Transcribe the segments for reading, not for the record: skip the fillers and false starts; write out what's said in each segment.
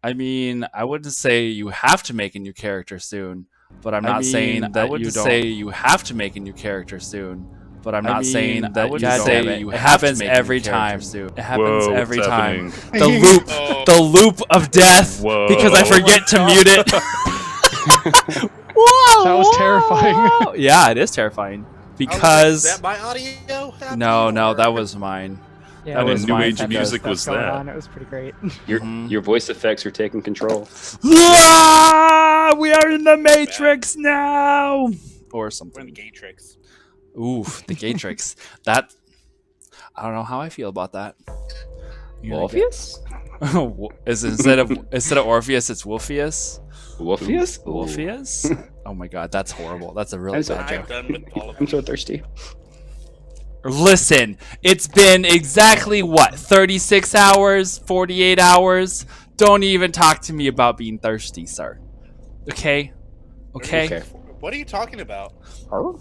I mean, I wouldn't say you have to make a new character soon, but I'm not saying that you don't. Say you have to make a new character soon, but I'm not saying that you don't. Say you have to make every time. It happens every time. The loop of death. Whoa. Because I forget to mute it. Whoa! That was terrifying. Yeah, it is terrifying. Because is that my audio? No, that was mine. Yeah, That was new mine. age music was going that. on. It was pretty great. Your voice effects are taking control. Ah, we are in the Matrix now, or We're in something. the Gatrix. Oof, the Gatrix. That I don't know how I feel about that. Wolfius? Is instead of Orpheus, it's Wolfius. Wolfius? Wolfius? Oh my god, that's horrible. That's a really bad I'm joke. done with all of I'm them. so thirsty. Listen, it's been exactly what, 36 hours, 48 hours. Don't even talk to me about being thirsty, sir. Okay? Okay? What are you talking about? Oh.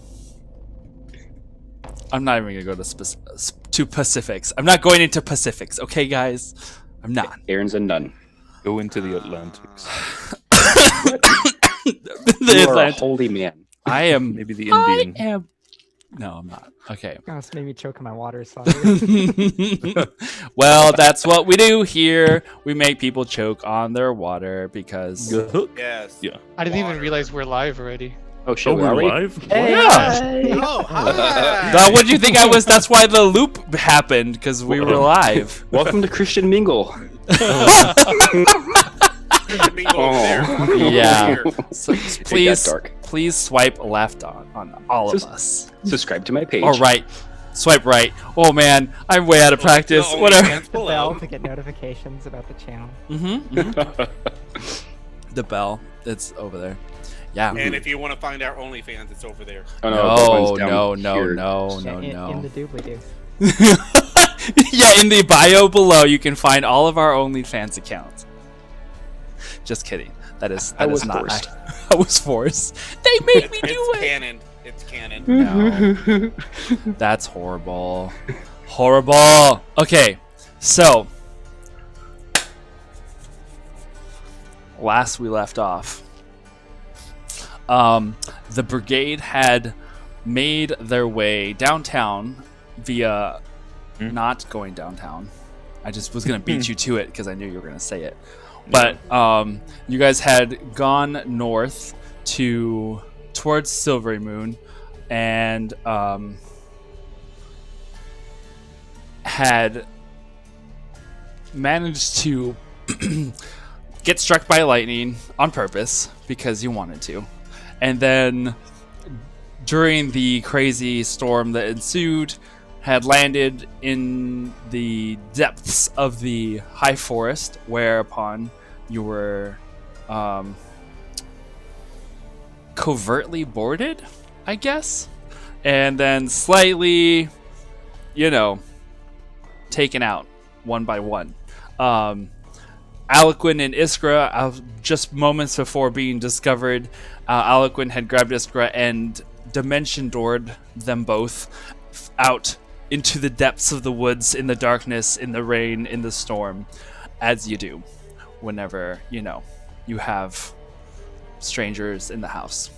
I'm not even gonna go to Pacifics. I'm not going into Pacifics, okay, guys? I'm not. Aaron's a nun. Go into the Atlantics. You are a holy man. I am. Maybe the Indian. I am. No, I'm not. Okay. Oh, it's made me choke on my water. Sorry. Well, that's what we do here. We make people choke on their water because. Yes. Yeah. I didn't even realize we're live already. Oh shit, Oh, we're already? live? Yeah. Oh, hi. What did you think I was? That's why the loop happened because we were live. Welcome to Christian Mingle. Oh. Yeah. So, got dark. please swipe left on all of us. Subscribe to my page. All right. Swipe right. Oh man, I'm way out of practice. No, Whatever. hands The below. bell to get notifications about the channel. The bell. It's over there. Yeah. And if you want to find our OnlyFans, it's over there. Oh, No, that one's down no, here. In the doobly-doo. Yeah, in the bio below, you can find all of our OnlyFans accounts. Just kidding. That is was not. forced. I was forced. They made me do It's it. canon. It's canon. No. That's horrible. Horrible. Okay, so last we left off, the brigade had made their way downtown via not going downtown. I just was gonna beat you to it because I knew you were gonna say it. But you guys had gone north towards Silvery Moon, and had managed to get struck by lightning on purpose because you wanted to. And then during the crazy storm that ensued, had landed in the depths of the high forest, whereupon you were covertly boarded, I guess, and then slightly, taken out one by one. Aliquin and Iskra, just moments before being discovered, Aliquin had grabbed Iskra and dimension doored them both out into the depths of the woods, in the darkness, in the rain, in the storm, as you do whenever, you have strangers in the house.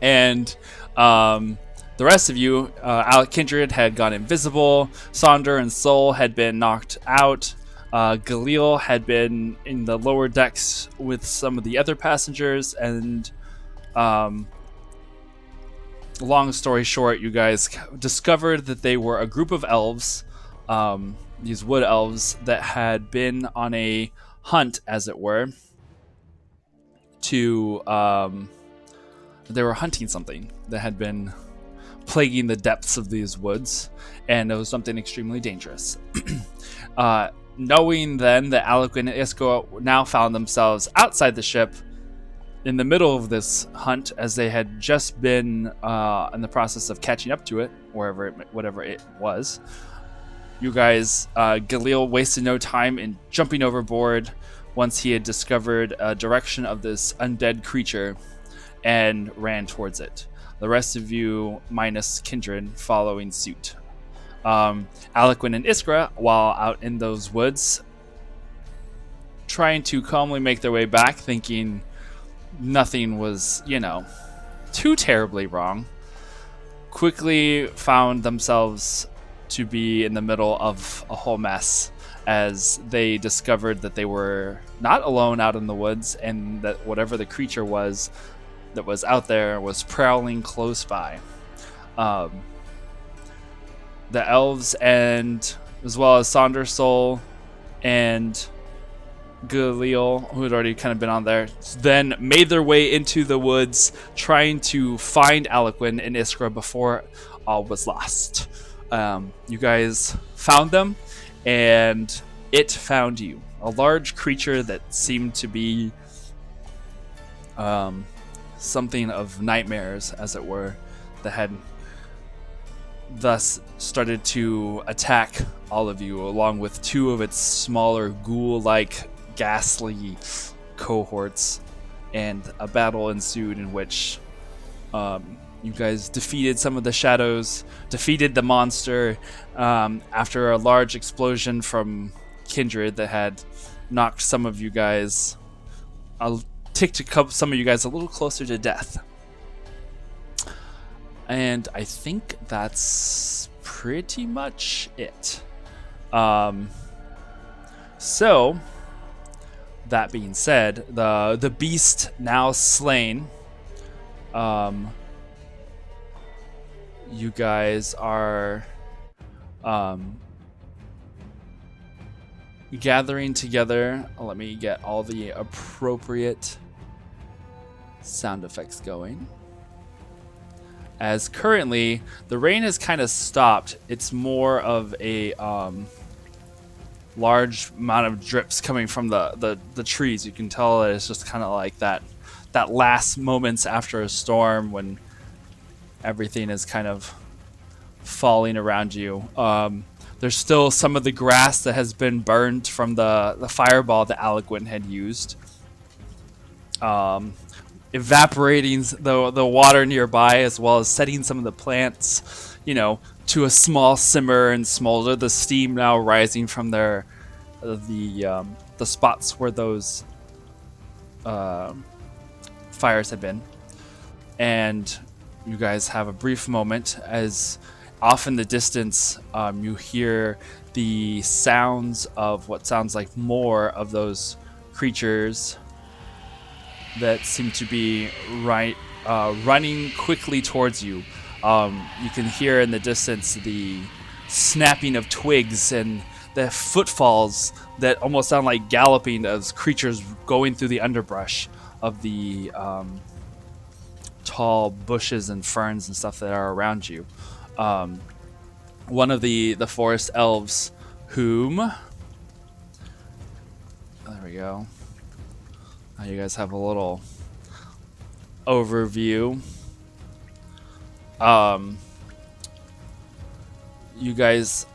And the rest of you, Alec Kindred had gone invisible, Sonder and Sol had been knocked out, Galil had been in the lower decks with some of the other passengers, and long story short, you guys discovered that they were a group of elves, these wood elves that had been on a hunt, as it were, to they were hunting something that had been plaguing the depths of these woods, and it was something extremely dangerous. Knowing then that Alec and Isco now found themselves outside the ship in the middle of this hunt, as they had just been in the process of catching up to it, whatever it was, you guys, Galil wasted no time in jumping overboard once he had discovered a direction of this undead creature and ran towards it. The rest of you, minus Kindred, following suit. Aliquin and Iskra, while out in those woods, trying to calmly make their way back, thinking nothing was, too terribly wrong, quickly found themselves to be in the middle of a whole mess as they discovered that they were not alone out in the woods and that whatever the creature was that was out there was prowling close by. The elves, and as well as Sandersoul and Galil, who had already kind of been on there, then made their way into the woods trying to find Aliquin and Iskra before all was lost. You guys found them, and it found you. A large creature that seemed to be something of nightmares, as it were, that had thus started to attack all of you, along with two of its smaller ghoul-like ghastly cohorts, and a battle ensued in which you guys defeated some of the shadows, defeated the monster after a large explosion from Kindred that had knocked some of you guys, some of you guys a little closer to death. And I think that's pretty much it. So, that being said, the beast now slain, you guys are gathering together. Let me get all the appropriate sound effects going. As currently, the rain has kind of stopped. It's more of a large amount of drips coming from the trees. You can tell that it's just kind of like that last moments after a storm when everything is kind of falling around you. There's still some of the grass that has been burned from the fireball that Aliquin had used. Evaporating the water nearby, as well as setting some of the plants, to a small simmer and smolder. The steam now rising from the spots where those fires had been. And you guys have a brief moment as off in the distance you hear the sounds of what sounds like more of those creatures that seem to be running quickly towards you. You can hear in the distance the snapping of twigs and the footfalls that almost sound like galloping as creatures going through the underbrush of the tall bushes and ferns and stuff that are around you. One of the forest elves, whom... There we go. Now you guys have a little overview. You guys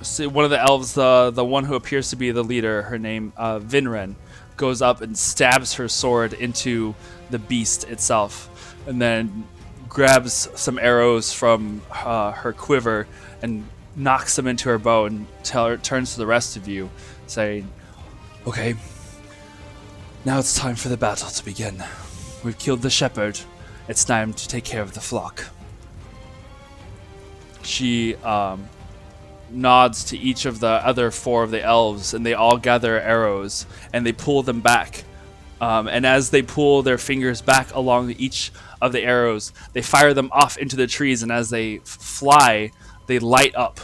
see one of the elves, the one who appears to be the leader, her name Vinren, goes up and stabs her sword into the beast itself, and then grabs some arrows from her quiver and knocks them into her bow, and turns to the rest of you, saying, "Okay, now it's time for the battle to begin. We've killed the shepherd. It's time to take care of the flock." She nods to each of the other four of the elves, and they all gather arrows, and they pull them back. And as they pull their fingers back along each of the arrows, they fire them off into the trees, and as they fly, they light up,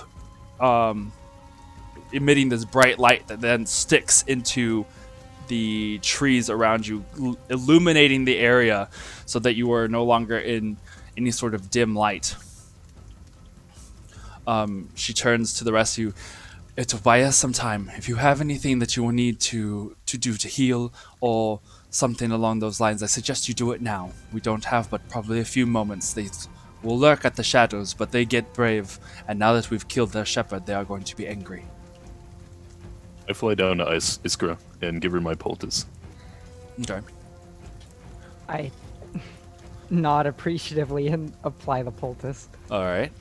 emitting this bright light that then sticks into the trees around you, illuminating the area so that you are no longer in any sort of dim light. She turns to the rest of you. "It'll buy us some time. If you have anything that you will need to do to heal or something along those lines, I suggest you do it now. We don't have but probably a few moments. They will lurk at the shadows, but they get brave, and now that we've killed their shepherd, they are going to be angry." I fly down to Iskra and give her my poultice. Okay. I nod appreciatively and apply the poultice. All right.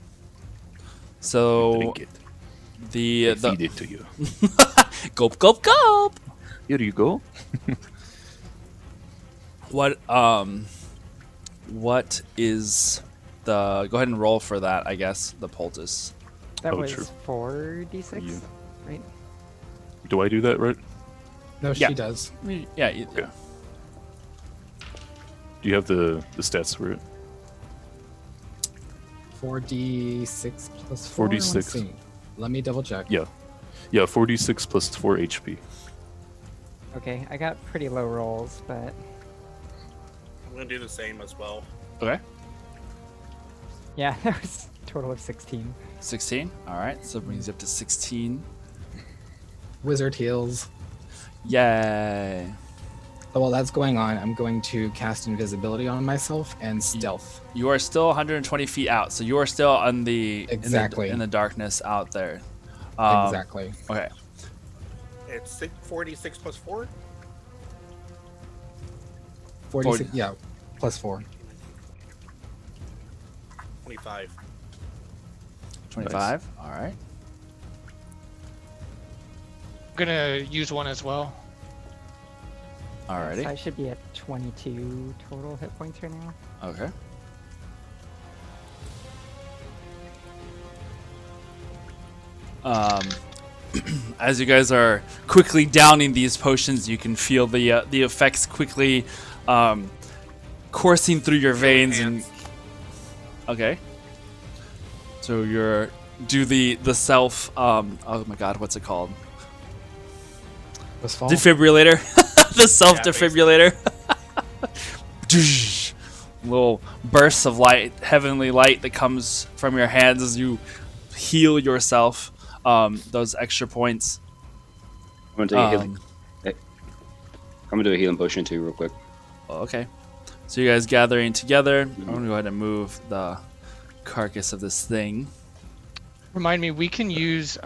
So Drink it. the Feed it to you. gulp gulp gulp. Here you go. What is the? Go ahead and roll for that. I guess the poultice. That Oh, was true. 4d6, You. right? Do I do that right? No, Yeah. she does. Yeah. Okay. Do you have the stats for it? 4d6 plus 4. I wanna 4d6. see. Let me double check. Yeah. Yeah, 4d6 plus 4 HP. Okay, I got pretty low rolls, but I'm gonna do the same as well. Okay. yeah, that was a total of 16. 16. All right. So it brings you up to 16. Wizard heals. Yay. So while that's going on, I'm going to cast invisibility on myself and stealth. You are still 120 feet out, so you are still on the Exactly. in the darkness out there. Exactly. Okay. It's 46 plus 4? 46. Yeah, plus 4. 25. 25. All right. I'm gonna use one as well. Alrighty. So I should be at 22 total hit points right now. Okay. As you guys are quickly downing these potions, you can feel the effects quickly coursing through your veins and. Okay. So you're do the self. Oh my God, what's it called? Plus fall. Defibrillator. The self defibrillator. Little bursts of light, heavenly light that comes from your hands as you heal yourself. Those extra points. I'm gonna take a healing. I'm gonna do a healing potion too, real quick. Okay. So you guys gathering together. I'm gonna go ahead and move the carcass of this thing. Remind me, we can use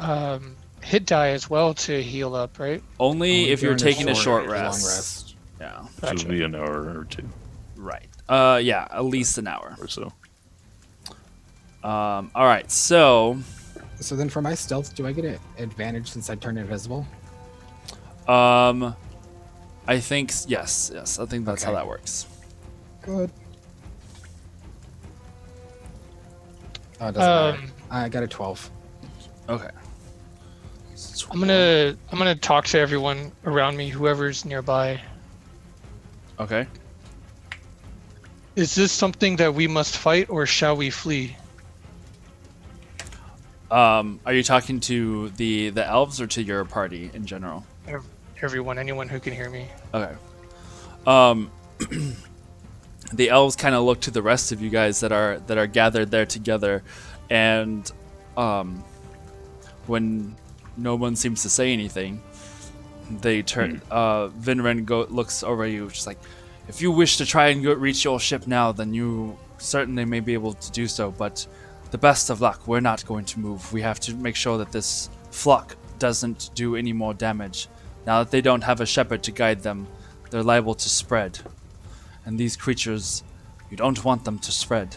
hit die as well to heal up, right? Only if you're during taking a short long rest. rest. Yeah. Which Gotcha. would be an hour or two Right. Yeah, at least an hour. or so. All right. So, So then for my stealth, do I get an advantage since I turned invisible? I think yes. I think that's how Okay. that works. Good. Oh, it doesn't matter. Um, I got a 12. Okay. I'm gonna talk to everyone around me, whoever's nearby. Okay. Is this something that we must fight, or shall we flee? Are you talking to the elves or to your party in general? Everyone, anyone who can hear me. Okay. The elves kind of look to the rest of you guys that are gathered there together, and when no one seems to say anything, they turn. Vinren looks over at you, just like, if you wish to try and reach your ship now, then you certainly may be able to do so. But the best of luck. We're not going to move. We have to make sure that this flock doesn't do any more damage. Now that they don't have a shepherd to guide them, they're liable to spread. And these creatures, you don't want them to spread.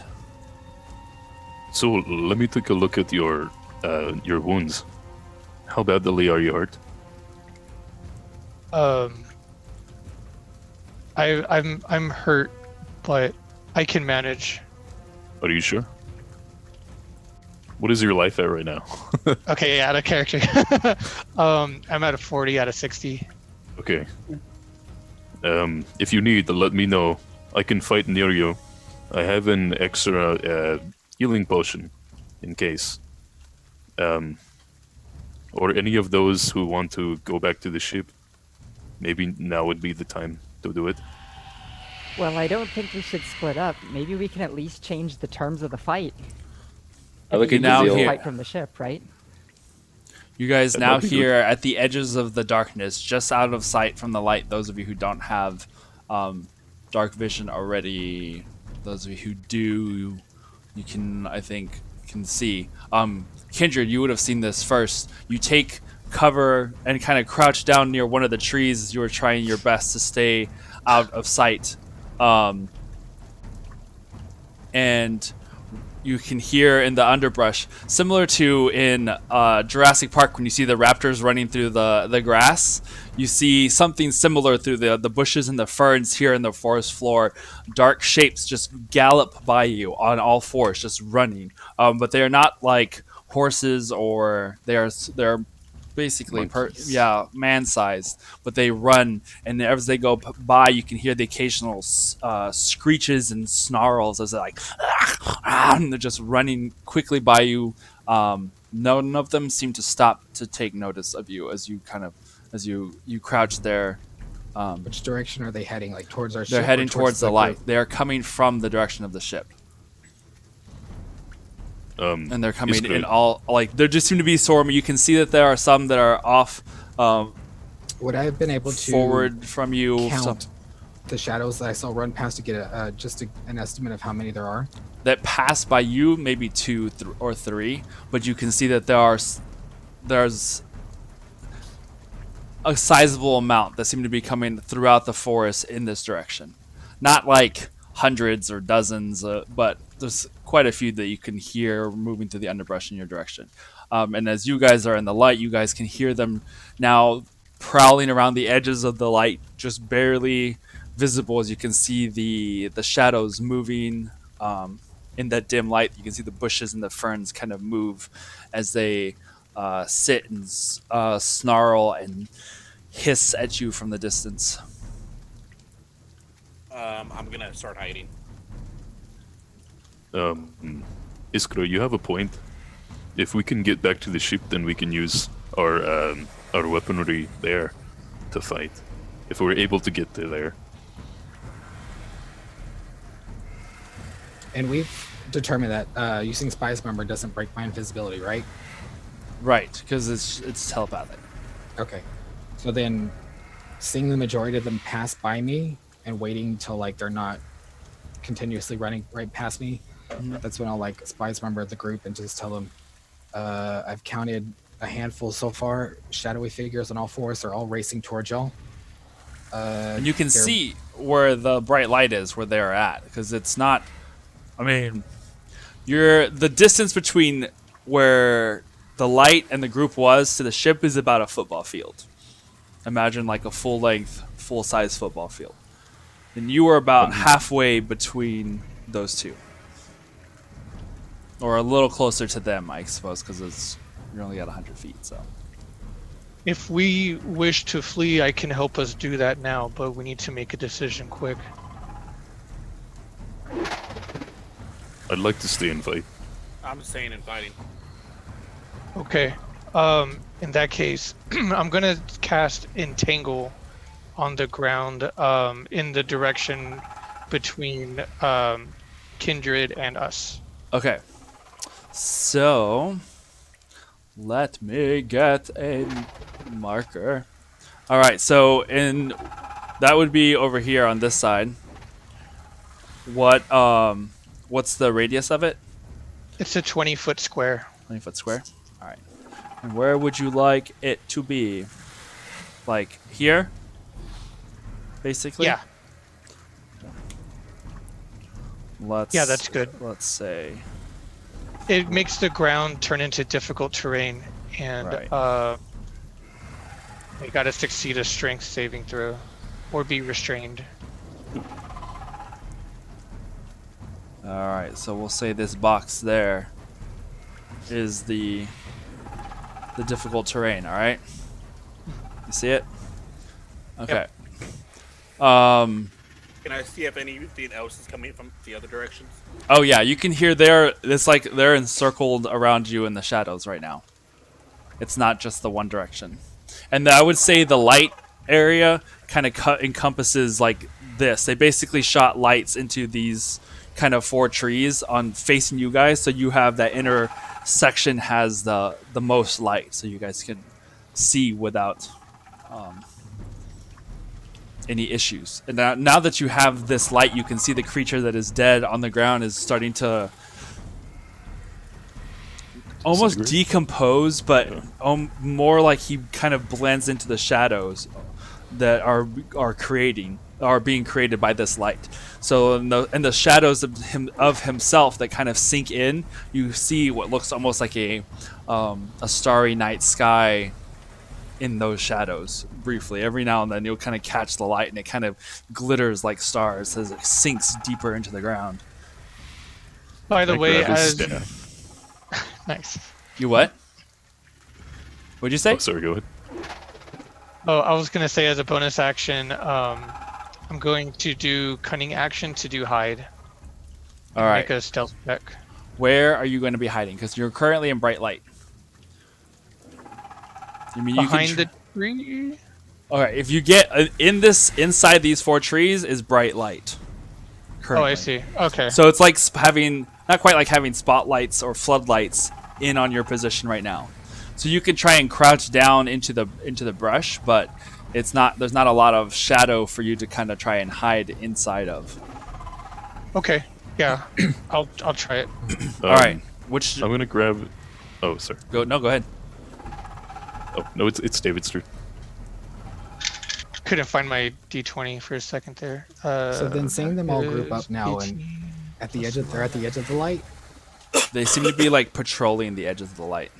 So let me take a look at your wounds. How badly are you hurt? I'm hurt, but I can manage. Are you sure? What is your life at right now? Okay, out of character. I'm at a 40 out of 60. Okay. If you need, let me know. I can fight near you. I have an extra healing potion in case. Or any of those who want to go back to the ship. Maybe now would be the time to do it. Well, I don't think we should split up. Maybe we can at least change the terms of the fight. I look You at now can Gazil. here- fight from the ship, right? You guys That now might be good. here at the edges of the darkness, just out of sight from the light. Those of you who don't have dark vision already, those of you who do, you can, I think, can see. Kindred, you would have seen this first. You take cover and kind of crouch down near one of the trees as you were trying your best to stay out of sight. And you can hear in the underbrush, similar to in Jurassic Park when you see the raptors running through the grass. You see something similar through the bushes and the ferns here in the forest floor. Dark shapes just gallop by you on all fours, just running. But they are not like horses, or they're basically man-sized, but they run, and as they go by, you can hear the occasional screeches and snarls as they're like, and they're just running quickly by you. None of them seem to stop to take notice of you as you crouch there. Which direction are they heading? Like towards our ship? They're or heading towards the light. group? They are coming from the direction of the ship. And they're coming in all, like, there just seem to be swarming. You can see that there are some that are off Would I have been able to forward from you. count the shadows that I saw run past to get an estimate of how many there are? That pass by you, maybe 2 or 3, but you can see that there's a sizable amount that seem to be coming throughout the forest in this direction. Not like hundreds or dozens, but there's quite a few that you can hear moving through the underbrush in your direction. And as you guys are in the light, you guys can hear them now prowling around the edges of the light, just barely visible, as you can see the shadows moving in that dim light. You can see the bushes and the ferns kind of move as they sit and snarl and hiss at you from the distance. I'm gonna start hiding. Iskra, you have a point. If we can get back to the ship, then we can use our weaponry there to fight. If we're able to get to there. And we've determined that using Spy's Member doesn't break my invisibility, right? Right, because it's telepathic. Okay. So then, seeing the majority of them pass by me and waiting till like they're not continuously running right past me, that's when I'll like Spy's Member the group and just tell them, I've counted a handful so far. Shadowy figures on all fours. They're all racing towards y'all. And you can see where the bright light is, where they're at, because it's not. I mean, the distance between where the light and the group was to the ship is about a football field. Imagine like a full-length, full-size football field. And you were about halfway between those two. Or a little closer to them, I suppose, because you're only at 100 feet, so. If we wish to flee, I can help us do that now, but we need to make a decision quick. I'd like to stay and fight. I'm staying and fighting. Okay. In that case, I'm gonna cast Entangle on the ground in the direction between Kindred and us. Okay. So, let me get a marker. All right, so that would be over here on this side. What's the radius of it? It's a 20-foot square. 20-foot square. All right. And where would you like it to be? Like here? Basically? Yeah. Yeah, that's good. Let's say. It makes the ground turn into difficult terrain, and Right. You gotta succeed a strength saving throw, or be restrained. All right, so we'll say this box there is the difficult terrain. All right, you see it? Okay. Can I see if anything else is coming from the other directions? Oh yeah, you can hear it's like they're encircled around you in the shadows right now. It's not just the one direction. And I would say the light area kind of encompasses like this. They basically shot lights into these kind of 4 trees on facing you guys, so you have that inner section has the most light, so you guys can see without any issues. And now that you have this light, you can see the creature that is dead on the ground is starting to almost decompose, but more like he kind of blends into the shadows that are creating. are being created by this light. So in the shadows of himself that kind of sink in, you see what looks almost like a starry night sky in those shadows briefly. Every now and then you'll kind of catch the light and it kind of glitters like stars as it sinks deeper into the ground. By the I way, grab his as staff. nice. You what? What'd you say? Oh, sorry, go ahead. Oh, I was gonna say as a bonus action, I'm going to do cunning action to do hide. All right. Make a stealth check. Where are you going to be hiding? Because you're currently in bright light. I mean, Behind the tree. All right. If you get inside these 4 trees is bright light. Currently. Oh, I see. Okay. So it's like having not quite like having spotlights or floodlights in on your position right now. So you could try and crouch down into the brush, but it's not. There's not a lot of shadow for you to kind of try and hide inside of. Okay. Yeah. I'll try it. All right. Which I'm gonna grab. Oh, sorry. go ahead. Oh no, it's David's turn. Couldn't find my D20 for a second there. So then seeing them all group up now and they're at the edge of the light. They seem to be like patrolling the edges of the light.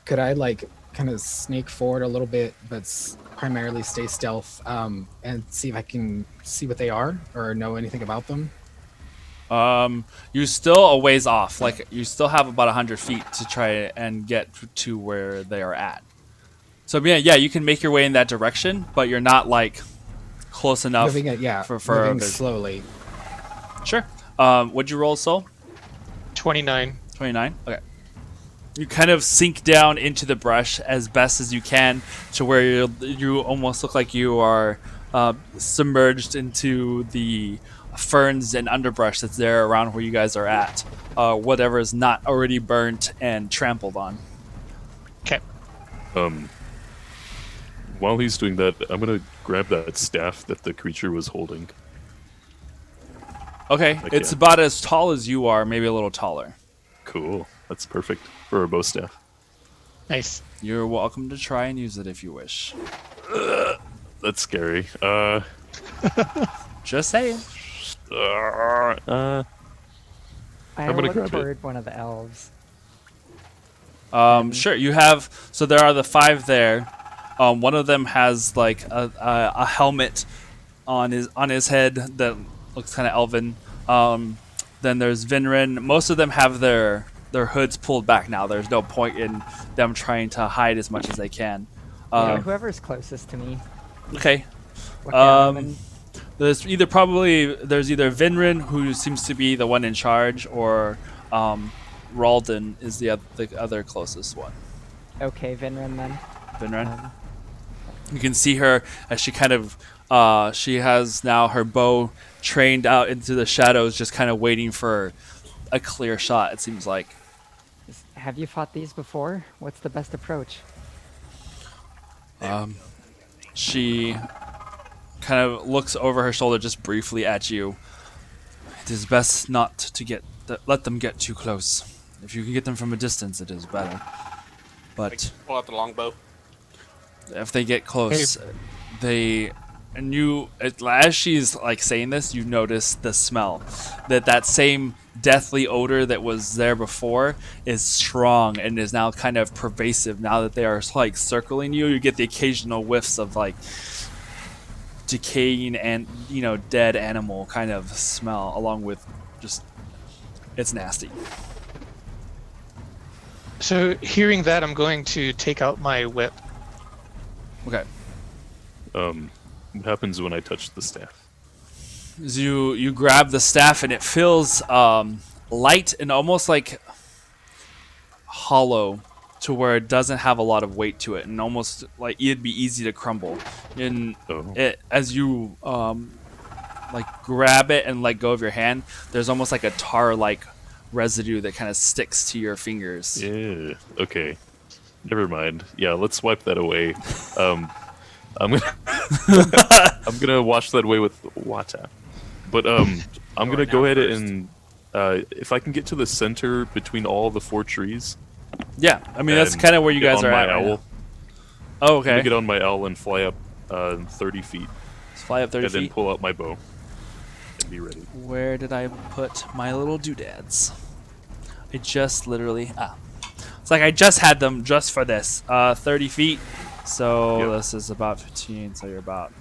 Could I like kind of sneak forward a little bit, but primarily stay stealth, and see if I can see what they are or know anything about them? You're still a ways off. Like you still have about 100 feet to try and get to where they are at. So yeah, you can make your way in that direction, but you're not like close enough. Moving for slowly. Sure. What'd you roll, Soul? 29. 29. Okay. You kind of sink down into the brush as best as you can to where you almost look like you are submerged into the ferns and underbrush that's there around where you guys are at. Whatever is not already burnt and trampled on. Okay. While he's doing that, I'm gonna grab that staff that the creature was holding. Okay, it's about as tall as you are, maybe a little taller. Cool. That's perfect for a bow staff. Nice. You're welcome to try and use it if you wish. That's scary. Just saying. I I'm gonna look grab it. toward one of the elves. Sure. You have. So there are the 5 there. One of them has like a helmet on his head that looks kind of elven. Then there's Vinrin. Most of them have their hoods pulled back now. There's no point in them trying to hide as much as they can. Whoever's closest to me. Okay. Look down and There's either Vinrin, who seems to be the one in charge, or Ralden is the other closest one. okay, Vinrin then. Vinrin. You can see her as she kind of she has now her bow trained out into the shadows, just kind of waiting for a clear shot. It seems like. Have you fought these before? What's the best approach? She kind of looks over her shoulder just briefly at you. It is best not to let them get too close. If you can get them from a distance, it is better. Like, But pull out the longbow. if they get close, as she's like saying this, you notice the smell. That same deathly odor that was there before is strong and is now kind of pervasive. Now that they are like circling you, you get the occasional whiffs of like decaying and dead animal kind of smell, along with just it's nasty. So hearing that, I'm going to take out my whip. Okay. What happens when I touch the staff? As you grab the staff and it feels light and almost like hollow, to where it doesn't have a lot of weight to it, and almost like it'd be easy to crumble. And as you like grab it and let go of your hand, there's almost like a tar-like residue that kind of sticks to your fingers. Yeah. Okay. Never mind. Yeah, let's wipe that away. I'm gonna wash that away with water. But I'm gonna go ahead and if I can get to the center between all the 4 trees. Yeah, I mean that's kind of where you guys are at right now. Oh, I'm gonna okay. get on my owl and fly up 30 feet. Just fly up 30 And then feet. pull out my bow and be ready. Where did I put my little doodads? I just literally it's like I just had them just for this. 30 feet. So Yep. this is about 15. So you're about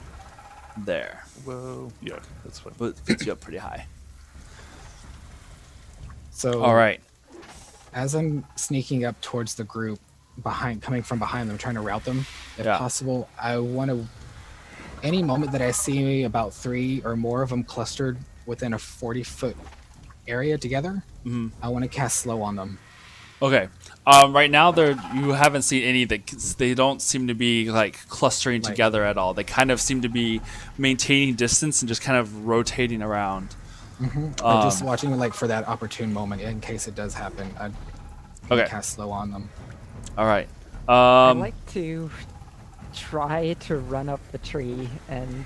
there. Whoa. Yeah, that's fine. But puts you up pretty high. So All right. as I'm sneaking up towards the group, coming from behind them, trying to rout them, if Yeah. possible, I want to. Any moment that I see about 3 or more of them clustered within a 40-foot area together, I want to cast slow on them. Okay. Right now, you haven't seen any that they don't seem to be like clustering Like- together at all. They kind of seem to be maintaining distance and just kind of rotating around. But just watching like for that opportune moment in case it does happen. I'd Okay. cast slow on them. All right. I'd like to try to run up the tree and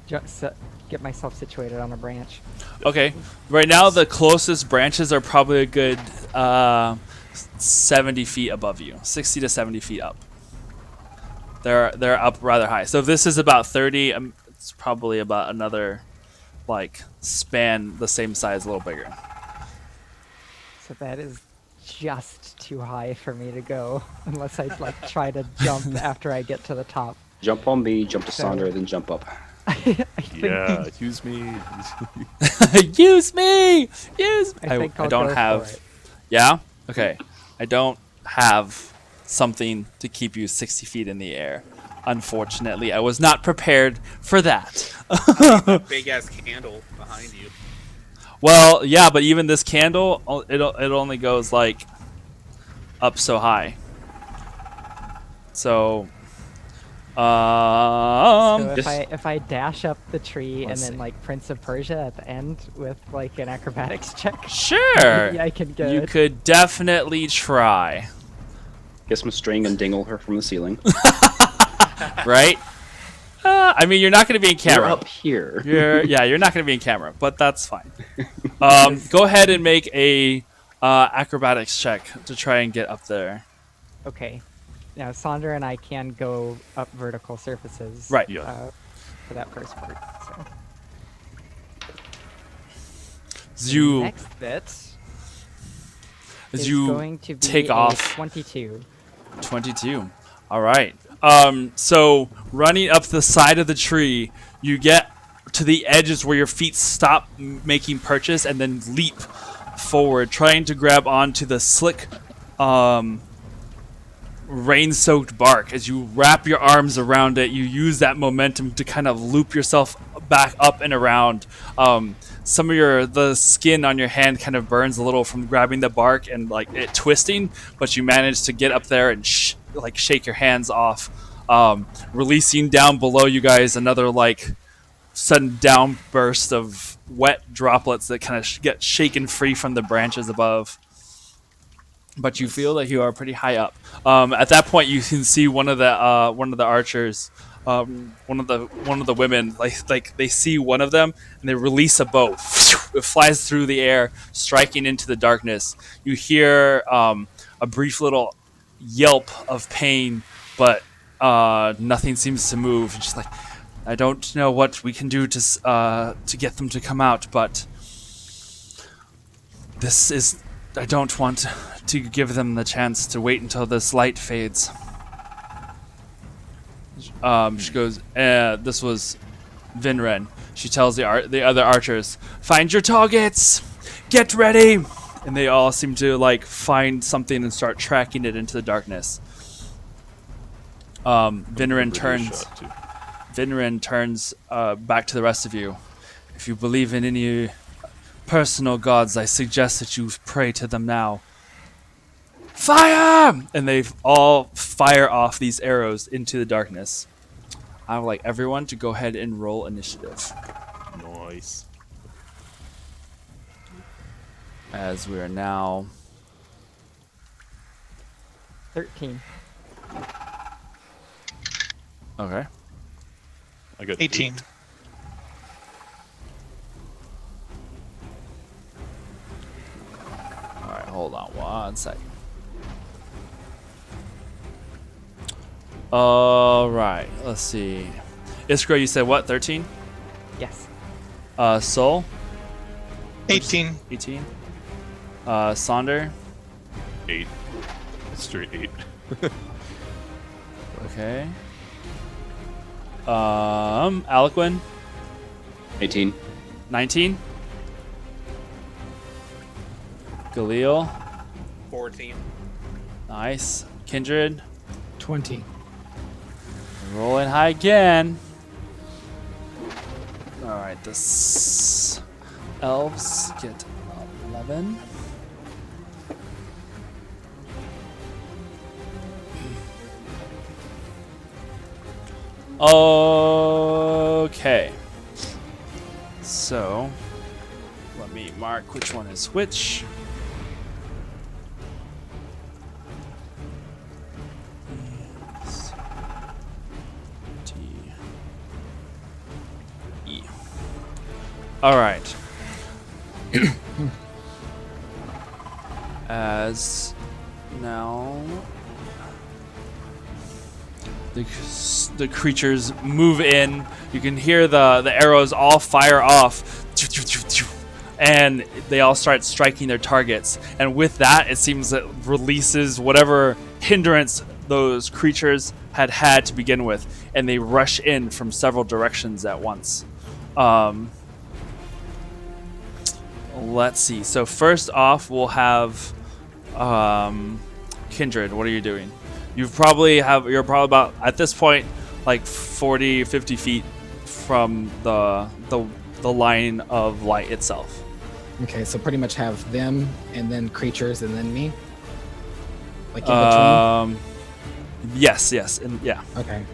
just get myself situated on a branch. Okay. Right now, the closest branches are probably a good 70 feet above you, 60 to 70 feet up. They're up rather high. So if this is about 30, it's probably about another like span the same size, a little bigger. So that is just too high for me to go unless I like try to jump after I get to the top. Jump on me, jump to Sandra, then jump up. I think, Yeah, use me. Use me. Use. I think I'll don't go have. for it. Yeah. Okay. I don't have something to keep you 60 feet in the air. Unfortunately, I was not prepared for that. Big ass candle behind you. Well, yeah, but even this candle, it only goes like up so high. So, So Just- if I dash up the tree and Let's then see. like Prince of Persia at the end with like an acrobatics check, sure, maybe I can get you it. could definitely try, Get some string and dingle her from the ceiling. right? I mean, you're not going to be in You're camera. up here. You're not going to be in camera, but that's fine. Go ahead and make a acrobatics check to try and get up there. Okay. Now Sandra and I can go up vertical surfaces. Right. Yeah. For that first part. So. As you Next bit as is you going to be take a off 22. 22. All right. So running up the side of the tree, you get to the edges where your feet stop making purchase and then leap forward, trying to grab onto the slick, rain-soaked bark. As you wrap your arms around it, you use that momentum to kind of loop yourself back up and around. Some of the skin on your hand kind of burns a little from grabbing the bark and like it twisting, but you manage to get up there and shake your hands off, releasing down below you guys another like sudden downburst of wet droplets that kind of get shaken free from the branches above. But you feel that you are pretty high up. At that point, you can see one of the archers, one of the women, like they see one of them and they release a bow. It flies through the air, striking into the darkness. You hear a brief little yelp of pain, but nothing seems to move. She's like, I don't know what we can do to get them to come out, but this is. I don't want to give them the chance to wait until this light fades. She goes, this was Vinren. She tells the other archers, find your targets, get ready. And they all seem to like find something and start tracking it into the darkness. Vinren turns back to the rest of you. If you believe in any personal gods, I suggest that you pray to them now. Fire! And they all fire off these arrows into the darkness. I would like everyone to go ahead and roll initiative, Nice. as we are now 13. okay. I got 18. 8. All right, hold on one second. All right, let's see. Iskra, you said what? 13. Yes. Soul. 18. 18. Sonder. 8. Straight 8. Okay. Aliquin. 18. 19. Galil. 14. Nice. Kindred. 20. Rolling high again. Alright, the elves get 11. Okay. So, let me mark which one is which. D E. All right. As now the creatures move in, you can hear the arrows all fire off, and they all start striking their targets. And with that, it seems that releases whatever hindrance those creatures had to begin with, and they rush in from several directions at once. Let's see. So first off, we'll have Kindred. What are you doing? You're probably about, at this point, like 40, 50 feet from the line of light itself. Okay, so pretty much have them and then creatures and then me. Like in between. Yes, and yeah. Okay.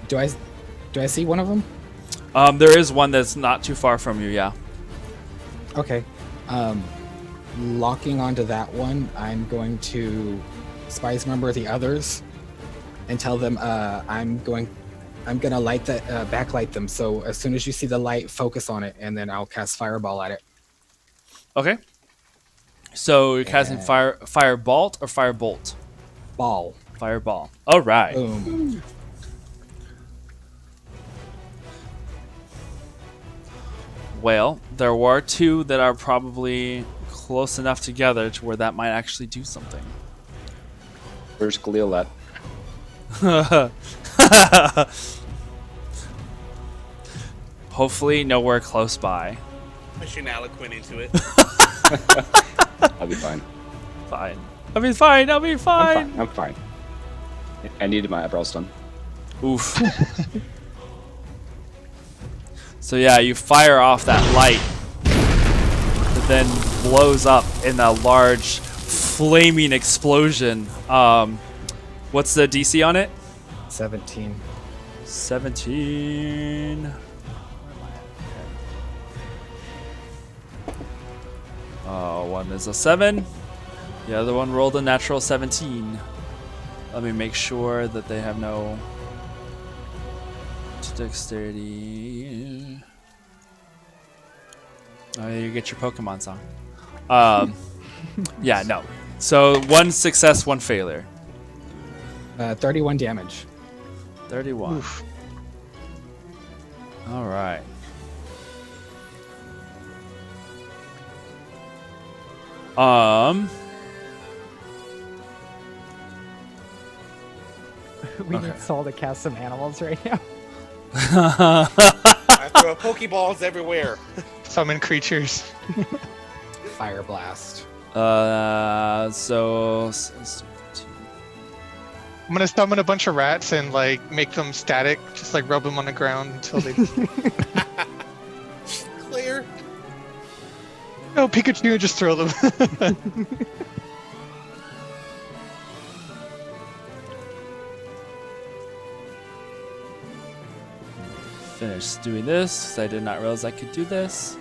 Do I see one of them? There is one that's not too far from you. Yeah. Okay. Locking onto that one, I'm going to spies remember the others and tell them I'm gonna backlight them. So as soon as you see the light, focus on it, and then I'll cast fireball at it. Okay. So you're casting firebolt or firebolt? Ball. Fireball. All right. Boom. Well, there were two that are probably close enough together to where that might actually do something. Where's Galil at? Hopefully nowhere close by. Pushing Aliquin into it. I'll be fine. Fine. I'll be fine. I'm fine. I needed my eyebrows done. Oof. So yeah, you fire off that light that then blows up in a large flaming explosion. What's the DC on it? 17. 17. Where am I at? One is a 7. The other one rolled a natural 17. Let me make sure that they have no dexterity. Oh, you get your Pokemon song. Yeah, no. So 1 success, 1 failure. 31 damage. 31. Oof. All right. We Okay. need Saul to cast some animals right now. I throw Pokeballs everywhere. Summon creatures. Fire blast. So I'm gonna summon a bunch of rats and like make them static, just like rub them on the ground until they. Clear. No, Pikachu, just throw them. finish doing this, 'cause I did not realize I could do this.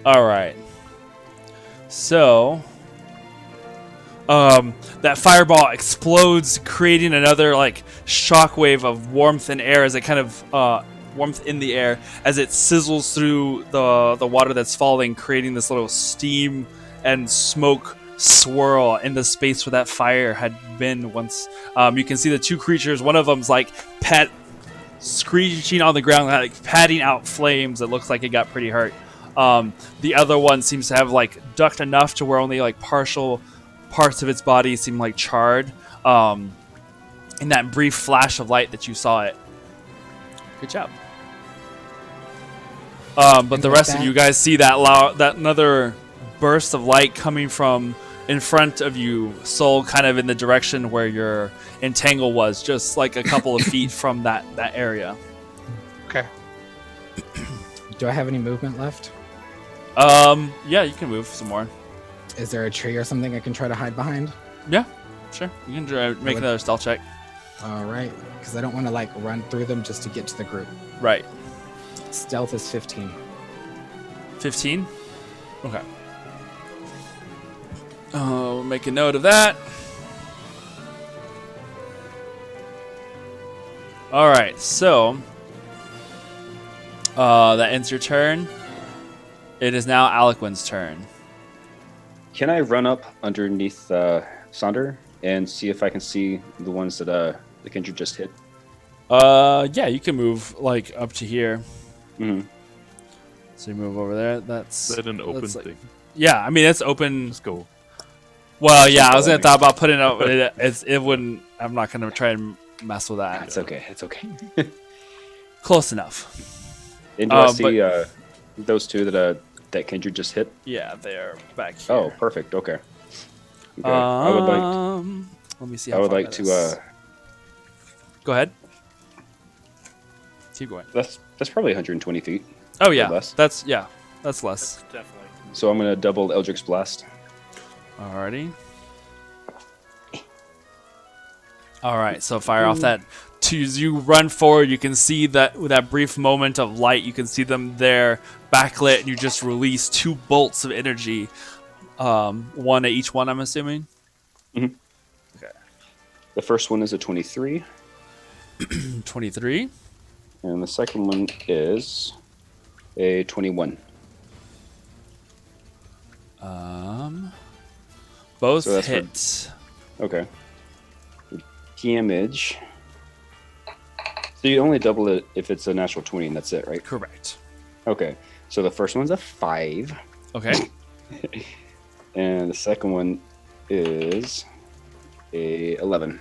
All right. So, that fireball explodes, creating another like shockwave of warmth and air as it kind of warmth in the air as it sizzles through the water that's falling, creating this little steam and smoke swirl in the space where that fire had been once. You can see the two creatures. One of them's like screeching on the ground, like patting out flames. It looks like it got pretty hurt. The other one seems to have like ducked enough to where only like partial parts of its body seem like charred. In that brief flash of light that you saw it. Good job. But the rest of you guys see that another burst of light coming from in front of you, Soul, kind of in the direction where your entangle was, just like a couple of feet from that area. Okay. Do I have any movement left? Yeah, you can move some more. Is there a tree or something I can try to hide behind? Yeah, sure. You can make another stealth check. All right, because I don't want to like run through them just to get to the group. Right. Stealth is 15. 15? Okay. We'll make a note of that. Alright, so that ends your turn. It is now Aliquin's turn. Can I run up underneath Sonder and see if I can see the ones that the Kindred just hit? Yeah, you can move like up to here. Mm-hmm. So you move over there. That's Is that an open that's like, thing? yeah, I mean it's open. Let's go. Well, yeah, I was gonna thought about putting it. It wouldn't. I'm not gonna try and mess with that. It's okay. It's okay. Close enough. And do I see those two that Kindred just hit? Yeah, they're back here. Oh, perfect. Okay. Okay. I would like. Let me see. I How would far like that to. is. Go ahead. Keep going. That's probably 120 feet. Oh yeah, less. that's less. That's definitely. So I'm gonna double Eldritch Blast. Alrighty. All right, so fire off that. As you run forward, you can see that with that brief moment of light, you can see them there backlit, and you just release two bolts of energy, one at each one. I'm assuming. Mm-hmm. Okay. The first one is a 23, 23. and the second one is a 21. Both So that's for- hit. Okay. Damage. So you only double it if it's a natural 20, and that's it, right? Correct. Okay. So the first one's a 5, Okay. and the second one is a 11.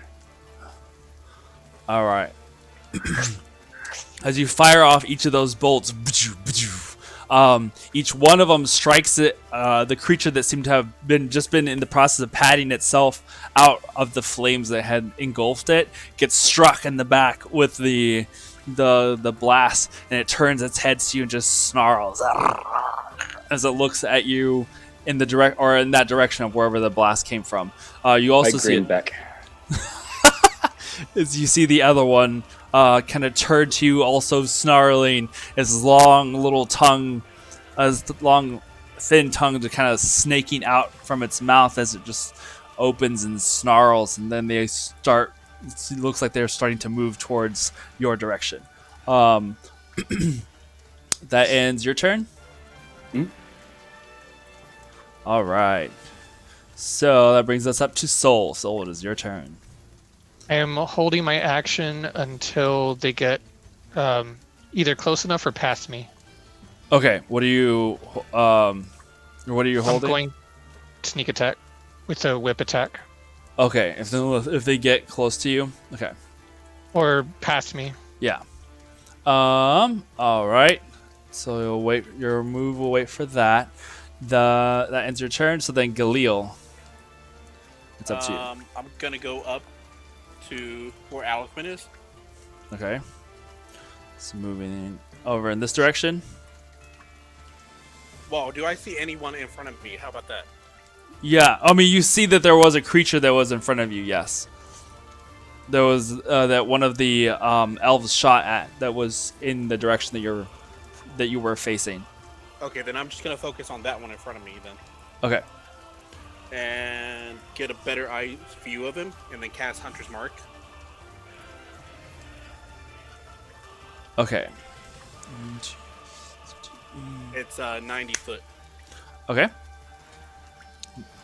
All right. As you fire off each of those bolts, each one of them strikes it. The creature that seemed to have been in the process of patting itself out of the flames that had engulfed it gets struck in the back with the blast, and it turns its head to you and just snarls as it looks at you in that direction of wherever the blast came from. You also I see grin it, back. as you see the other one kind of turn to you, also snarling, his long little tongue, long thin tongue, to kind of snaking out from its mouth as it just opens and snarls, and then they start. It looks like they're starting to move towards your direction. That ends your turn. Hmm? All right. So that brings us up to Soul. Soul, it is your turn. I am holding my action until they get either close enough or past me. Okay. What are you holding? I'm going sneak attack with a whip attack. Okay. If they get close to you. Okay. Or past me. Yeah. All right. So your move will wait for that. That ends your turn. So then Galil, it's up to you. I'm gonna go up to where Aliquin is. Okay. So moving over in this direction. Well, do I see anyone in front of me? How about that? Yeah. I mean, you see that there was a creature that was in front of you. Yes. There was that one of the elves shot at that was in the direction that you were facing. Okay, then I'm just gonna focus on that one in front of me then, Okay. and get a better eye view of him, and then cast Hunter's Mark. Okay. It's 90 foot. Okay.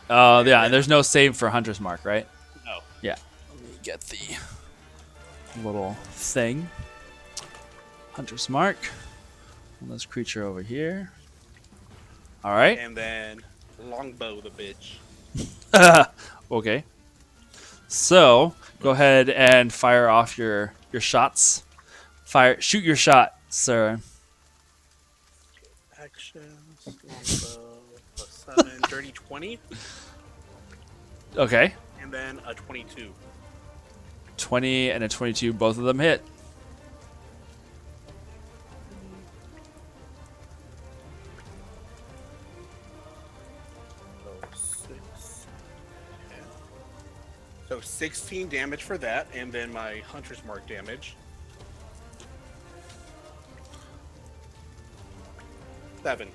Yeah, and there's no save for Hunter's Mark, right? No. Yeah. Let me get the little thing. Hunter's Mark. And this creature over here. All right. And then longbow the bitch. Okay. So go ahead and fire off your shots. Shoot your shot, sir. Actions, longbow, +7, dirty 20, Okay. and then a 22. 20 and a 22, both of them hit. So 6, 10. So 16 damage for that, and then my Hunter's Mark damage. 7.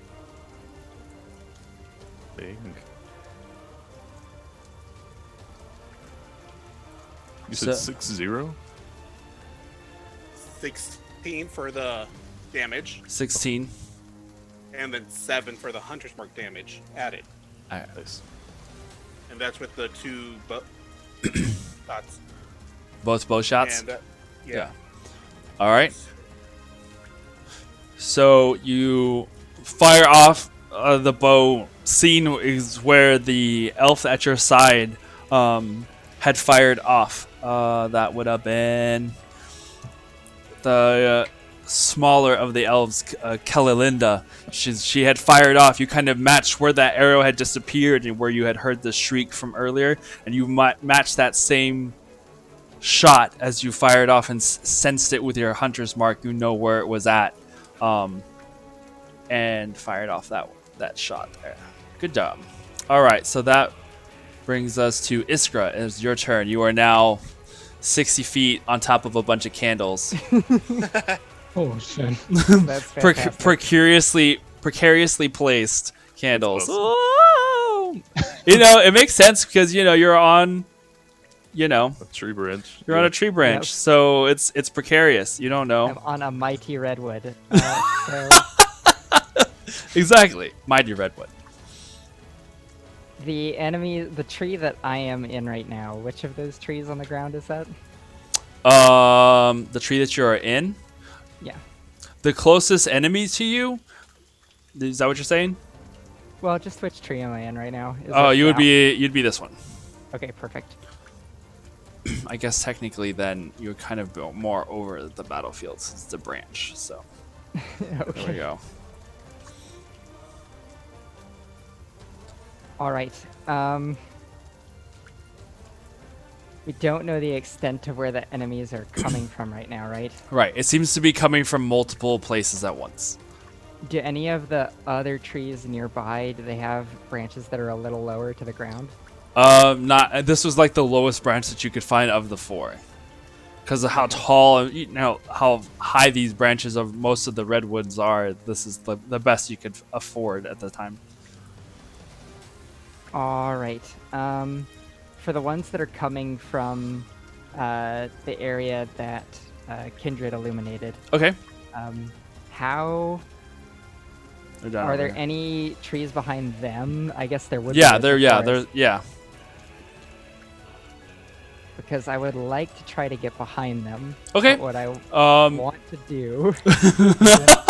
Dang. You So- said 6-0? 16 for the damage, 16. and then 7 for the Hunter's Mark damage added. All right. Nice. And that's with the 2 shots. Both bow shots? And, yeah. Yeah. All right. So you fire off the bow. Scene is where the elf at your side had fired off. That would have been the smaller of the elves, Kelilinda. She had fired off. You kind of matched where that arrow had disappeared and where you had heard the shriek from earlier, and you matched that same shot as you fired off and sensed it with your Hunter's Mark. You know where it was at, and fired off that shot there. Good job. All right, so that brings us to Iskra. It's your turn. You are now 60 feet on top of a bunch of candles. Oh shit. That's fantastic. Precariously placed candles. That's awesome. Whoa! It makes sense because you're on, A tree branch. you're on a tree branch, Yep. so it's precarious. You don't I'm know on a mighty redwood. So exactly. Mighty redwood. the tree that I am in right now, which of those trees on the ground is that? The tree that you are in, Yeah. the closest enemy to you. Is that what you're saying? Well, just which tree am I in right now? Is Oh, it you'd now? be this one. Okay, perfect. I guess technically then you're kind of more over the battlefield since it's a branch. So there we Okay. go. All right. We don't know the extent of where the enemies are coming from right now, right? Right. It seems to be coming from multiple places at once. Do any of the other trees nearby, do they have branches that are a little lower to the ground? Not. This was like the lowest branch that you could find of the four, because of how tall, how high these branches of most of the redwoods are. This is the best you could afford at the time. All right. For the ones that are coming from the area that Kindred illuminated, Okay. how They're down are over there here. any trees behind them? I guess there would. Yeah, be there. as a Yeah, forest, there. Yeah. Because I would like to try to get behind them. Okay. But what I Um, want to do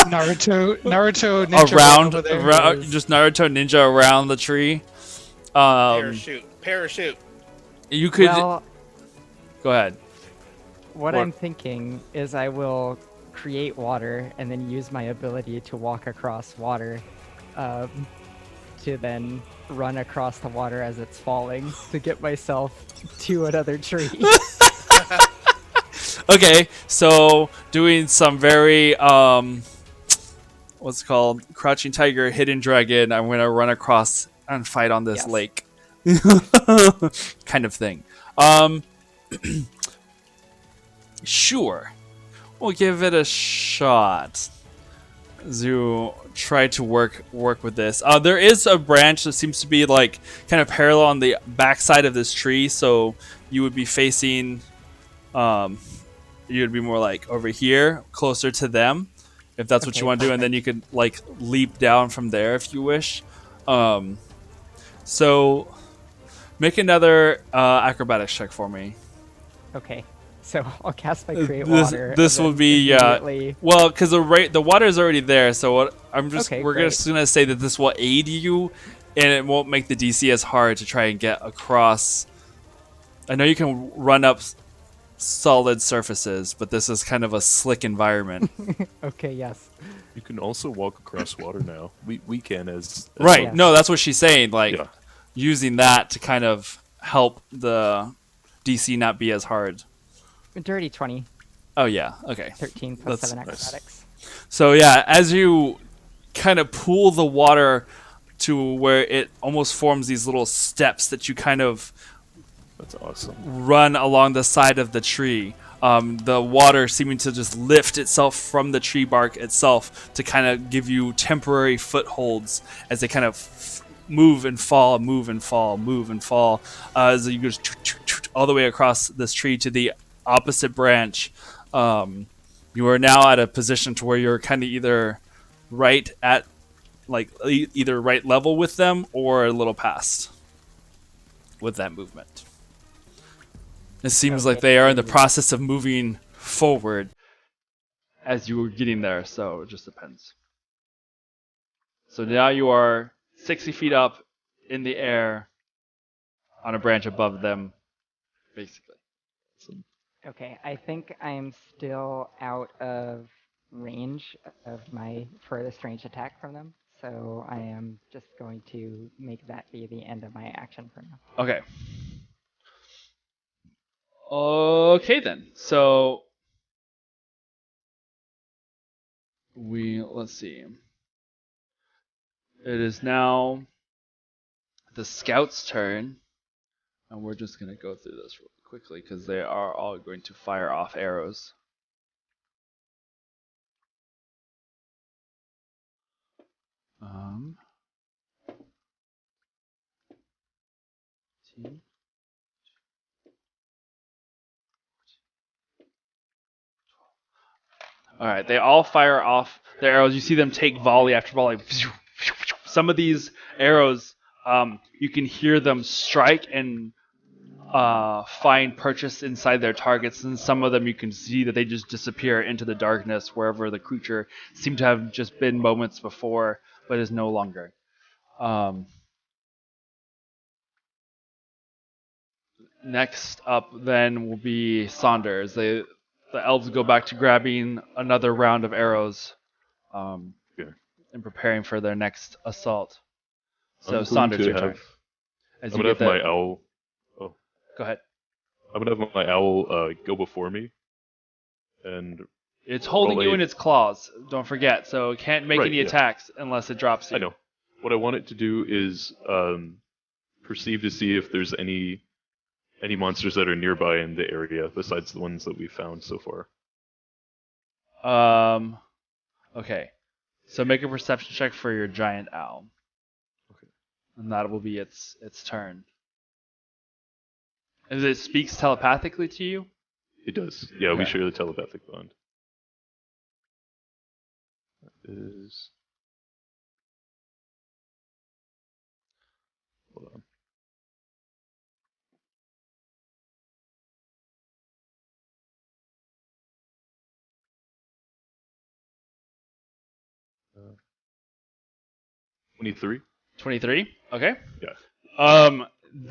Naruto ninja around, over there. just Naruto ninja around the tree. Parachute. You could well, go ahead. what What? I'm thinking is I will create water and then use my ability to walk across water to then run across the water as it's falling to get myself to another tree. Okay, so doing some very what's it called, crouching tiger, hidden dragon. I'm gonna run across and fight on this Yes. lake, kind of thing. Sure, we'll give it a shot. Zoo, try to work with this. There is a branch that seems to be like kind of parallel on the backside of this tree, so you would be facing. You'd be more like over here, closer to them, if that's what you Okay, want to do, and then you could like leap down from there if you wish. So Make another acrobatics check for me. Okay. So I'll cast my create This, water. this and will then be immediately- well, because the water is already there. So what Okay, we're great. just gonna say that this will aid you, and it won't make the DC as hard to try and get across. I know you can run up solid surfaces, but this is kind of a slick environment. Okay, yes. You can also walk across water now. We can as Right. Yes. No, that's what she's saying. Like Yeah. using that to kind of help the DC not be as hard. Dirty 20, Oh yeah. Okay. 13 plus That's 7 nice. acrobatics. So yeah, as you kind of pool the water to where it almost forms these little steps that you kind of That's awesome. run along the side of the tree. The water seeming to just lift itself from the tree bark itself to kind of give you temporary footholds as they kind of move and fall, move and fall, move and fall, as you go all the way across this tree to the opposite branch. You are now at a position to where you're kind of either right at, like, either right level with them or a little past with that movement. It seems like they are in the process of moving forward as you were getting there, so it just depends. So now you are 60 feet up in the air on a branch above them, basically. Okay, I think I'm still out of range of my furthest range attack from them, so I am just going to make that be the end of my action for now. Okay. Okay then. So let's see. It is now the scout's turn, and we're just gonna go through this real quickly because they are all going to fire off arrows. T- All right, they all fire off their arrows. You see them take volley after volley. Some of these arrows, you can hear them strike and find purchase inside their targets, and some of them you can see that they just disappear into the darkness wherever the creature seemed to have just been moments before, but is no longer. Next up then will be Saunders. The elves go back to grabbing another round of arrows and preparing for their next assault. So Saunders, your turn. As I'm you gonna get have that, my owl. Oh, go ahead. I'm gonna have my owl go before me, and It's holding roll you a- in its claws. Don't forget, so it can't make Right, any yeah. attacks unless it drops you. I know. What I want it to do is perceive to see if there's any monsters that are nearby in the area besides the ones that we've found so far. Okay. So make a perception check for your giant owl. Okay. And that will be its turn. And it speaks telepathically to you? It does. Yeah, we Okay. share the telepathic bond. That is. Hold on. Uh, 23? 23? Okay. Yeah.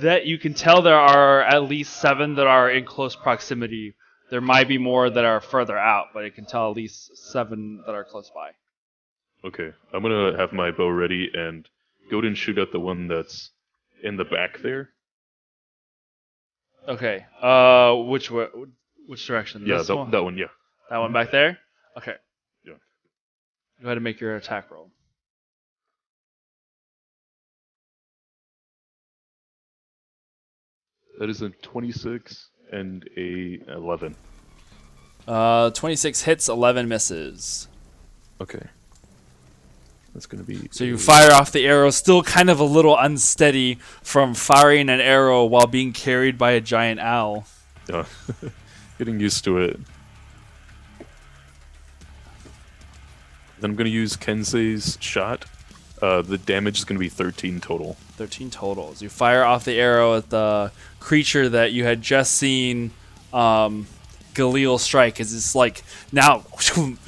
That you can tell there are at least 7 that are in close proximity. There might be more that are further out, but it can tell at least 7 that are close by. Okay. I'm gonna have my bow ready and go and shoot at the one that's in the back there. Okay. Which direction? Yeah, This that one? one, yeah. That one back there? Okay. Yeah. Go ahead and make your attack roll. That is a 26 and a 11. 26 hits, 11 misses. Okay. That's gonna be. So you fire off the arrow, still kind of a little unsteady from firing an arrow while being carried by a giant owl. Yeah. Getting used to it. Then I'm gonna use Kensei's shot. The damage is going to be 13 total. 13 totals. You fire off the arrow at the creature that you had just seen Galil strike, as it's like now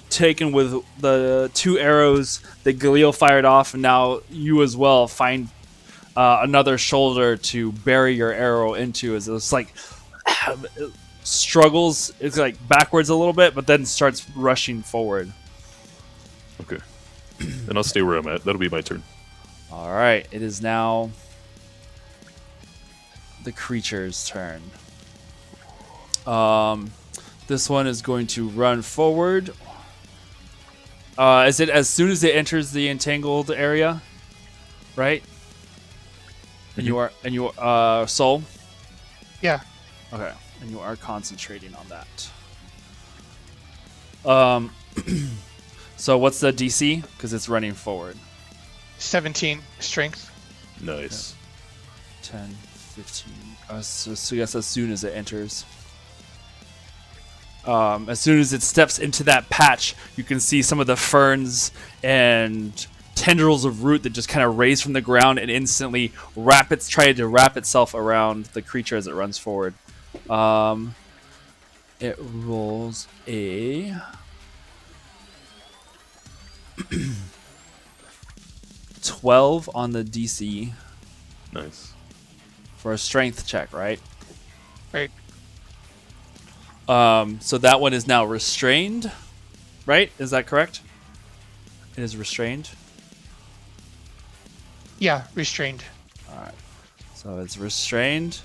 taken with the 2 arrows that Galil fired off, and now you as well find another shoulder to bury your arrow into, as it's like it struggles. It's like backwards a little bit, but then starts rushing forward. Okay. And I'll stay where I'm at. That'll be my turn. All right, it is now the creature's turn. This one is going to run forward. Is it as soon as it enters the entangled area, right? And you are Soul. Yeah. Okay, and you are concentrating on that. So what's the DC? Because it's running forward. 17 strength. Nice. 10, 15. So I guess as soon as it enters. As soon as it steps into that patch, you can see some of the ferns and tendrils of root that just kind of raise from the ground and instantly try to wrap itself around the creature as it runs forward. It rolls a 12 on the DC Nice. for a strength check, right? Right. So that one is now restrained, right? Is that correct? It is restrained. Yeah, restrained. All right. So it's restrained,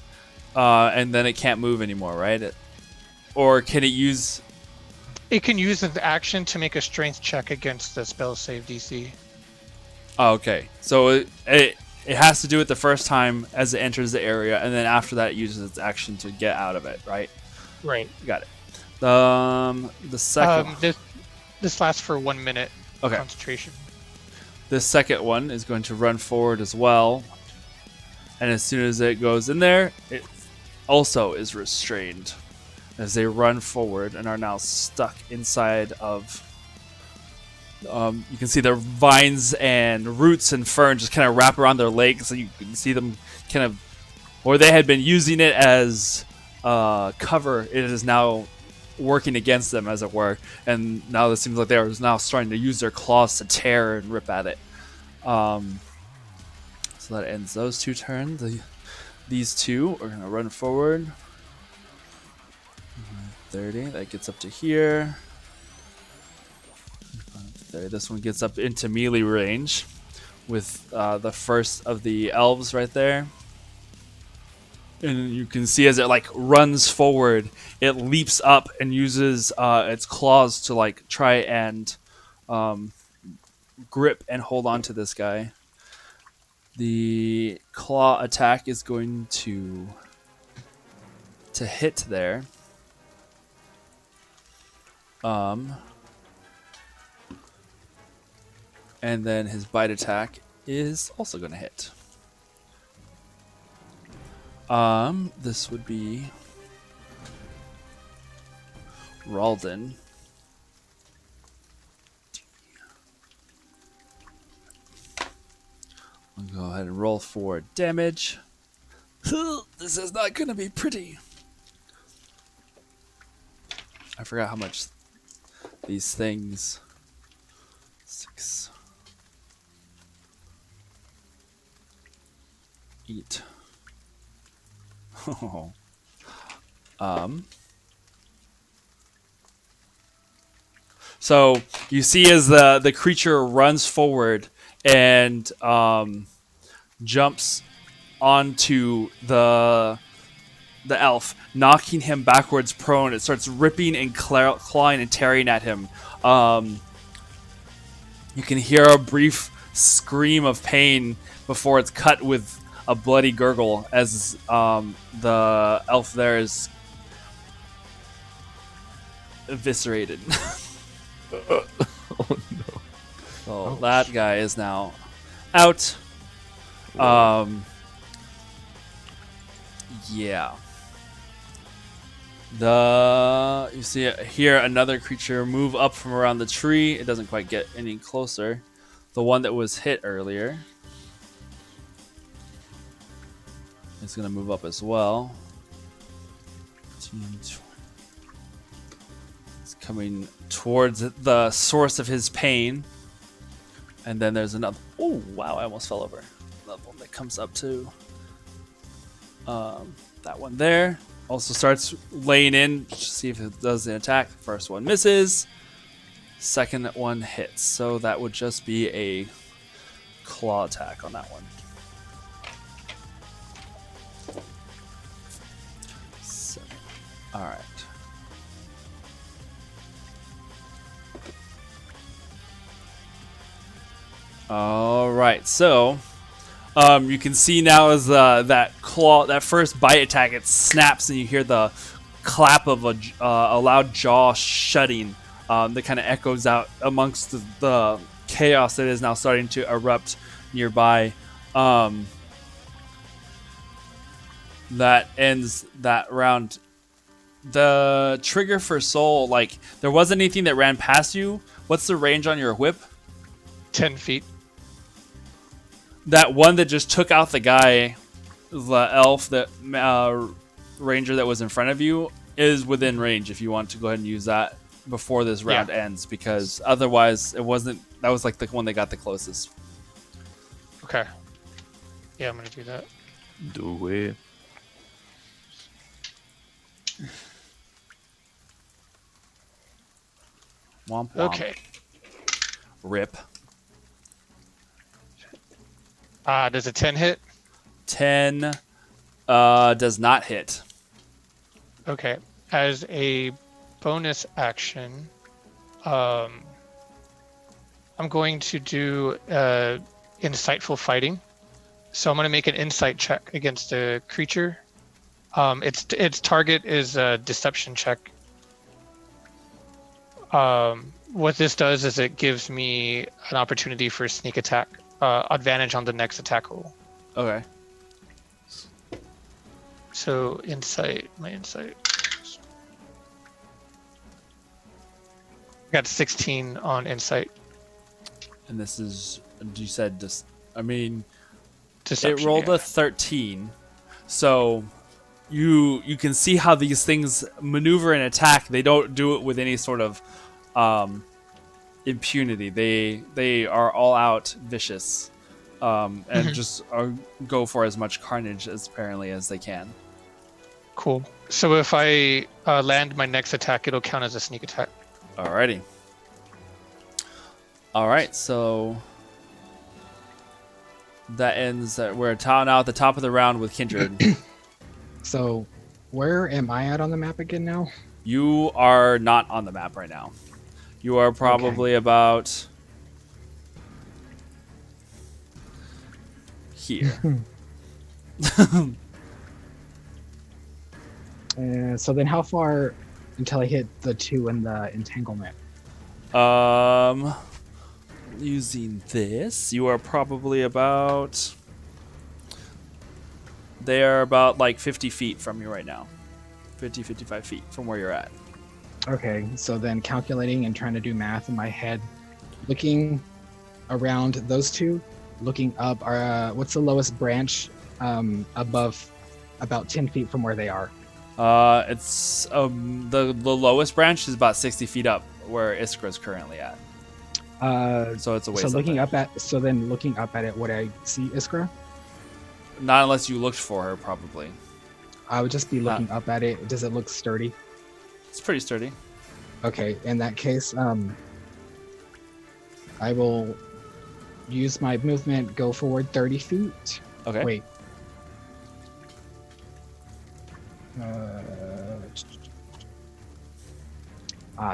and then it can't move anymore, right? Or can it use? It can use the action to make a strength check against the spell save DC. Oh, okay. So it has to do it the first time as it enters the area, and then after that it uses its action to get out of it, right? Right. Got it. The second. This lasts for 1 minute. Okay. Concentration. The second one is going to run forward as well, and as soon as it goes in there, it also is restrained as they run forward and are now stuck inside of. You can see their vines and roots and ferns just kind of wrap around their legs, so you can see them kind of, or they had been using it as cover. It is now working against them, as it were, and now it seems like they are now starting to use their claws to tear and rip at it. So that ends those 2 turns. These 2 are going to run forward. 30, that gets up to here. 30, this one gets up into melee range with the first of the elves right there. And you can see as it like runs forward, it leaps up and uses its claws to like try and grip and hold on to this guy. The claw attack is going to hit there. And then his bite attack is also going to hit. This would be Ralden. I'll go ahead and roll for damage. This is not going to be pretty. I forgot how much these things. 6. 8. Oh. So you see as the creature runs forward and jumps onto the elf, knocking him backwards prone. It starts ripping and clawing and tearing at him. You can hear a brief scream of pain before it's cut with a bloody gurgle as the elf there is eviscerated. Oh no. So that guy is now out. Yeah. You see here another creature move up from around the tree. It doesn't quite get any closer. the one that was hit earlier is going to move up as well. It's coming towards the source of his pain. And then there's another. Oh, wow, I almost fell over. Another one that comes up to that one there. Also starts laying in to see if it does the attack. First one misses. Second one hits. So that would just be a claw attack on that one. So, all right. All right. So you can see now as that claw, that first bite attack, it snaps and you hear the clap of a loud jaw shutting that kind of echoes out amongst the chaos that is now starting to erupt nearby. That ends that round. The trigger for soul, like there wasn't anything that ran past you. What's the range on your whip? 10 feet. That one that just took out the guy, the elf, that ranger that was in front of you, is within range if you want to go ahead and use that before this round ends, because otherwise it wasn't. That was like the one that got the closest. Okay. Yeah, I'm gonna do that. Do it. Womp womp. Okay. Rip. Does a 10 hit? 10 does not hit. Okay. As a bonus action, I'm going to do insightful fighting. So I'm going to make an insight check against a creature. Its target is a deception check. What this does is it gives me an opportunity for sneak attack, advantage on the next attack roll. Okay. So my insight. I got 16 on insight. And this is, you said, deception, it Deception, rolled yeah. a 13. So you can see how these things maneuver and attack. They don't do it with any sort of impunity. They are all out vicious, and just go for as much carnage as apparently as they can. Cool. So if I land my next attack, it'll count as a sneak attack. Alrighty. Alright, so that ends. We're now at the top of the round with Kindred. So, where am I at on the map again now? You are not on the map right now. You are probably about here. So then how far until I hit the 2 in the entanglement? Using this, you are probably about... They are about like 50 feet from you right now. 50, 55 feet from where you're at. Okay, so then calculating and trying to do math in my head, looking around those two, looking up, what's the lowest branch above about 10 feet from where they are? It's the lowest branch is about 60 feet up where Iskra is currently at. So it's a ways so looking up there. looking up at it, would I see Iskra? Not unless you looked for her, probably. I would just be looking up at it. Does it look sturdy? It's pretty sturdy. Okay, in that case, I will use my movement, go forward 30 feet. Okay. Wait.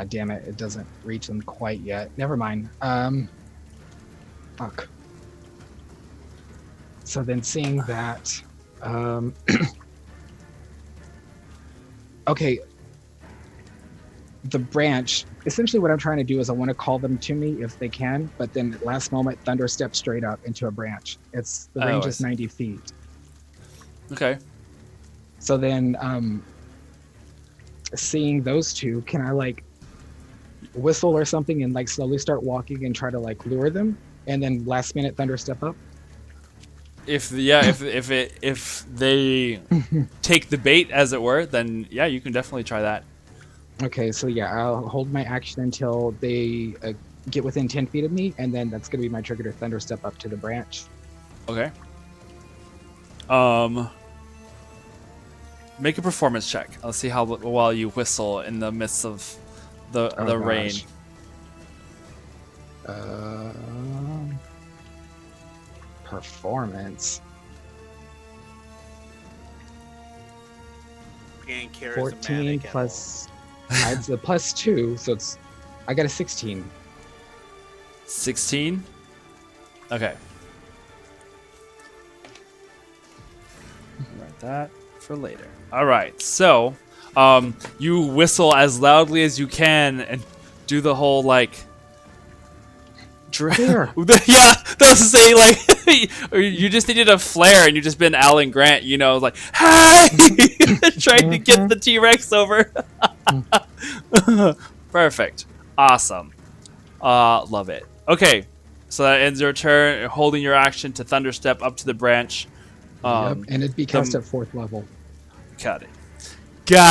Damn it, it doesn't reach them quite yet. Never mind. Fuck. So then seeing that, okay, the branch, essentially what I'm trying to do is I want to call them to me if they can, but then at last moment, Thunder steps straight up into a branch. The range is 90 feet. Okay. So then, seeing those two, can I like whistle or something and like slowly start walking and try to like lure them? and then last minute thunder step up. If they take the bait, as it were, then yeah, you can definitely try that. Okay, so yeah, I'll hold my action until they get within 10 feet of me, and then that's going to be my trigger to thunder step up to the branch. Okay. Make a performance check. Let's see how well you whistle in the midst of the rain. Performance. And 14 plus. It's a plus 2, so I got a 16. 16. Okay. Write that for later. All right. So, you whistle as loudly as you can and do the whole like. Flare. Yeah, that's to say, like, you just needed a flare, and you've just been Alan Grant, like, hey, trying to get the T-Rex over. Perfect, awesome, love it. Okay, so that ends your turn. You're holding your action to thunder step up to the branch. Yep, and it'd be cast at 4th level. Got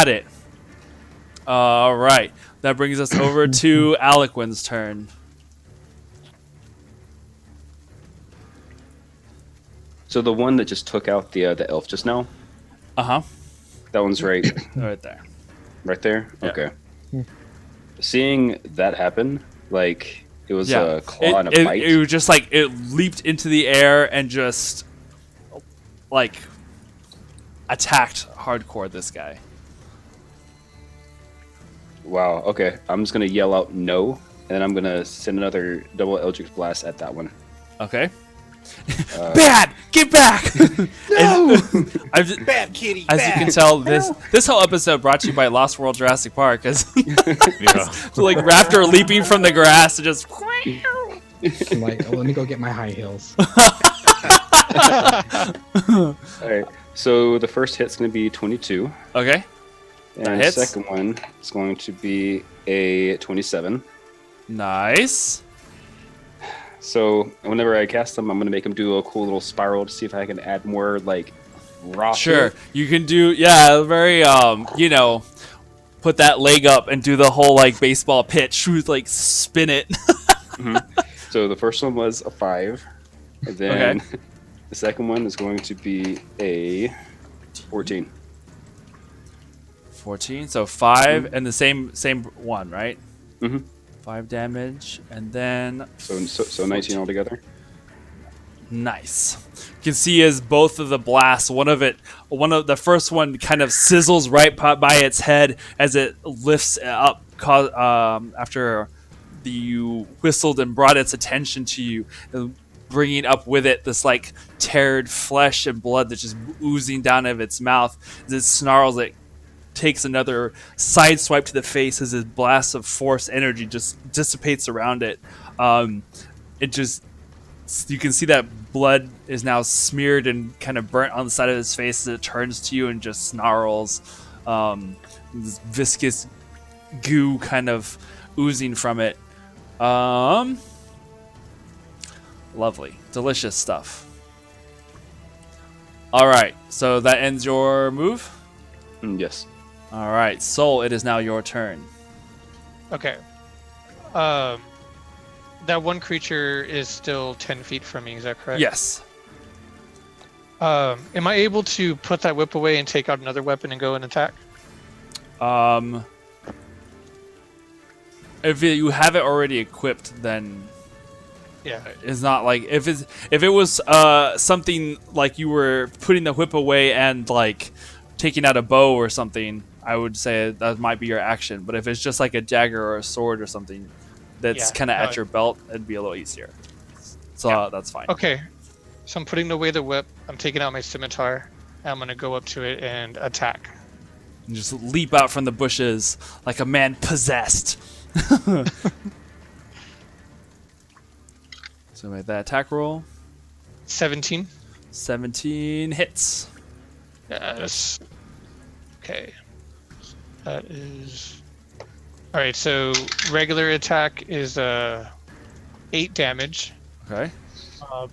it. All right, that brings us over to Aliquin's turn. So the one that just took out the elf just now, Uh-huh. that one's right Right there. right there? Yeah. Okay. Seeing that happen, like, it was a claw and a bite. It was just like, it leaped into the air and just, like, attacked hardcore this guy. Wow, okay. I'm just going to yell out no, and then I'm going to send another double Eldritch Blast at that one. Okay. Bad! Get back! No! As Bad kitty. you can tell, this whole episode brought to you by Lost World Jurassic Park, as Yeah. so, like, raptor leaping from the grass and just. I'm like, let me go get my high heels. All right. So the first hit's going to be 22, Okay. and That the hits. second one is going to be a 27. Nice. So whenever I cast them, I'm going to make them do a cool little spiral to see if I can add more, like, rock. to Sure. it. You can do, yeah, very, put that leg up and do the whole, like, baseball pitch, like, spin it. So the first one was a 5, and then the second one is going to be a 14. 14, so 5, and the same one, right? Mhm. 5 damage, and then So 19 altogether. nice. You can see as both of the blasts, one of the first one kind of sizzles right by its head as it lifts up, after you whistled and brought its attention to you, bringing up with it this like teared flesh and blood that's just oozing down out of its mouth as it snarls. It takes another side swipe to the face as his blast of force energy just dissipates around it. You can see that blood is now smeared and kind of burnt on the side of his face as it turns to you and just snarls. This viscous goo kind of oozing from it. Lovely, delicious stuff. All right, so that ends your move. Yes. All right, Soul, it is now your turn. Okay. That one creature is still 10 feet from me, is that correct? Yes. Am I able to put that whip away and take out another weapon and go and attack? If you have it already equipped, then Yeah. it's not like if it was something like you were putting the whip away and like taking out a bow or something, I would say that might be your action. But if it's just like a dagger or a sword or something that's Yeah, kind of no, at your belt, it'd be a little easier. So that's fine. Okay. So I'm putting away the whip. I'm taking out my scimitar. And I'm going to go up to it and attack. And just leap out from the bushes like a man possessed. So make that attack roll. 17. 17 hits. Yes. Okay. That is... Alright, so regular attack is 8 damage. Okay.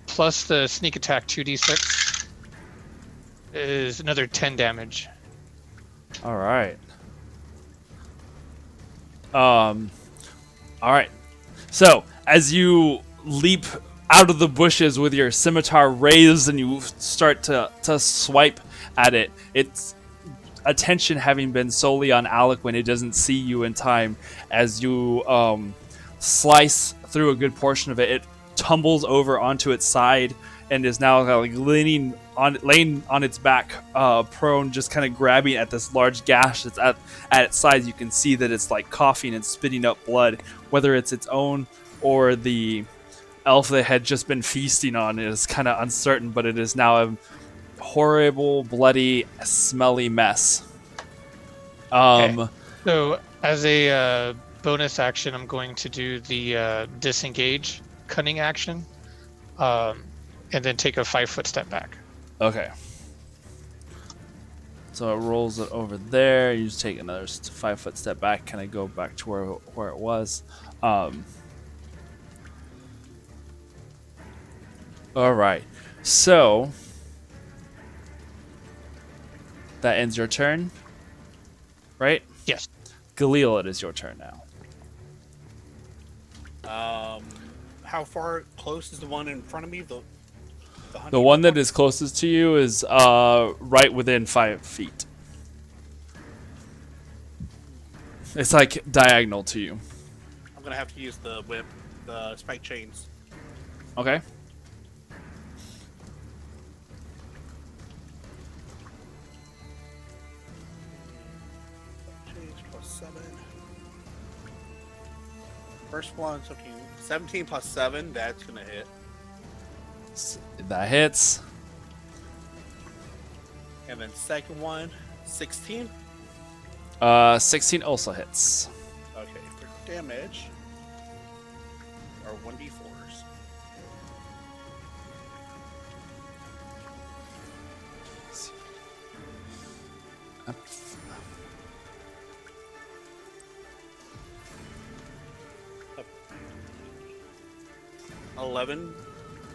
Plus the sneak attack 2d6 is another 10 damage. All right. All right. So as you leap out of the bushes with your scimitar raised and you start to swipe at it, its attention having been solely on Aliquin, it doesn't see you in time. As you slice through a good portion of it, it tumbles over onto its side and is now like laying on its back, prone, just kind of grabbing at this large gash that's at its side. You can see that it's like coughing and spitting up blood. Whether it's its own or the elf that had just been feasting on is kind of uncertain, but it is now a horrible, bloody, smelly mess. Okay. So as a bonus action, I'm going to do the disengage cunning action, and then take a 5-foot step back. Okay. So it rolls it over there. You just take another 5-foot step back, kind of go back to where it was. All right. So that ends your turn, right? Yes. Galil, it is your turn now. How far close is the one in front of me? The one that is closest to you is right within 5 feet. It's like diagonal to you. I'm gonna have to use the whip, the spike chains. Okay. Chains plus 7. First one, 17 plus 7. That's gonna hit. That hits. And then second one, 16. 16 also hits. Okay, for damage, or 1d4s. Up. 11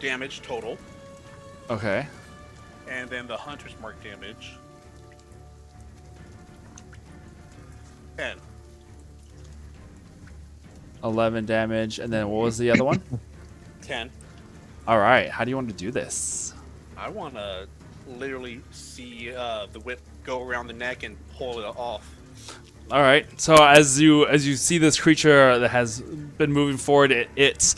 damage total, Okay. and then the hunter's mark damage, 10. 11 damage, and then what was the other one? 10. All right. How do you want to do this? I want to literally see the whip go around the neck and pull it off. All right. So as you see this creature that has been moving forward, it's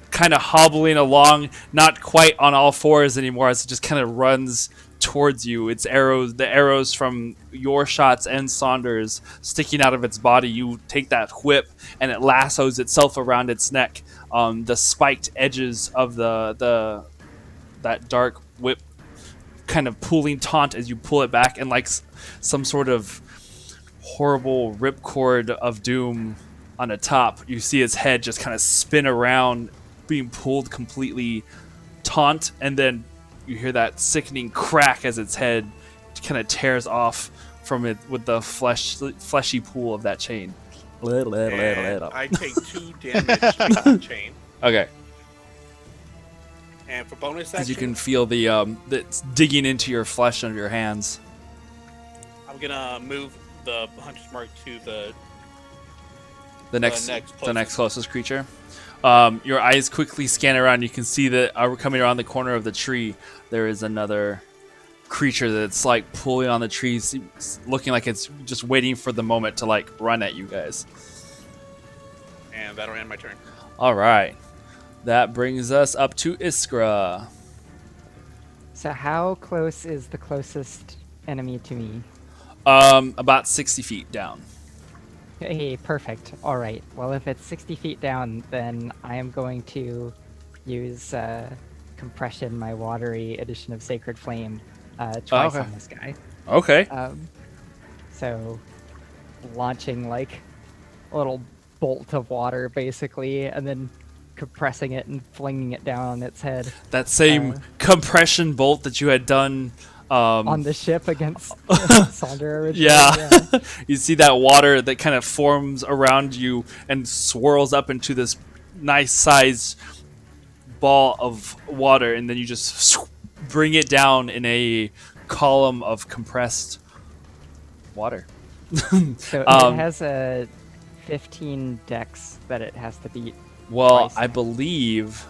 kind of hobbling along, not quite on all fours anymore, as it just kind of runs towards you. Its the arrows from your shots and Saunders sticking out of its body. You take that whip and it lassos itself around its neck. The spiked edges of that dark whip kind of pulling taut as you pull it back, and like some sort of horrible ripcord of doom on the top, you see its head just kind of spin around, being pulled completely taut, and then you hear that sickening crack as its head kind of tears off from it with the fleshy pool of that chain. And I take 2 damage from the chain. Okay. And for bonus As action, you can feel it's digging into your flesh under your hands. I'm gonna move the hunter's mark to The next next closest creature. Your eyes quickly scan around. You can see that coming around the corner of the tree, there is another creature that's like pulling on the trees, looking like it's just waiting for the moment to like run at you guys. and that'll end my turn. All right, that brings us up to Iskra. So how close is the closest enemy to me? About 60 feet down. Hey, perfect. All right. Well, if it's 60 feet down, then I am going to use compression, my watery edition of Sacred Flame, twice okay. on this guy. Okay. So launching like a little bolt of water, basically, and then compressing it and flinging it down on its head. That same compression bolt that you had done On the ship against Sonder originally. Yeah. You see that water that kind of forms around you and swirls up into this nice size ball of water, and then you just bring it down in a column of compressed water. So Um, it has a 15 dex that it has to beat. Well, Twice. I believe.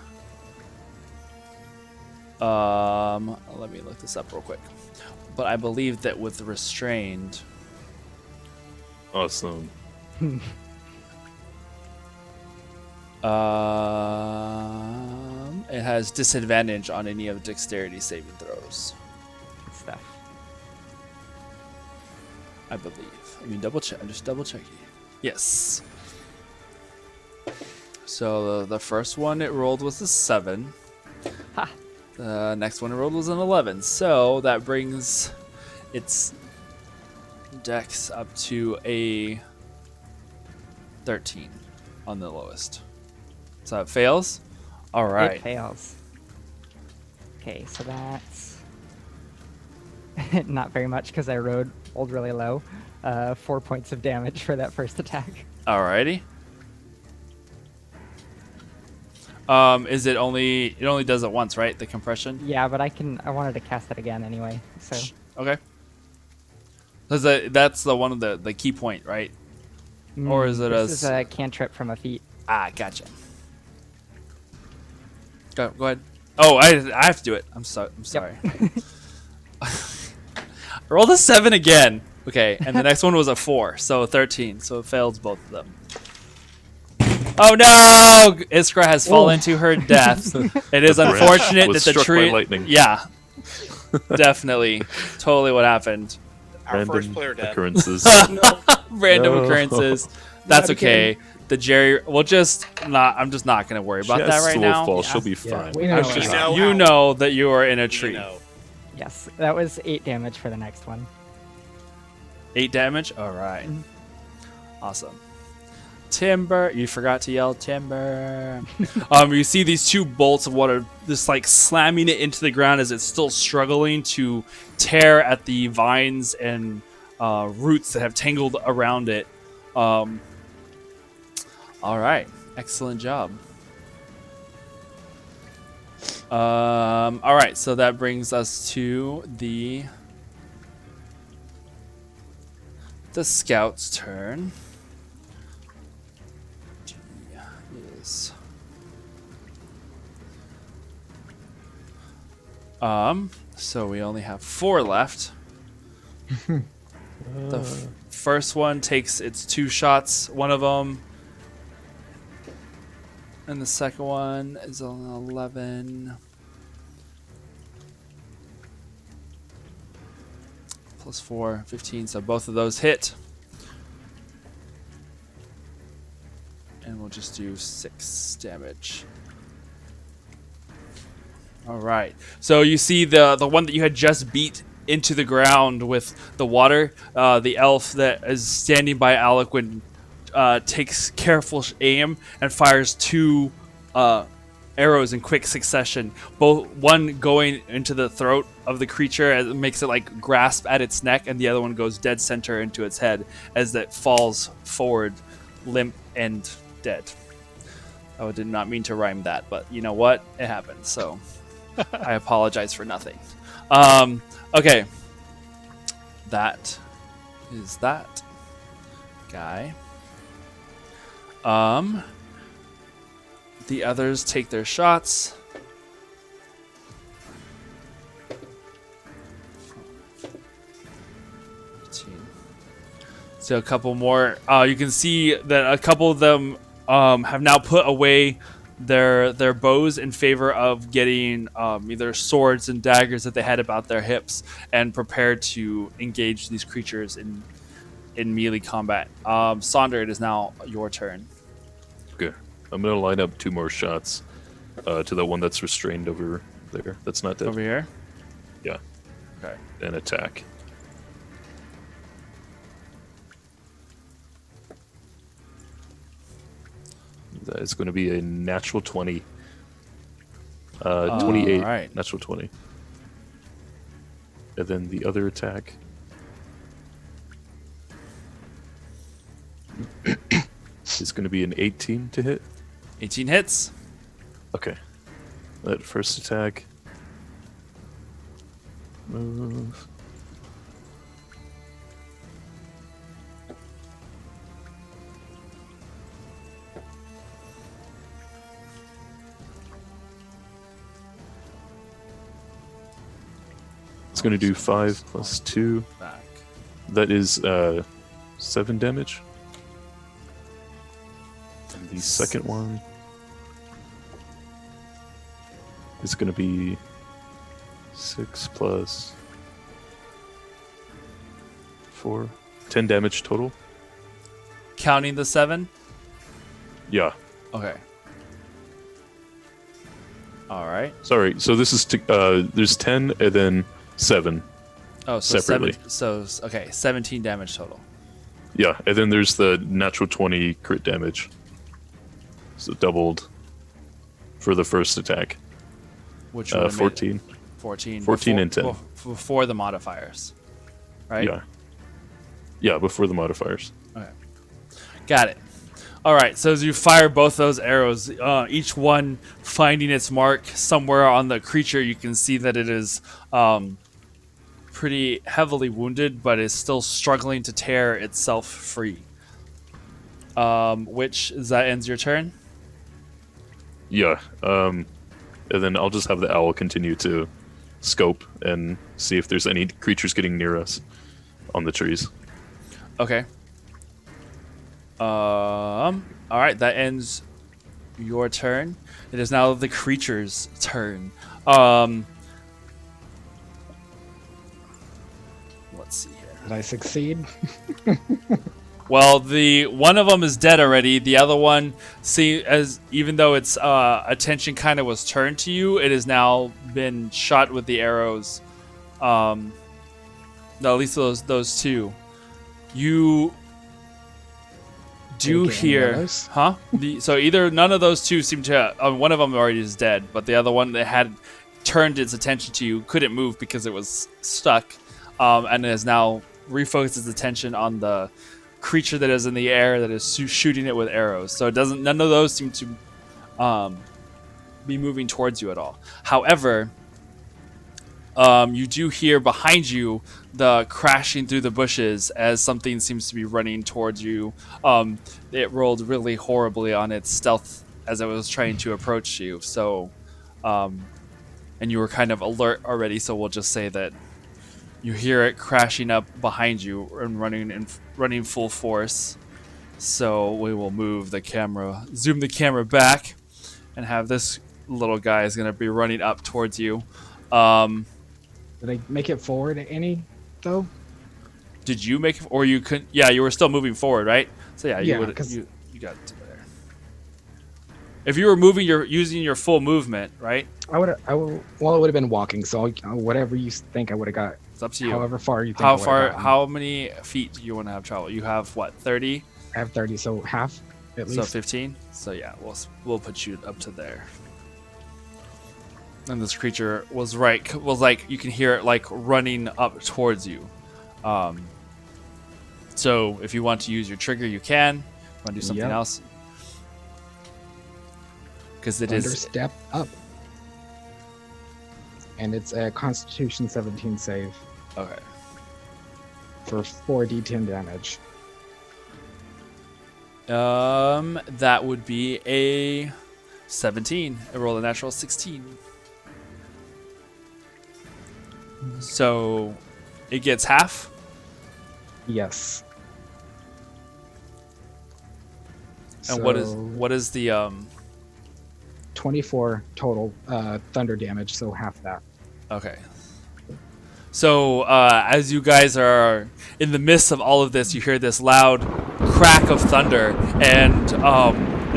Let me look this up real quick. But I believe that with restrained, Awesome. it has disadvantage on any of dexterity saving throws. Good stuff. I believe. I mean, double check. I'm just double checking. Yes. So the first one it rolled was a 7. Ha! The next one it rolled was an 11. So that brings its dex up to a 13 on the lowest. So it fails. All right. It fails. Okay, so that's not very much because I rolled really low. 4 points of damage for that first attack. Alrighty. Is it only does it once, right? The compression? Yeah, but I wanted to cast it again anyway. So Okay. That's the one of the key point, right? Or is it this a is a cantrip from a feat. Ah, gotcha. Go ahead. Oh, I have to do it. I'm sorry. I rolled a 7 again. Okay, and the next one was a 4, so 13. So it fails both of them. Oh no! Iskra has fallen to her death. It is The branch unfortunate was that the struck by tree. lightning. Yeah, definitely, totally what happened. Our first Random player dead. occurrences. Random No. occurrences. That's Not okay. again. The Jerry. We'll just not. I'm just not gonna worry about that Jess right will now. fall. Yeah. She'll be Yeah, fine. we know. It's what just- it know is. you how- know that you are in a You tree. know. Yes, that was 8 damage for the next one. 8 damage. All right. Mhm. Awesome. Timber. You forgot to yell timber. You see these 2 bolts of water just like slamming it into the ground as it's still struggling to tear at the vines and roots that have tangled around it. All right. Excellent job. All right. So that brings us to the scout's turn. Is so we only have 4 left. The first one takes its 2 shots, one of them, and the second one is on 11 plus 4, 15. So both of those hit. And we'll just do 6 damage. All right. So you see the one that you had just beat into the ground with the water. The elf that is standing by Aliquin takes careful aim and fires 2 arrows in quick succession. Both one going into the throat of the creature as it makes it like grasp at its neck, and the other one goes dead center into its head as it falls forward, limp and dead. I did not mean to rhyme that, but you know what? It happened. So I apologize for nothing. Okay. That is that guy. The others take their shots. So a couple more. You can see that a couple of them have now put away their bows in favor of getting either swords and daggers that they had about their hips and prepared to engage these creatures in melee combat. Sonder, it is now your turn. Okay. I'm gonna line up 2 more shots to the one that's restrained over there. That's not dead. Over here. Yeah. Okay. And attack. That is going to be a natural 20. 28. Alright. Natural 20. And then the other attack. is going to be an 18 to hit. 18 hits. Okay. that first attack. Move. It's going to do 5 plus 2. Back. That is 7 damage. And the second one is going to be 6 plus 4. 10 damage total. Counting the 7? Yeah. Okay. Alright. Sorry. So this is there's 10 and then 7. Oh, so Separately. 17 damage total. Yeah, and then there's the natural 20 crit damage. So doubled for the first attack. Which would have made 14. 14. 14 and 10. Before the modifiers. Right? Yeah. Yeah, before the modifiers. Okay. Got it. All right. So as you fire both those arrows, each one finding its mark somewhere on the creature, you can see that it is pretty heavily wounded, but is still struggling to tear itself free. That ends your turn. Yeah. And then I'll just have the owl continue to scope and see if there's any creatures getting near us on the trees. Okay. All right. That ends your turn. It is now the creature's turn. Let's see here. Did I succeed? Well, the one of them is dead already. The other one, even though its attention kind of was turned to you, it has now been shot with the arrows. No, at least those two. You do Did it get any hear, arrows? huh? So either none of those two seem to. One of them already is dead, but the other one that had turned its attention to you couldn't move because it was stuck, and has now refocused its attention on the creature that is in the air that is shooting it with arrows. So none of those seem to be moving towards you at all. However, you do hear behind you the crashing through the bushes as something seems to be running towards you. It rolled really horribly on its stealth as it was trying to approach you. So, and you were kind of alert already, so we'll just say that you hear it crashing up behind you and running full force. So we will zoom the camera back, and have this little guy is going to be running up towards you. Did I make it forward any though? Did you make it, or you couldn't? Yeah, you were still moving forward, right? So yeah, Yeah, you 'cause- you got to there. If you were using your full movement, right? Well, it would have been walking. So whatever you think I would have got. It's up to you. However far you think. How I would've far? gotten. How many feet do you want to have travel? You have what? 30. I have 30, so half at So least. 15. So yeah, we'll put you up to there. And this creature was like you can hear it like running up towards you. So if you want to use your trigger, you can. If you want to do something Yep. else, because it Thunder is step up. And it's a Constitution 17 save okay. for 4d10 damage. That would be a 17. I rolled a natural 16. So it gets half. Yes. And what is the 24 total thunder damage, so half that. Okay. So as you guys are in the midst of all of this, you hear this loud crack of thunder, and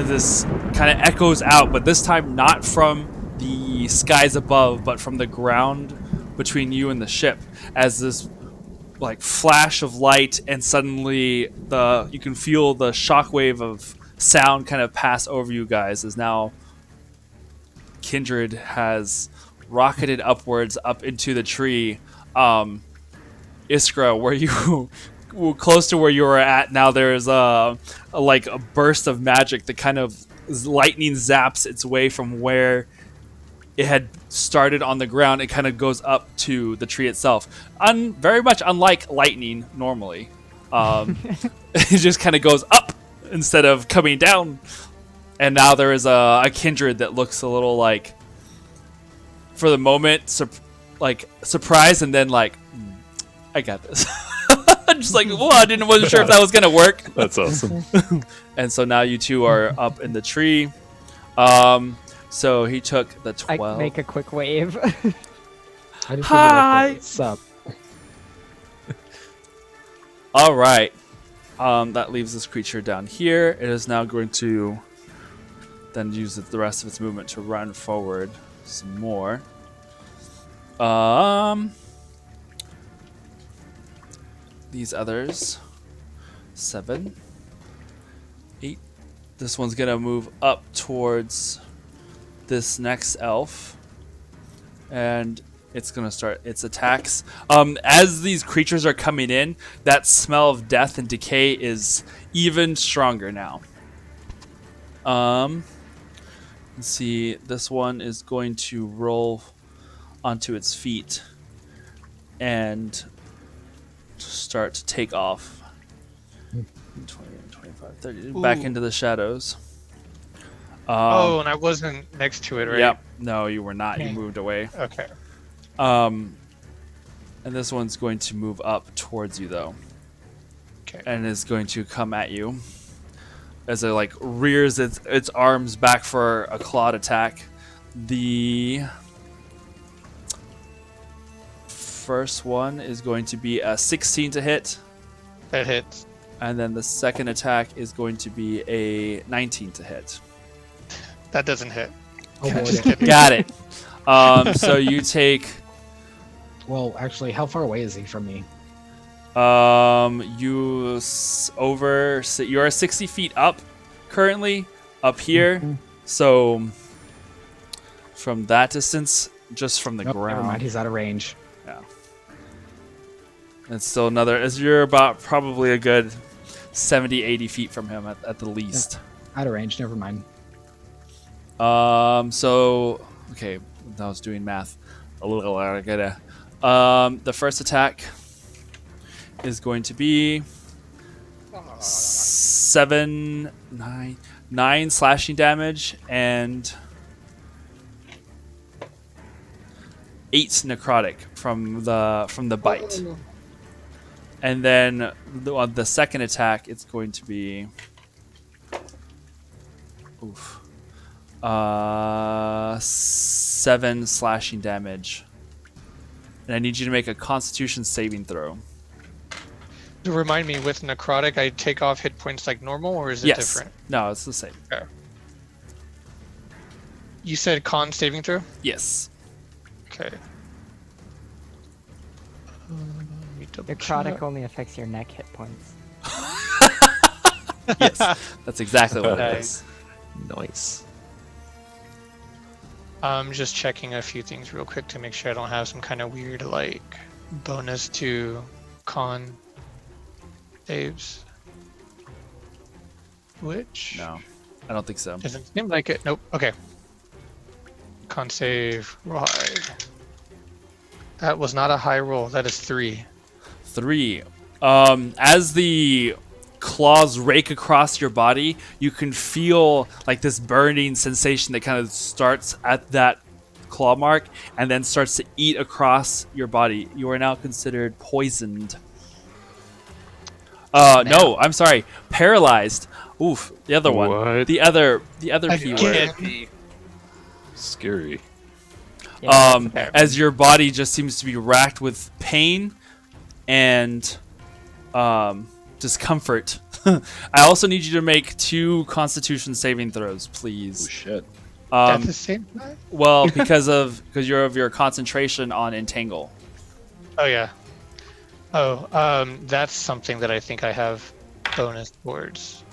this kind of echoes out, but this time not from the skies above, but from the ground between you and the ship, as this like flash of light, and suddenly you can feel the shockwave of sound kind of pass over you guys, as now Kindred has rocketed upwards up into the tree. Iskra, where you close to where you were at now, there's a burst of magic that kind of lightning zaps its way from where it had started on the ground, it kind of goes up to the tree itself. Very much unlike lightning normally. It just kind of goes up instead of coming down. And now there is a kindred that looks a little like, for the moment, surprised, and then like, I got this. Just like, whoa, wasn't sure if that was gonna work. That's awesome. And so now you two are up in the tree. So he took the 12. I make a quick wave. I just Hi! What's up? All right. That leaves this creature down here. It is now going to then use the rest of its movement to run forward some more. These others, 7, 8. This one's gonna move up towards this next elf, and it's gonna start its attacks. As these creatures are coming in, that smell of death and decay is even stronger now. Let's see. This one is going to roll onto its feet and start to take off. 20, 25, 30. Back Ooh. into the shadows. And I wasn't next to it, right? Yep. No, you were not. You Dang. moved away. Okay. And this one's going to move up towards you, though. Okay. And is going to come at you as it like rears its arms back for a clawed attack. The first one is going to be a 16 to hit, That hits. and then the second attack is going to be a 19 to hit. That doesn't hit. Oh, boy. Just kidding. Got it. So you take Well, actually, how far away is he from me? you are 60 feet up currently up here. So from that distance, just from the Nope, ground. never mind. He's out of range. Yeah. It's still another, as you're about probably a good 70, 80 feet from him at the least. Out of range. Never mind. So, okay, I was doing math. The first attack is going to be 9 slashing damage and 8 necrotic from the bite. And then on the second attack, it's going to be 7 slashing damage. And I need you to make a Constitution saving throw. To remind me, with necrotic, I take off hit points like normal, or is it Yes. different? No, it's the same. Okay. You said con saving throw? Yes. Okay. Let me double Necrotic check. only affects your neck hit points. Yes. That's exactly what it Nice. is. Nice. I'm just checking a few things real quick to make sure I don't have some kind of weird, like, bonus to con saves. Which No, I don't think so. doesn't seem like it. Nope. Okay. Con save, roll high. That was not a high roll. That is 3. 3. As the claws rake across your body, you can feel like this burning sensation that kind of starts at that claw mark and then starts to eat across your body. You are now considered poisoned. No, I'm sorry, paralyzed. Oof, the other one. What? The other I keyword. get- Scary. As your body just seems to be racked with pain and discomfort. I also need you to make 2 Constitution saving throws, Oh please. shit. At the same time? Well, because you're of your concentration on entangle. Oh yeah. Oh, that's something that I think I have bonus towards.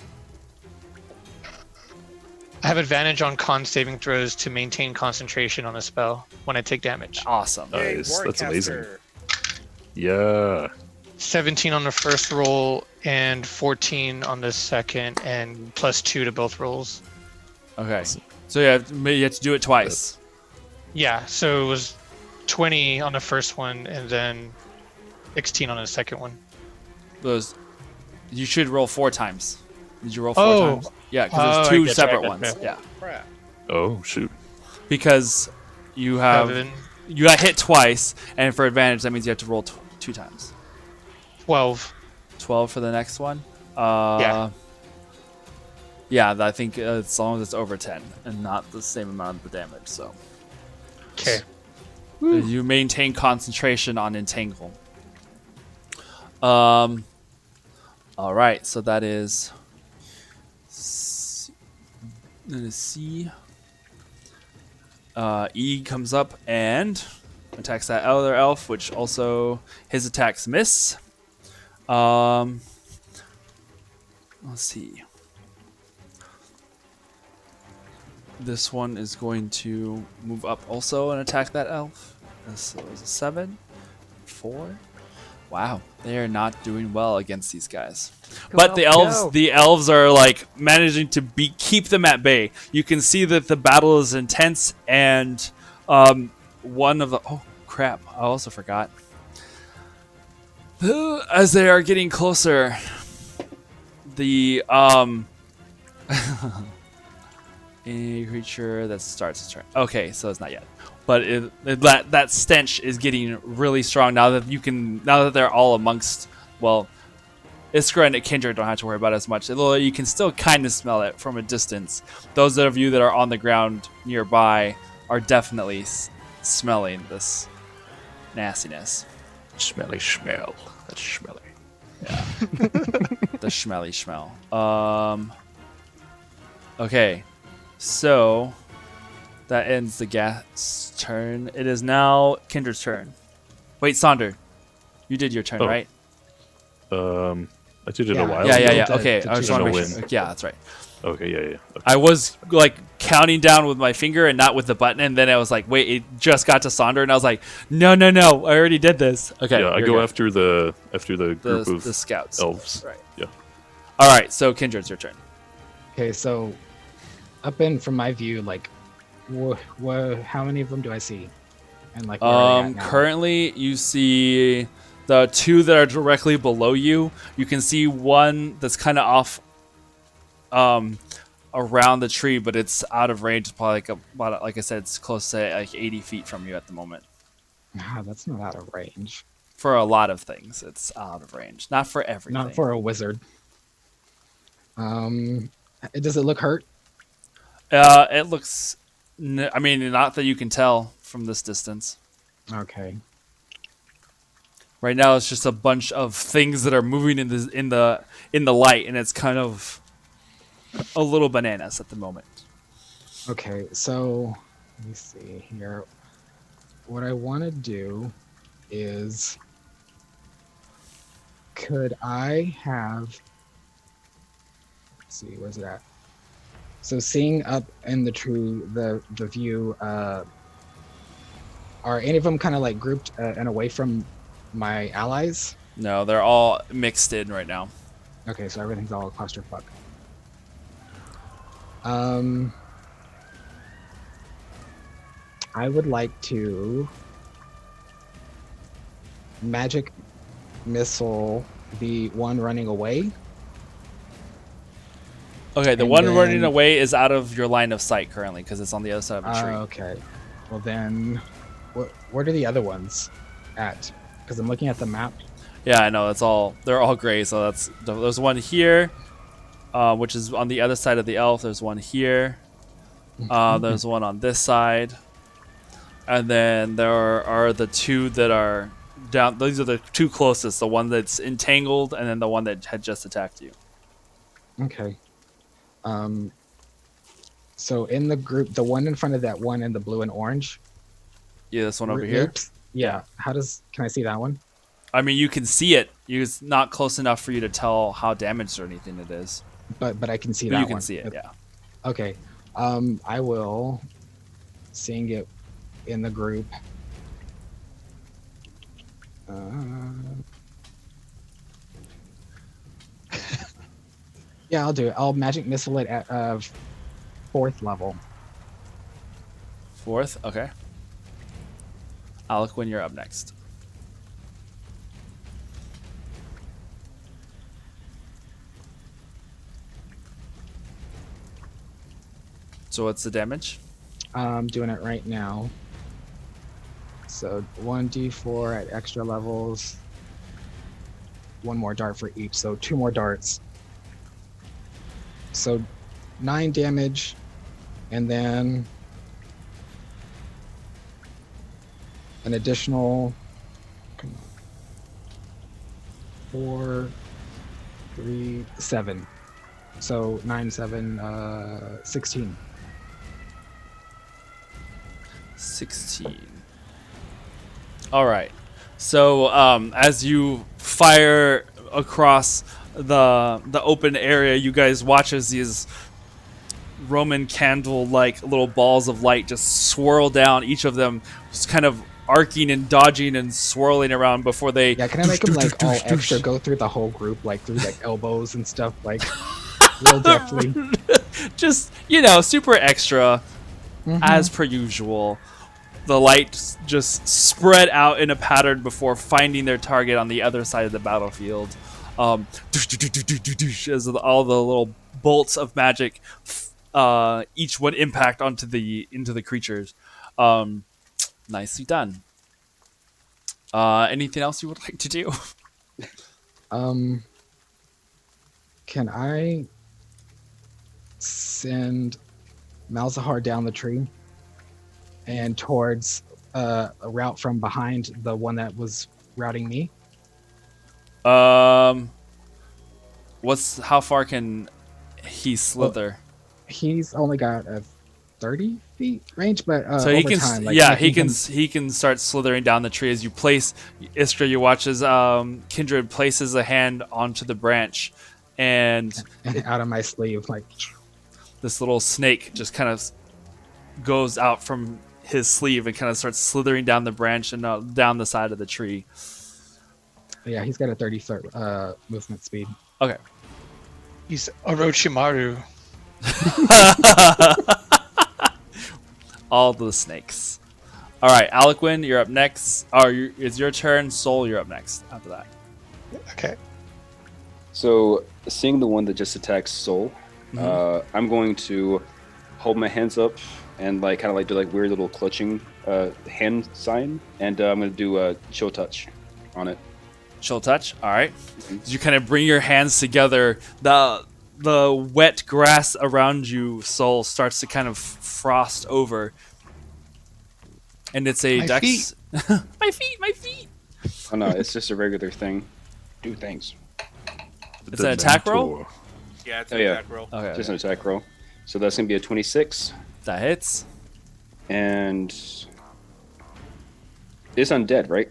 I have advantage on con saving throws to maintain concentration on a spell when I take damage. Awesome. Yay, Nice, that's amazing. Warcaster. Yeah. 17 on the first roll and 14 on the second, and plus 2 to both rolls. Okay. So you have to do it twice. Yeah, so it was 20 on the first one, and then 16 on the second one. Those you should roll 4 times. Did you roll 4 Oh. times? Yeah, because Oh, there's I 2 getcha, I separate getcha. ones. Yeah, Crap. Oh shoot. because you have 7, you got hit twice, and for advantage that means you have to roll 2 times. 12. 12 for the next one. Yeah. Yeah, I think as long as it's over 10 and not the same amount of the damage. So Okay. you maintain concentration on entangle. All right, so that is C. E comes up and attacks that other elf, which also his attacks miss. Let's see. This one is going to move up also and attack that elf. This was a 7, 4. Wow, they are not doing well against these guys. But the elves are like managing to keep them at bay. You can see that the battle is intense, and one of the crap, I also forgot. As they are getting closer, the a creature that starts its turn. Okay, so it's not yet. But that stench is getting really strong now that they're all amongst, well, Iskra and Kindred don't have to worry about it as much. Although you can still kind of smell it from a distance. Those of you that are on the ground nearby are definitely smelling this nastiness. Smelly smell. That's smelly. Yeah. The smelly smell. Okay. So that ends the gas turn. It is now Kindred's turn. Wait, Sonder, you did your turn, right? I did it a while Yeah. ago. Okay, I just want to make win. sure. Yeah, that's right. Okay, yeah. Okay. I was like counting down with my finger and not with the button, and then I was like, wait, it just got to Sonder, and I was like, no, I already did this. Okay. Yeah, I go after the group of the scouts. elves. Right. Yeah. All right, so Kindred's your turn. Okay, so up in from my view, like, how many of them do I see? And like, where are they at now? Currently you see the 2 that are directly below you. You can see one that's kind of off around the tree, but it's out of range. It's probably like I said, it's close to like 80 feet from you at the moment. Ah, that's not out of range. For a lot of things, it's out of range. Not for everything. Not for a wizard. Does it look hurt? It looks. I mean, not that you can tell from this distance. Okay. Right now, it's just a bunch of things that are moving in the light, and it's kind of a little bananas at the moment. Okay, so let me see here. What I want to do is, could I have? Let's see, where's it at? So seeing up in the tree, the view, are any of them kind of like grouped and away from my allies? No, they're all mixed in right now. Okay, so everything's all a clusterfuck. I would like to magic missile the one running away. Okay, the And one running then- away is out of your line of sight currently because it's on the other side of a tree. Okay. Well then, where are the other ones at? Because I'm looking at the map. Yeah, I know. They're all gray. So there's one here, which is on the other side of the elf. There's one here. There's one on this side, and then there are the 2 that are down. These are the 2 closest. The one that's entangled, and then the one that had just attacked you. Okay. So in the group, the one in front of that one in the blue and orange. Yeah, this one over here. Oops. Yeah. Can I see that one? I mean, you can see it. It's not close enough for you to tell how damaged or anything it is. But I can see But that you can one. see it. Yeah. Okay. I will, seeing it in the group. Yeah, I'll do it. I'll magic missile it at 4th level. 4th. Okay. Aliquin, you're up next. So what's the damage? I'm doing it right now. So 1d4 at extra levels. One more dart for each, so 2 more darts. So 9 damage, and then an additional 4, 3, 7. So 9, 7, 16. 16. All right. So as you fire across the open area, you guys watch as these Roman candle-like little balls of light just swirl down. Each of them just kind of arcing and dodging and swirling around before they. Yeah, can I make them like all extra go through the whole group, like through like elbows and stuff, like real deftly? Just super extra, as per usual. The light just spread out in a pattern before finding their target on the other side of the battlefield. As all the little bolts of magic, each one impact into the creatures. Nicely done. Anything else you would like to do? Can I send Malzahar down the tree and towards a route from behind the one that was routing me? How far can he slither? He's only got a 30 feet range, but So he over can, time, he can start slithering down the tree as you place. Iskra, you watch as Kindred places a hand onto the branch, and out of my sleeve, like this little snake just kind of goes out from his sleeve and kind of starts slithering down the branch and down the side of the tree. Yeah, he's got a 30-foot movement speed. Okay. He's Orochimaru. All the snakes. All right, Aliquin, you're up next. It's your turn. Soul, you're up next after that. Okay. So, seeing the one that just attacks Soul, I'm going to hold my hands up and kind of do weird little clutching hand sign, and I'm going to do a chill touch on it. Chill touch. All right. As you kind of bring your hands together, the wet grass around you, Soul, starts to kind of frost over, and it's a My dex. My feet. Oh no, it's just a regular thing. Do things. It's an attack roll. Yeah, it's Oh, an yeah. attack roll. Okay. Just an attack roll. So that's going to be a 26, That hits. and it's undead, right?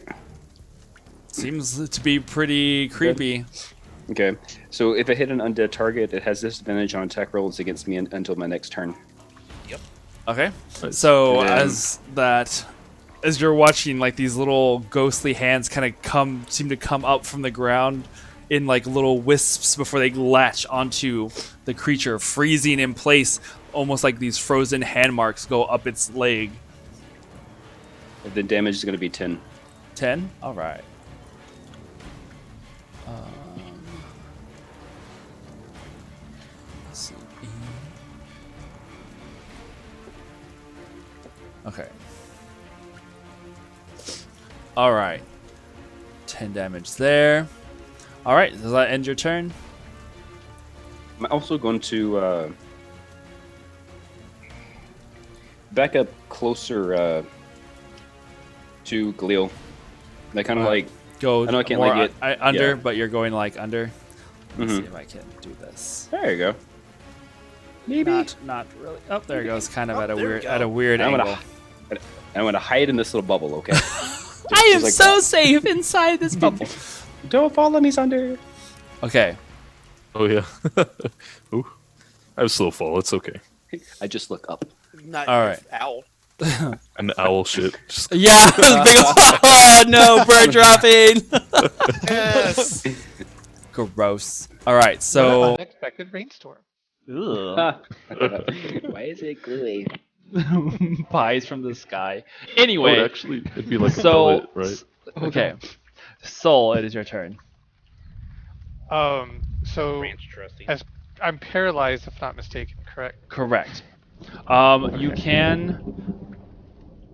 Seems to be pretty creepy. Okay. So if I hit an undead target, it has disadvantage on attack rolls against me until my next turn. Okay. So And then- as you're watching, these little ghostly hands kind of seem to come up from the ground in little wisps before they latch onto the creature, freezing in place, almost like these frozen hand marks go up its leg. The damage is going to be 10. 10? All right. Let's see. Okay. All right. 10 damage there. All right. Does that end your turn? I'm also going to back up closer to Galil. Kind of Go I know I can't more get under, yeah. but you're going under. Let's see Mhm. if I can do this. There you go. Maybe Not really. Oh, there it goes. Kind of Oh, at there we a go. weird I'm angle. gonna hide in this little bubble. Okay. I am like so that. safe inside this bubble. Don't follow me, Sunder. Okay. Oh yeah. Ooh. I have slow fall. It's okay. I just look up. Not All your right. owl. An owl shit. Just Yeah. Oh no, bird dropping. Yes. Gross. All right. So Unexpected rainstorm. Why is it gluey? pies from the sky. Oh, Anyway, actually, it'd be like a so pellet, right? okay, Soul, it is your turn. So Ranch dressing. as I'm paralyzed, if not mistaken, correct? Correct. You can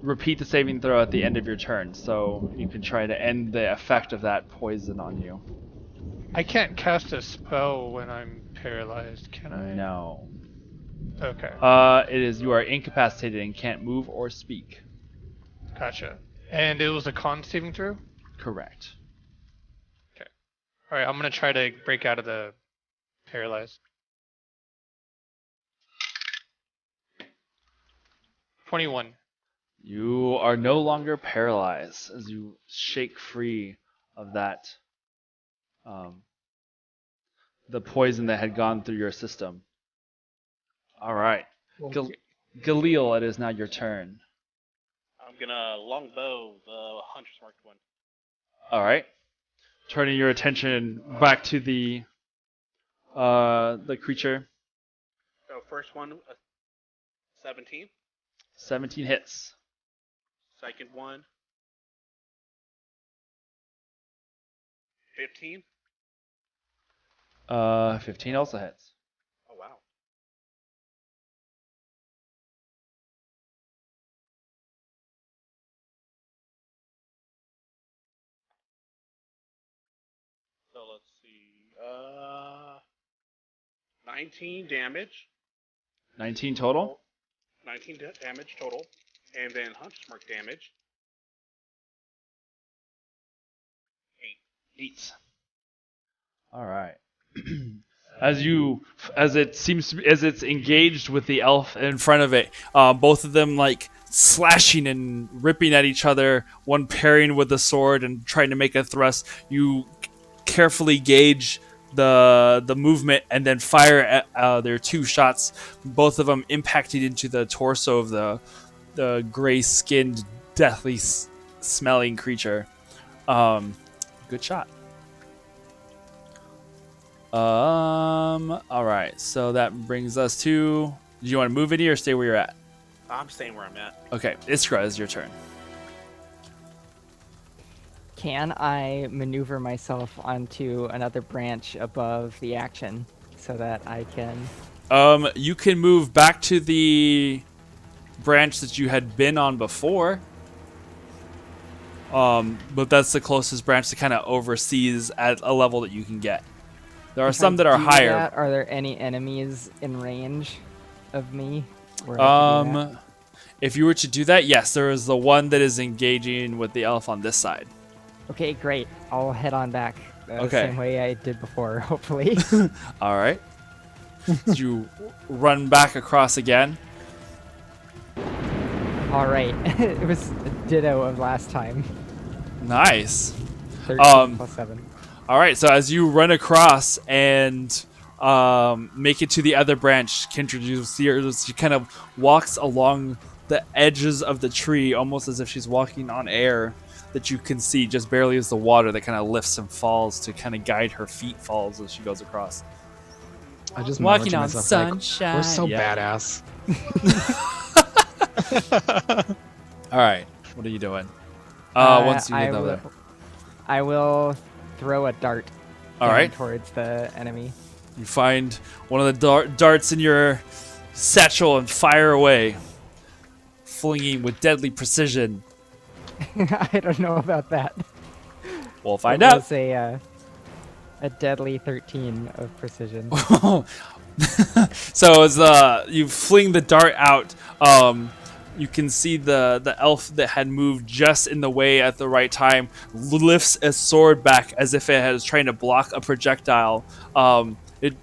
repeat the saving throw at the end of your turn, so you can try to end the effect of that poison on you. I can't cast a spell when I'm paralyzed, can I? No. Okay, It is you are incapacitated and can't move or speak. gotcha. And it was a con saving throw? Correct. Alright, I'm gonna try to break out of the paralyzed. 21. You are no longer paralyzed as you shake free of that, the poison that had gone through your system. All right, Galil, it is now your turn. I'm gonna longbow the hunter's marked one. All right, turning your attention back to the creature. So first one, 17. 17 hits. Second one, 15. 15 also hits. Oh wow. So let's see. 19 damage. 19 total. 19 damage total, and then hunter's mark damage. 8. All right. As it's engaged with the elf in front of it, both of them like slashing and ripping at each other, one parrying with the sword and trying to make a thrust. You carefully gauge the movement and then fire at their 2 shots, both of them impacted into the torso of the gray-skinned, deathly smelling creature. Good shot. All right, so that brings us to, do you want to move any or stay where you're at? I'm staying where I'm at. Okay, Iskra, is your turn. Can I maneuver myself onto another branch above the action so that I can... You can move back to the branch that you had been on before. But that's the closest branch that kind of oversees at a level that you can get. There are If some I that are do higher. that, are there any enemies in range of me? where I can do that? If you were to do that, yes, there is the one that is engaging with the elf on this side. Okay, great. I'll head on back the Okay. same way I did before, hopefully. All right. So you run back across again. All right. It was a ditto of last time. Nice. 13 plus 7. All right, so as you run across and make it to the other branch, Kindred, you see her. She kind of walks along the edges of the tree, almost as if she's walking on air that you can see just barely as the water that kind of lifts and falls to kind of guide her feet falls as she goes across. I just Walking imagine on myself sunshine. We're so Yeah. badass. All right, what are you doing? Once you I get will, there. I will throw a dart All down right. towards the enemy. You find one of the darts in your satchel and fire away, flinging with deadly precision. I don't know about that. We'll find It out. was a deadly 13 of precision. So as you fling the dart out, you can see the elf that had moved just in the way at the right time lifts a sword back as if it was trying to block a projectile. It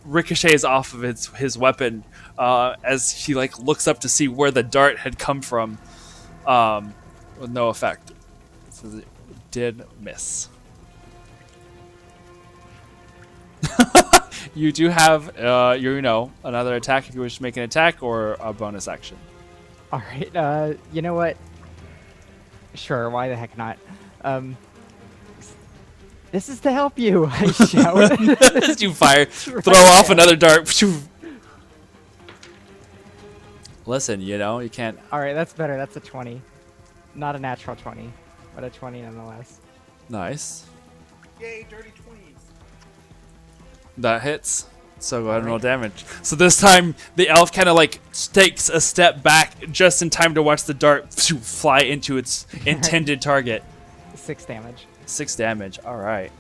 ricochets off of his weapon as he looks up to see where the dart had come from, with no effect. So it did miss. You do have another attack if you wish to make an attack or a bonus action. All right. You know what? Sure. Why the heck not? This is to help you. I shout. As you throw off another dart. Listen, you can't. All right, that's better. That's a 20. Not a natural 20, but a 20 nonetheless. Nice. Yay, dirty 20s. That hits. So go ahead and roll damage. So this time the elf kind of like takes a step back just in time to watch the dart fly into its intended target. 6 damage. 6 damage. All right.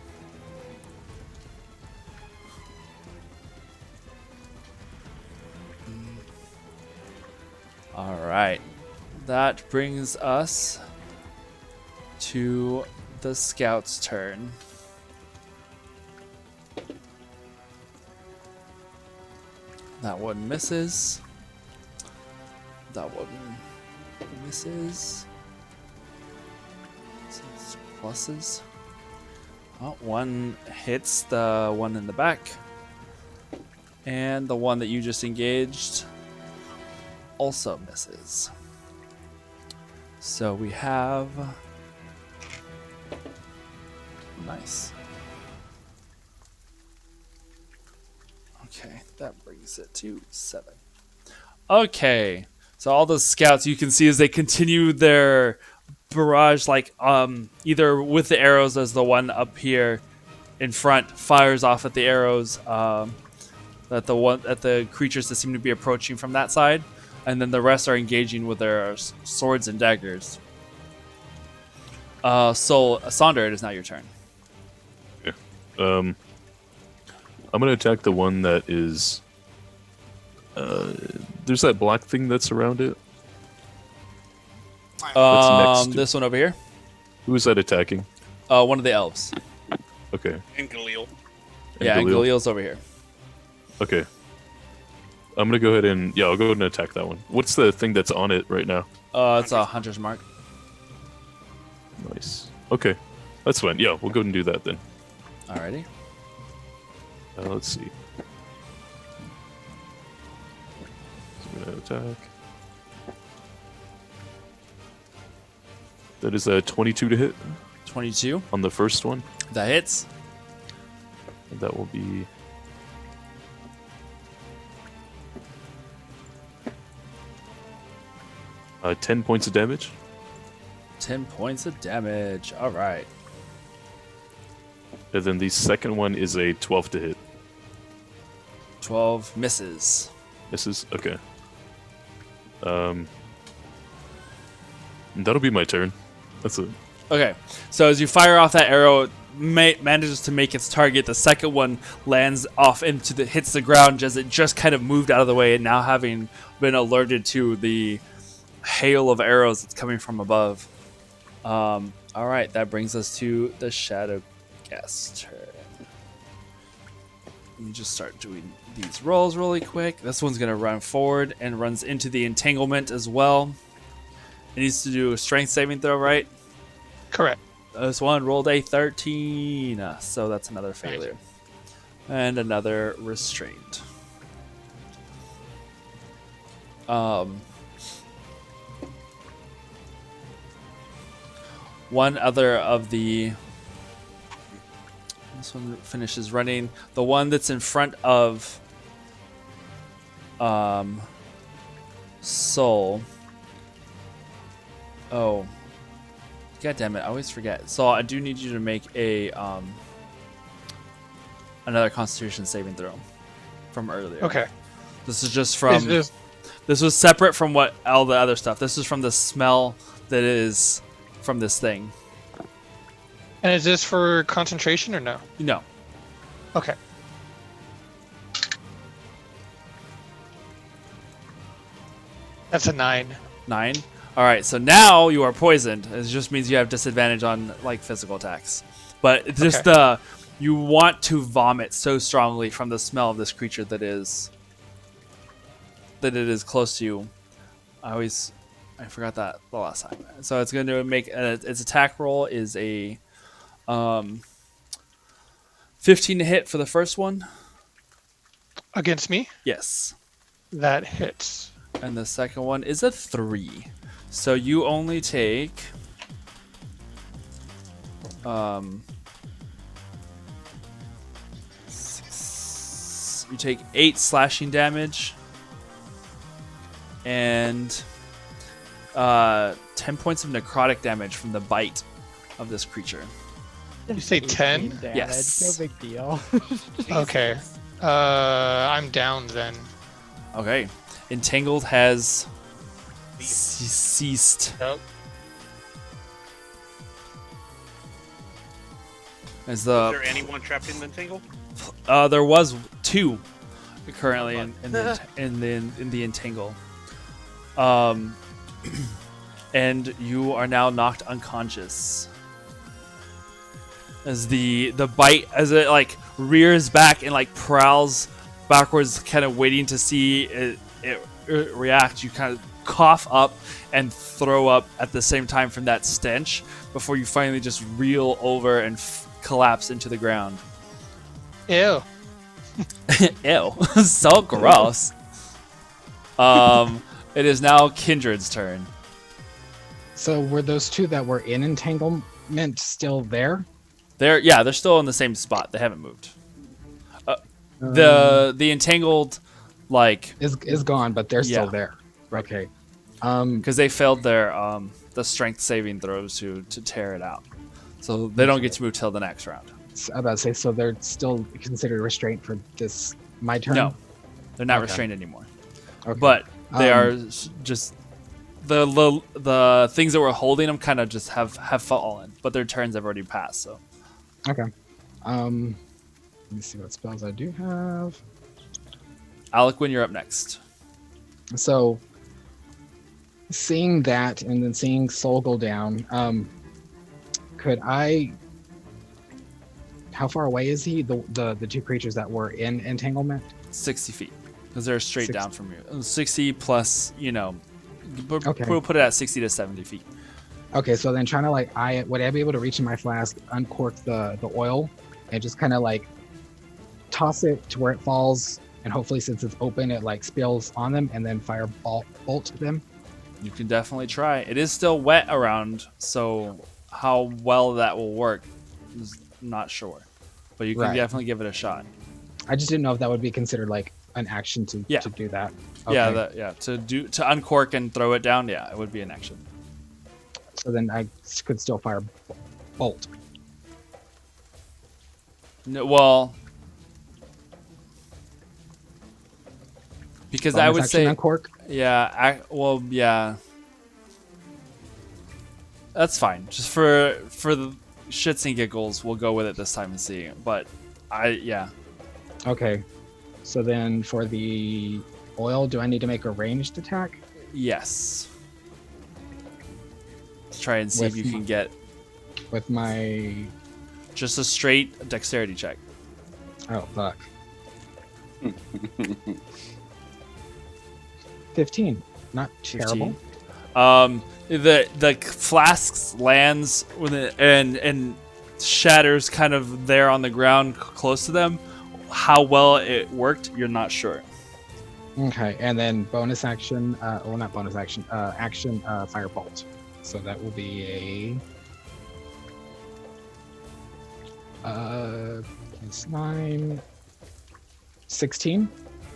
All right. That brings us to the scout's turn. That one misses. That one misses. So it's pluses. Oh, one hits the one in the back. And the one that you just engaged also misses. So we have... Nice. Okay, that brings it to 7. Okay, so all those scouts you can see as they continue their barrage, like either with the arrows as the one up here in front fires off at the arrows at the creatures that seem to be approaching from that side, and then the rest are engaging with their swords and daggers. Sonder, it is now your turn. Yeah. I'm gonna attack the one that is. There's that black thing that's around it. What's next to- This one over here. Who is that attacking? One of the elves. Okay. And Galil. Yeah, and Galil? Galil's over here. Okay. I'm gonna go ahead and I'll go ahead and attack that one. What's the thing that's on it right now? It's a hunter's mark. Nice. Okay, that's fine. Yeah, we'll go ahead and do that then. Alrighty. Let's see. So I'm gonna attack. That is a 22 to hit 22. on the first one. That hits. And that will be 10 points of damage. 10 points of damage. All right. And then the second one is a 12 to hit. 12 misses. Misses? Okay. That'll be my turn. That's it. Okay. So as you fire off that arrow, it manages to make its target. The second one lands off hits the ground as it just kind of moved out of the way, and now having been alerted to the hail of arrows that's coming from above. All right, that brings us to the Shadow Guest's turn. Let me just start doing these rolls really quick. This one's going to run forward and runs into the entanglement as well. It needs to do a strength saving throw, right? Correct. This one rolled a 13, so that's another failure. And another restraint. One other of the... This one finishes running. The one that's in front of Soul. Oh. God damn it, I always forget. So I do need you to make a another Constitution saving throw from earlier. Okay. This is just from... Is This was separate from all the other stuff. This is from the smell that is from this thing. And is this for concentration or no? No. Okay. That's a 9. 9. All right, so now you are poisoned. It just means you have disadvantage on like physical attacks. But it's just you want to vomit so strongly from the smell of this creature that it is close to you. I forgot that the last time. So it's going to make its attack roll is a 15 to hit for the first one. Against me? Yes. That hits. And the second one is a 3. So you only take you take 8 slashing damage. and 10 points of necrotic damage from the bite of this creature. You say 10? 18 damage, Yes. no big deal. Okay. I'm down then. Okay. Entangled has Ceased. ceased. Yep. As Is the there anyone trapped in the entangle? there was 2 currently in the entangle. And you are now knocked unconscious. As the bite, as it like rears back and like prowls backwards, kind of waiting to see it react, you kind of cough up and throw up at the same time from that stench before you finally just reel over and collapse into the ground. Ew. Ew, so gross. It is now Kindred's turn. So were those 2 that were in entanglement still there? They're still in the same spot. They haven't moved. The entangled, like, Is gone, but they're Yeah. still there. Okay. because they failed their the strength saving throws to tear it out, so they don't get to move till the next round. I'm about to say, so they're still considered restraint for this my turn. No, they're not Okay. restrained anymore. Okay. But they Um, are just the things that were holding them kind of just have fallen, but their turns have already passed. So Okay. Let me see what spells I do have. Alcuin, you're up next. So, seeing that and then seeing Soul go down, could I? How far away is he? The 2 creatures that were in entanglement. 60 feet, because they're straight 60. down from you. 60 plus, Okay. we'll put it at 60 to 70 feet. Okay, so then trying to would I be able to reach in my flask, uncork the oil, and just kind of like toss it to where it falls, and hopefully since it's open, it like spills on them, and then fire bolt them. You can definitely try. It is still wet around, so how well that will work is not sure. But you can Right. definitely give it a shot. I just didn't know if that would be considered like an action to Yeah. do that. Yeah, to uncork and throw it down, yeah, it would be an action. So then I could still fire bolt. No, well, because I Bonus would action say, uncork. yeah, yeah, that's fine. Just for the shits and giggles, we'll go with it this time and see. But yeah, Okay. So then for the oil, do I need to make a ranged attack? yes. Let's try and see if With you can get With my just a straight dexterity check. oh fuck. 15. Not terrible. 15. The flasks lands with it and shatters kind of there on the ground close to them. How well it worked, you're not sure. Okay, and then bonus action, well not bonus action, action firebolt. So that will be a plus 9, 16.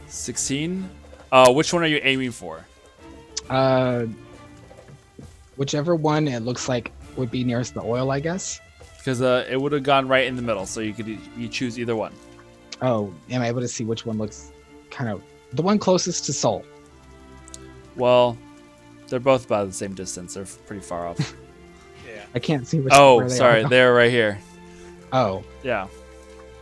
16. Which one are you aiming for? Whichever one it looks like would be nearest the oil, I guess. Because it would have gone right in the middle, so you choose either one. Oh, am I able to see which one looks kind of the one closest to Soul? Well, they're both about the same distance. They're pretty far off. Yeah. I can't see which. Oh, where they sorry, are. they're right here. Oh, Yeah.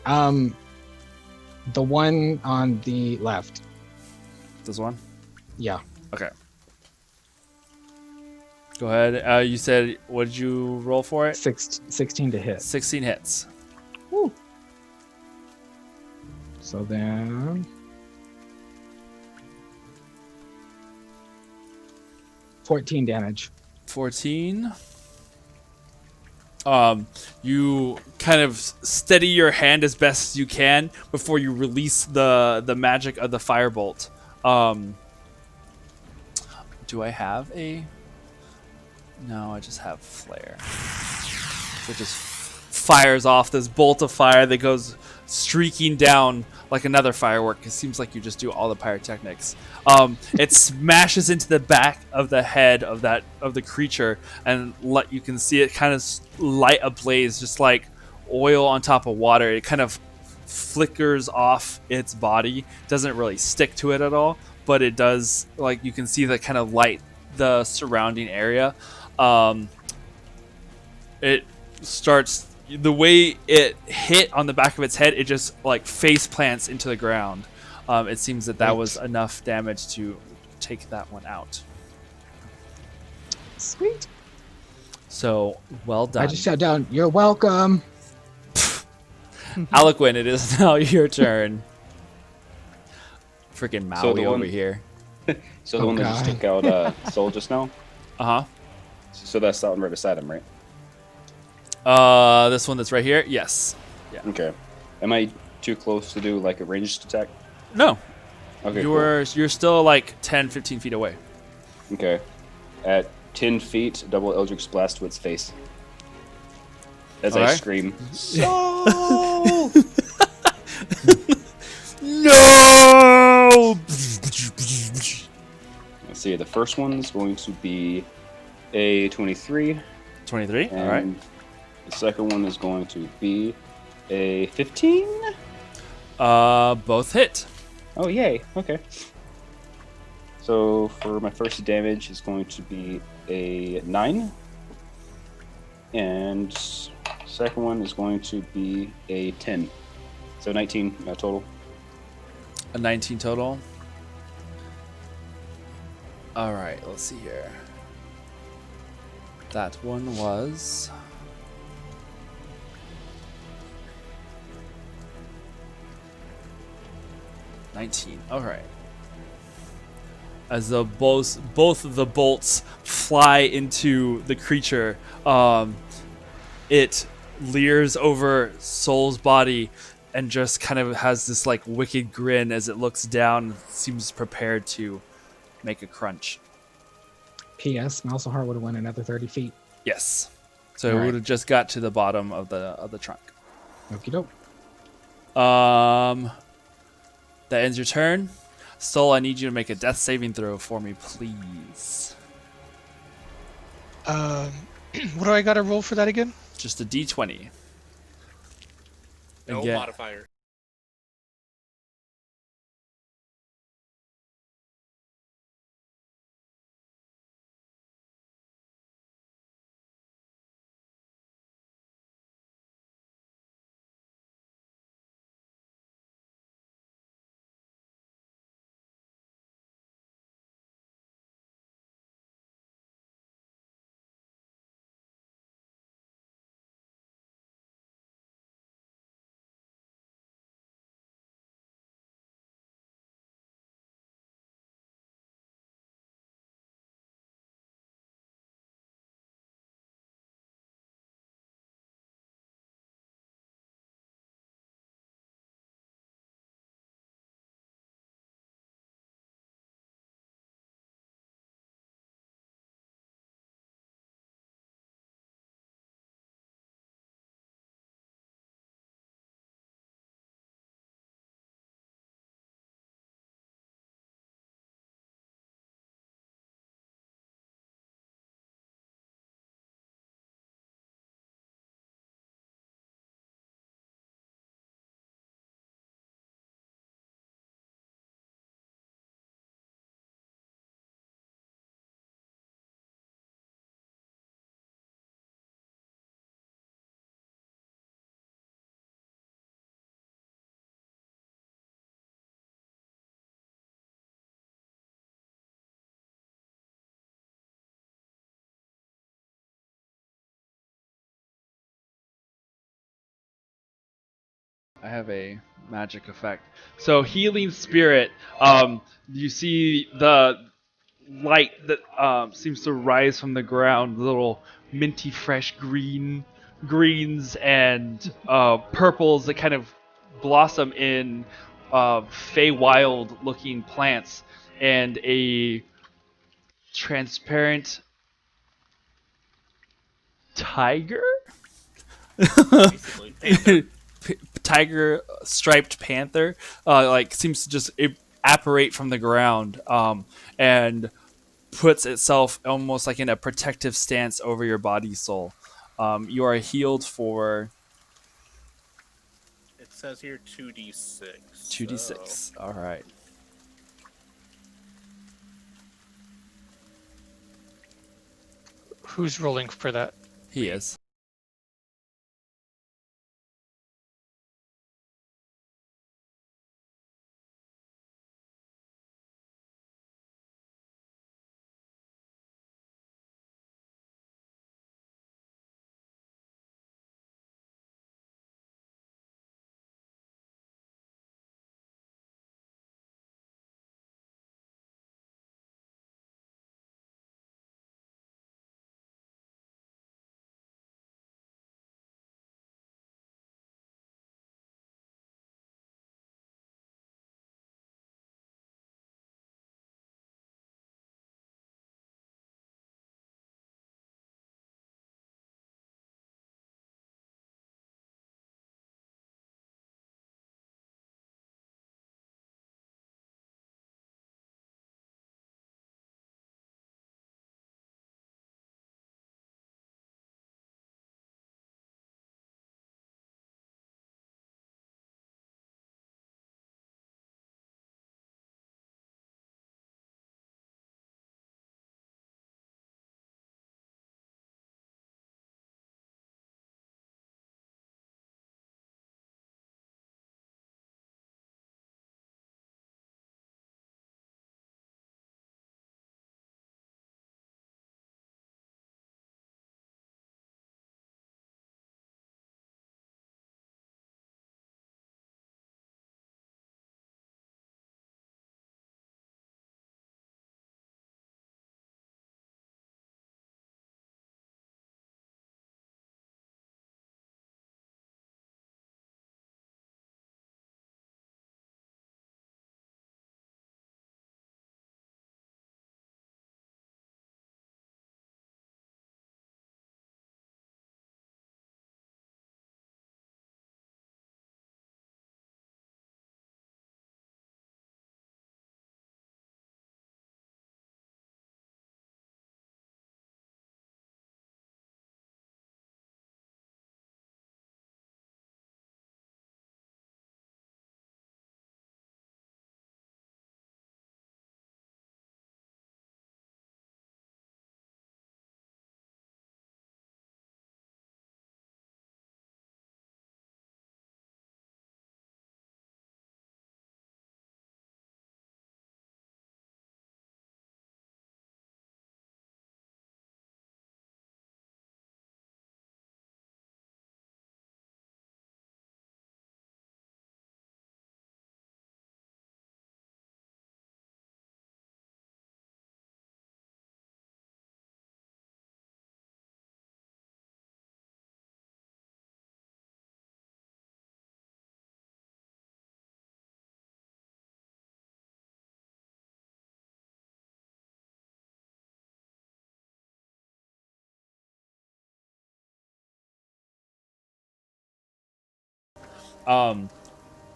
the one on the left. This one? Yeah. Okay. Go ahead. You said, what did you roll for it? 16 to hit. 16 hits. So then 14 damage. 14. You kind of steady your hand as best you can before you release the magic of the firebolt. Do I have a? No, I just have flare. So it just fires off this bolt of fire that goes streaking down like another firework. It seems like you just do all the pyrotechnics. It smashes into the back of the head of the creature, and you can see it kind of light ablaze, just like oil on top of water. It kind of flickers off its body. Doesn't really stick to it at all, but it does. Like you can see that kind of light the surrounding area. It starts. The way it hit on the back of its head, it just like face plants into the ground. It seems that was enough damage to take that one out. Sweet. So, well done. I just shut down. You're welcome. Aliquin, it is now your turn. Freaking Maui So the one- over here. So the one that just God. took out Soul just now. Uh-huh. So that's that one right beside him, right? This one that's right here? Yes. Okay. Am I too close to do like a ranged attack? No. Okay. You're still like 10, 15 feet away. Cool. Okay. At 10 feet, double Eldritch Blast to its face. As I Alright. scream, Soul! No! Let's see. The first one is going to be a 23. 23. And All right. the second one is going to be a 15. Both hit. Oh, yay. Okay. So for my first damage is going to be a 9. And second one is going to be a 10. So 19 total. A 19 total. All right. Let's see here. That one was. $19. All right. As both of the bolts fly into the creature, it leers over Soul's body and just kind of has this like wicked grin as it looks down. Seems prepared to make a crunch. P.S. Mouse Heart would have went another 30 feet. Yes. So it Alright. would have just got to the bottom of the trunk. Okie doke. That ends your turn. Soul, I need you to make a death saving throw for me, please. What do I got to roll for that again? Just a d20. No Again. modifier. I have a magic effect. So healing spirit. You see the light that seems to rise from the ground. Little minty fresh greens and purples that kind of blossom in Feywild looking plants, and a transparent tiger. Basically. tiger striped panther like seems to just apparate from the ground and puts itself almost like in a protective stance over your body soul. You are healed for It says here 2d6. 2d6. All right. Who's rolling for that? He is.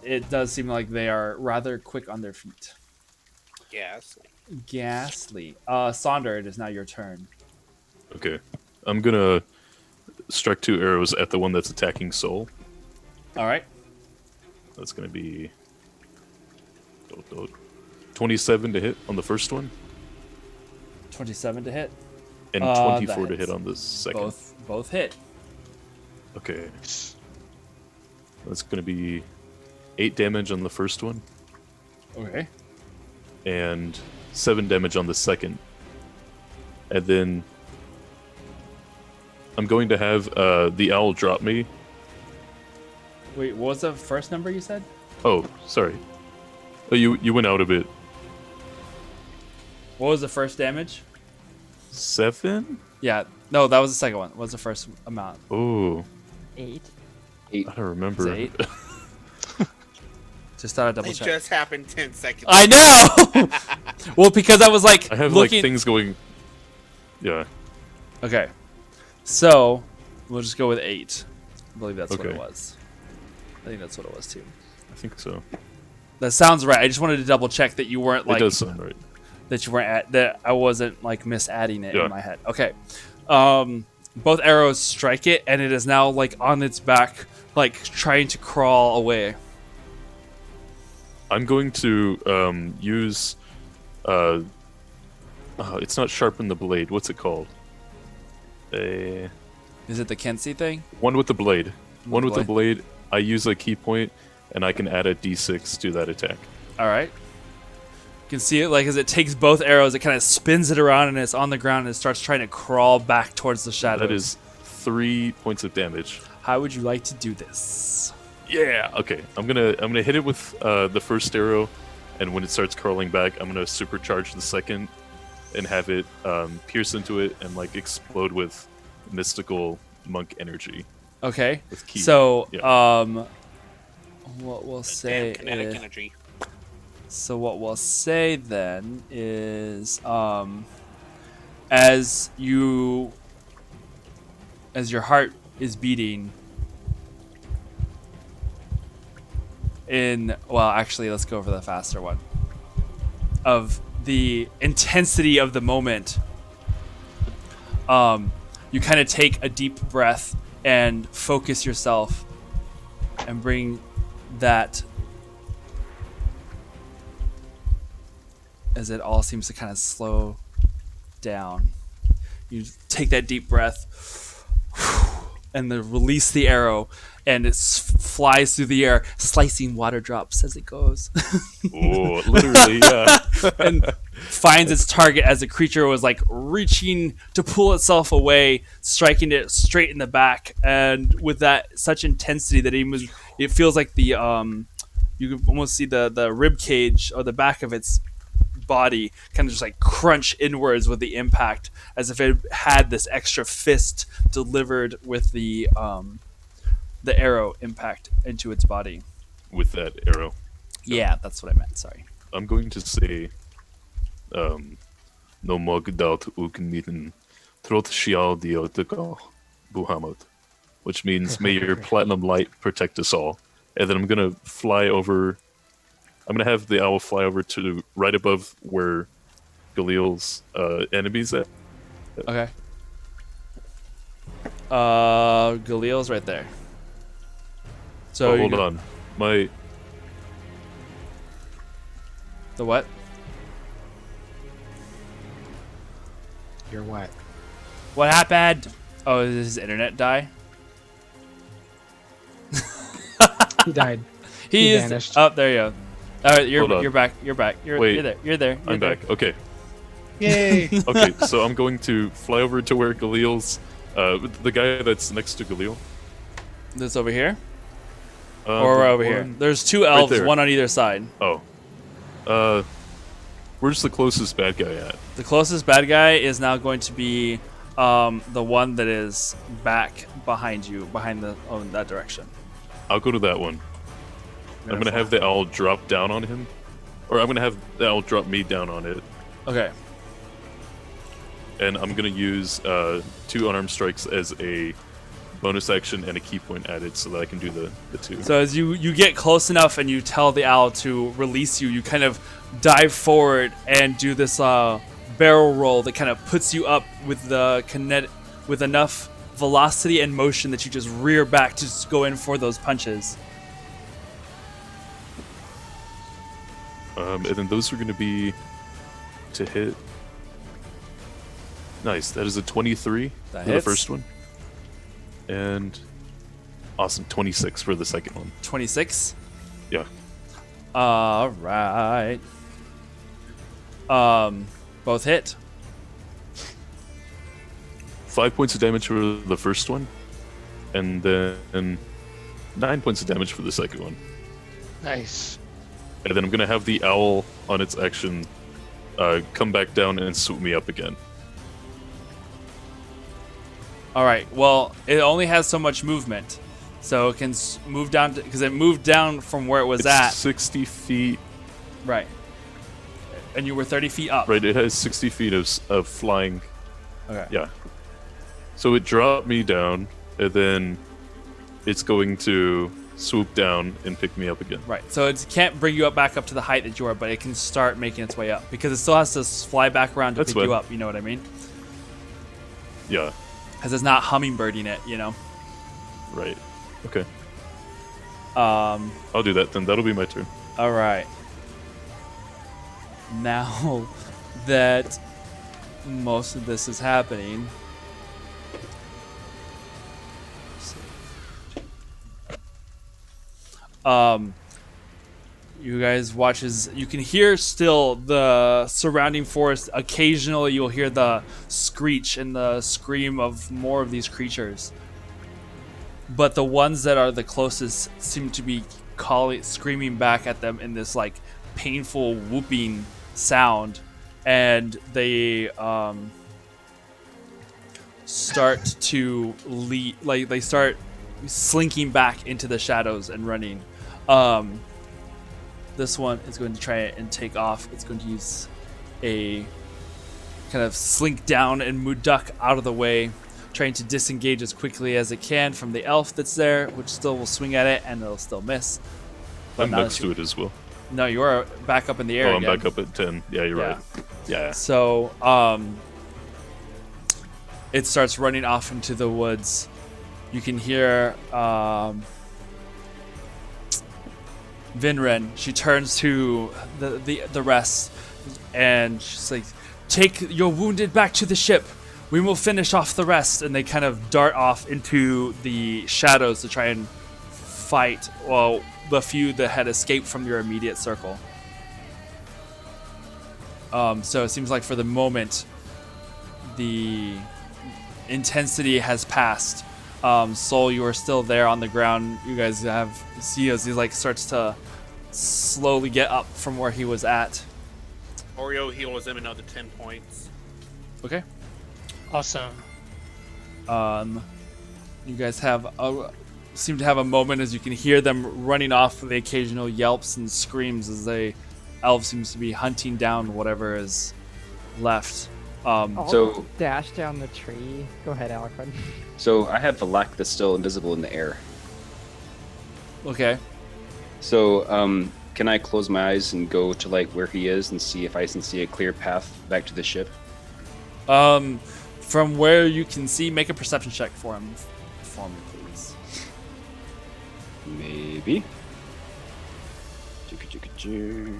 It does seem like they are rather quick on their feet. Yes. Ghastly. Sonder, it is now your turn. Okay. I'm gonna strike 2 arrows at the one that's attacking Soul. All right. That's gonna be 27 to hit on the first one, 27 to hit. and That 24 to hits. hit on the second. Both hit. Okay. That's gonna be 8 damage on the first one, Okay. and 7 damage on the second. And then I'm going to have the owl drop me. Wait, what was the first number you said? Oh, sorry. Oh, you went out a bit. What was the first damage? 7? Yeah. No, that was the second one. What was the first amount? Oh, 8. I don't remember. Was it 8? Just thought I'd double It check. just happened 10 seconds. I know! Well, because I was like I have looking... like things going. Yeah. Okay. So, we'll just go with 8. I believe that's what Okay. it was. I think that's what it was too. I think so. That sounds right. I just wanted to double check that you weren't It like does sound right. that you weren't that I wasn't like misadding it Yeah. in my head. Okay. Both arrows strike it, and it is now like on its back, like trying to crawl away. I'm going to use. It's not sharpen the blade. What's it called? Is it the Kensi thing? One with the blade. One with the blade. blade. I use a key point, and I can add a d6 to that attack. All right. You can see it like as it takes both arrows, it kind of spins it around, and it's on the ground, and it starts trying to crawl back towards the shadows. That is 3 points of damage. How would you like to do this? Yeah. Okay. I'm gonna hit it with the first arrow, and when it starts crawling back, I'm gonna supercharge the second, and have it pierce into it and like explode with mystical monk energy. Okay. With ki. So, Yeah. what we'll Damn say kinetic is, energy. so what we'll say then is, as your heart is beating actually, let's go for the faster one. Of the intensity of the moment, you kind of take a deep breath and focus yourself and bring that, as it all seems to kind of slow down. You take that deep breath and then release the arrow, and it flies through the air, slicing water drops as it goes. Oh, literally, yeah. And finds its target as the creature was like reaching to pull itself away, striking it straight in the back, and with that such intensity that it feels like the you can almost see the rib cage or the back of its body kind of just like crunch inwards with the impact, as if it had this extra fist delivered with the arrow impact into its body. With that arrow. Yeah, that's what I meant. Sorry. I'm going to say, no mogdaut ukniten trot shial diotiko buhamot, which means may your platinum light protect us all. And then I'm gonna fly over. I'm gonna have the owl fly over to right above where Galil's enemies at. Okay. Galil's right there. So Hold on, my The what? You're what? What happened? Oh, did his internet die? He died. He is vanished. Oh, there you go. All right, Hold on. you're back. You're back. Wait. You're there. You're there. I'm back. Okay. Yay! Okay, so I'm going to fly over to where Galil's, the guy that's next to Galil. This over here, Uh, or the over here. one- There's two elves, there. one on either side. Oh. Where's the closest bad guy at? The closest bad guy is now going to be the one that is back behind you, behind that direction. I'll go to that one. I'm gonna have the owl drop down on him, or I'm gonna have the owl drop me down on it, Okay. and I'm gonna use 2 unarmed strikes as a bonus action and a key point added, so that I can do the 2. So as you get close enough and you tell the owl to release you, you kind of dive forward and do this barrel roll that kind of puts you up with the with enough velocity and motion that you just rear back to just go in for those punches. And then those are gonna be to hit. Nice. That is a 23 That for the hits. first one, and awesome 26 for the second one. 26. Yeah. All right. Both hit. 5 points of damage for the first one, and then 9 points of damage for the second one. Nice. And then I'm gonna have the owl on its action come back down and swoop me up again. All right. Well, it only has so much movement, so it can move down because it moved down from where it was It's at. 60 feet. Right. And you were 30 feet up. Right, it has 60 feet of flying. Okay. Yeah. So it dropped me down, and then it's going to swoop down and pick me up again. Right. So it can't bring you back up to the height that you are, but it can start making its way up because it still has to fly back around to That's pick you fine. up. You know what I mean? Yeah. Because it's not hummingbirding it. Right. Okay. Um. I'll do that then. That'll be my turn. All right. Now that most of this is happening, you guys watch as you can hear still the surrounding forest. Occasionally you'll hear the screech and the scream of more of these creatures, but the ones that are the closest seem to be screaming back at them in this like painful whooping sound, and they start to lead, like they start slinking back into the shadows and running. This one is going to try and take off. It's going to use a kind of slink down and duck out of the way, trying to disengage as quickly as it can from the elf that's there, which still will swing at it and it'll still miss. But I'm next to it as well. No, you are back up in the air. Oh, I'm again. back up at 10. Yeah, you're right. Yeah. So, it starts running off into the woods. You can hear Vinren. She turns to the rest, and she's like, "Take your wounded back to the ship. We will finish off the rest." And they kind of dart off into the shadows to try and fight. Well, the few that had escaped from your immediate circle. So it seems like for the moment, the intensity has passed. Soul, you are still there on the ground. You guys see as he like starts to slowly get up from where he was at. Oreo heals him another 10 points. Okay. Awesome. You guys seem to have a moment as you can hear them running off with the occasional yelps and screams as elf seems to be hunting down whatever is left. I'll So- dash down the tree. Go ahead, Alquin. So I have Valak that's still invisible in the air. Okay. So can I close my eyes and go to like where he is and see if I can see a clear path back to the ship? From where you can see, make a perception check for me, please. Maybe. Choo-ka-choo-ka-choo.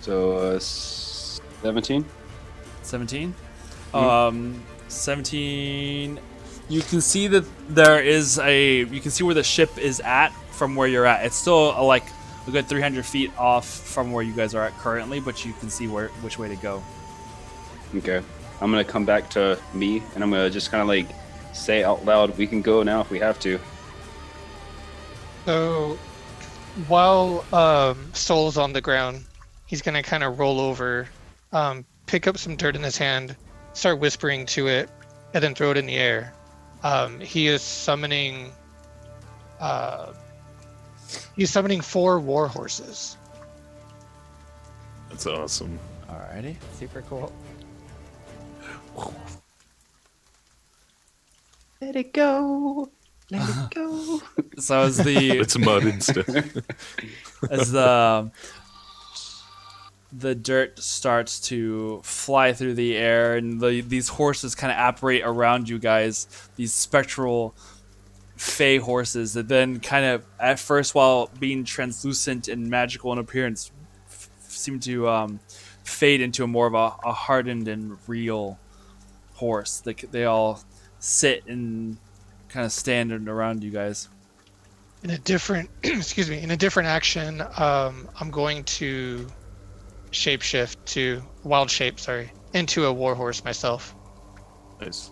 So 17. 17. 17. You can see that there is you can see where the ship is at from where you're at. It's still like a good 300 feet off from where you guys are at currently, but you can see which way to go. Okay. I'm gonna come back to me and I'm gonna just kind of like say out loud, "We can go now if we have to." So while Soul's on the ground, he's gonna kind of roll over, pick up some dirt in his hand, start whispering to it, and then throw it in the air. He is summoning. He's summoning 4 war horses. That's awesome. Alrighty. Super cool. Let it go. Let it go. So as It's mud instead. as the dirt starts to fly through the air and these horses kind of apparate around you guys, these spectral fey horses that then kind of at first, while being translucent and magical in appearance, seem to fade into more of a hardened and real horse. They all sit and kind of stand around you guys. In a different, in a different action, I'm going to shapeshift to wild shape, into a warhorse myself. Nice.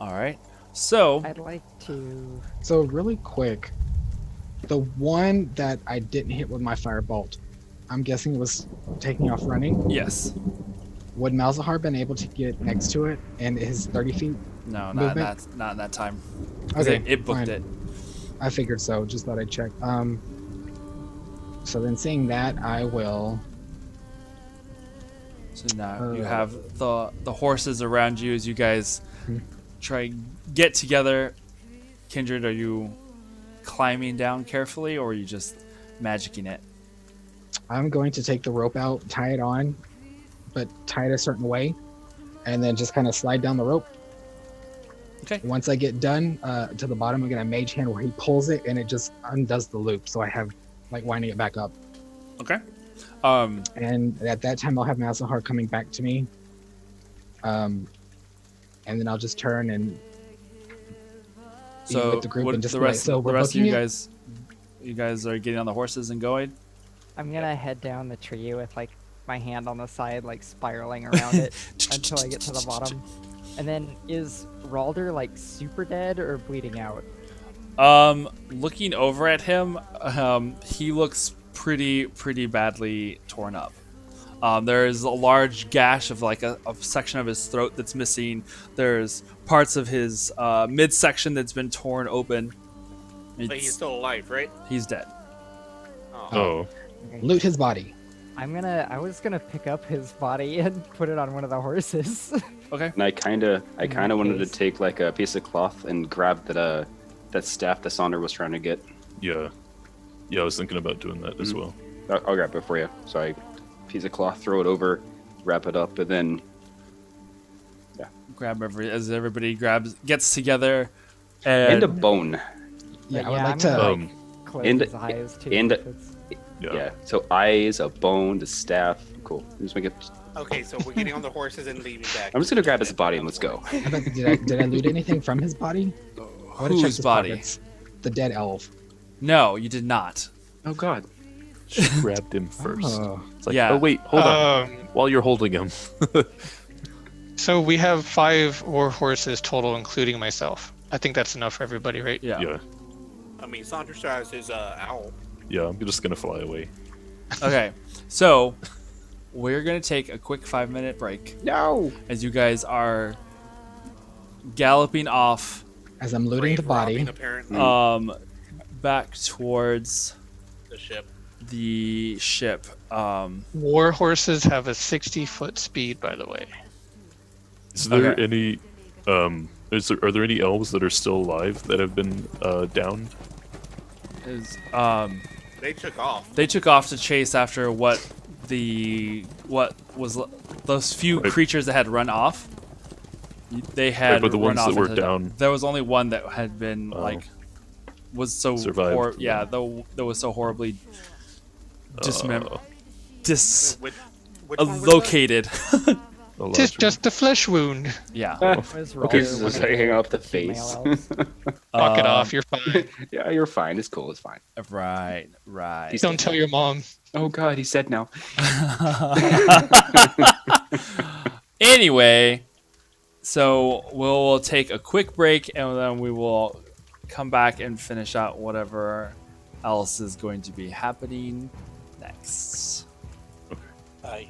All right. So I'd like to. So really quick, the one that I didn't hit with my firebolt, I'm guessing it was taking off running. yes, Would Malzahar been able to get next to it and his 30 feet? no, not Movement? in that time. 'Cause Okay, it booked fine. it. I figured so. Just thought I'd check. So then, seeing that, I will So now you have the horses around you as you guys try and get together. Kindred, are you climbing down carefully, or are you just magicking it? I'm going to take the rope out, tie it on, but tie it a certain way, and then just kind of slide down the rope. Okay. Once I get done to the bottom, I'm gonna mage hand where he pulls it, and it just undoes the loop. So I have like winding it back up. Okay. And at that time, I'll have Malzahar coming back to me. And then I'll just turn and be So with the group what, and just the be like, rest, so the we're rest of booking you it? guys are getting on the horses and going. I'm gonna head down the tree with like my hand on the side, like spiraling around it until I get to the bottom. And then is Ralder like super dead or bleeding out? Looking over at him, he looks pretty badly torn up. There's a large gash of like a section of his throat that's missing. There's parts of his midsection that's been torn open. But he's still alive, right? He's dead. Oh, Okay. Loot his body. I was gonna pick up his body and put it on one of the horses. Okay. And I kind of that wanted to case. take like a piece of cloth and grab that staff that Sonder was trying to get. yeah. Yeah, I was thinking about doing that as well. I'll grab it for you. So I piece of cloth, throw it over, wrap it up, and then Grab as everybody gets together, and, and a bone. Yeah, But I would yeah, like I'm to. gonna, close and- his eyes too. and- if it's- Yeah. Yeah. So eyes, a bone, the staff. Cool. Just make it. Okay, so we're getting on the horses and leaving back. I'm just gonna grab his body and let's go. How about- did I loot anything from his body? I wanna check whose his body? pockets. The dead elf. No, you did not. Oh God. She grabbed him first. Oh. It's like, Yeah. oh wait, hold on. While you're holding him. So we have 5 war horses total, including myself. I think that's enough for everybody, right? Yeah. Yeah. I mean, Santos has his owl. Yeah, I'm just gonna fly away. Okay. So we're gonna take a quick 5-minute break No. as you guys are galloping off, As I'm looting the Grave robbing, body, apparently, back towards the ship. the ship. War horses have a 60-foot speed, by the way. Is there Okay. any are there any elves that are still alive that have been downed? Is They took off. they took off to chase after what was those few Right. creatures that had run off. They had but the run ones off that were into the- down- There was only one that had been Oh. like was so Survived. yeah, though that was so horribly Uh, Which one was that? located. a Tis large just a flesh wound. Yeah. Was Okay, Ralder so one just of the hanging off the female face. elves? Knock it off, you're fine. Yeah, you're fine. It's cool. It's fine. Right. Don't tell your mom. Oh God, he's dead now. Anyway, so we'll take a quick break and then we will come back and finish out whatever else is going to be happening next. Bye.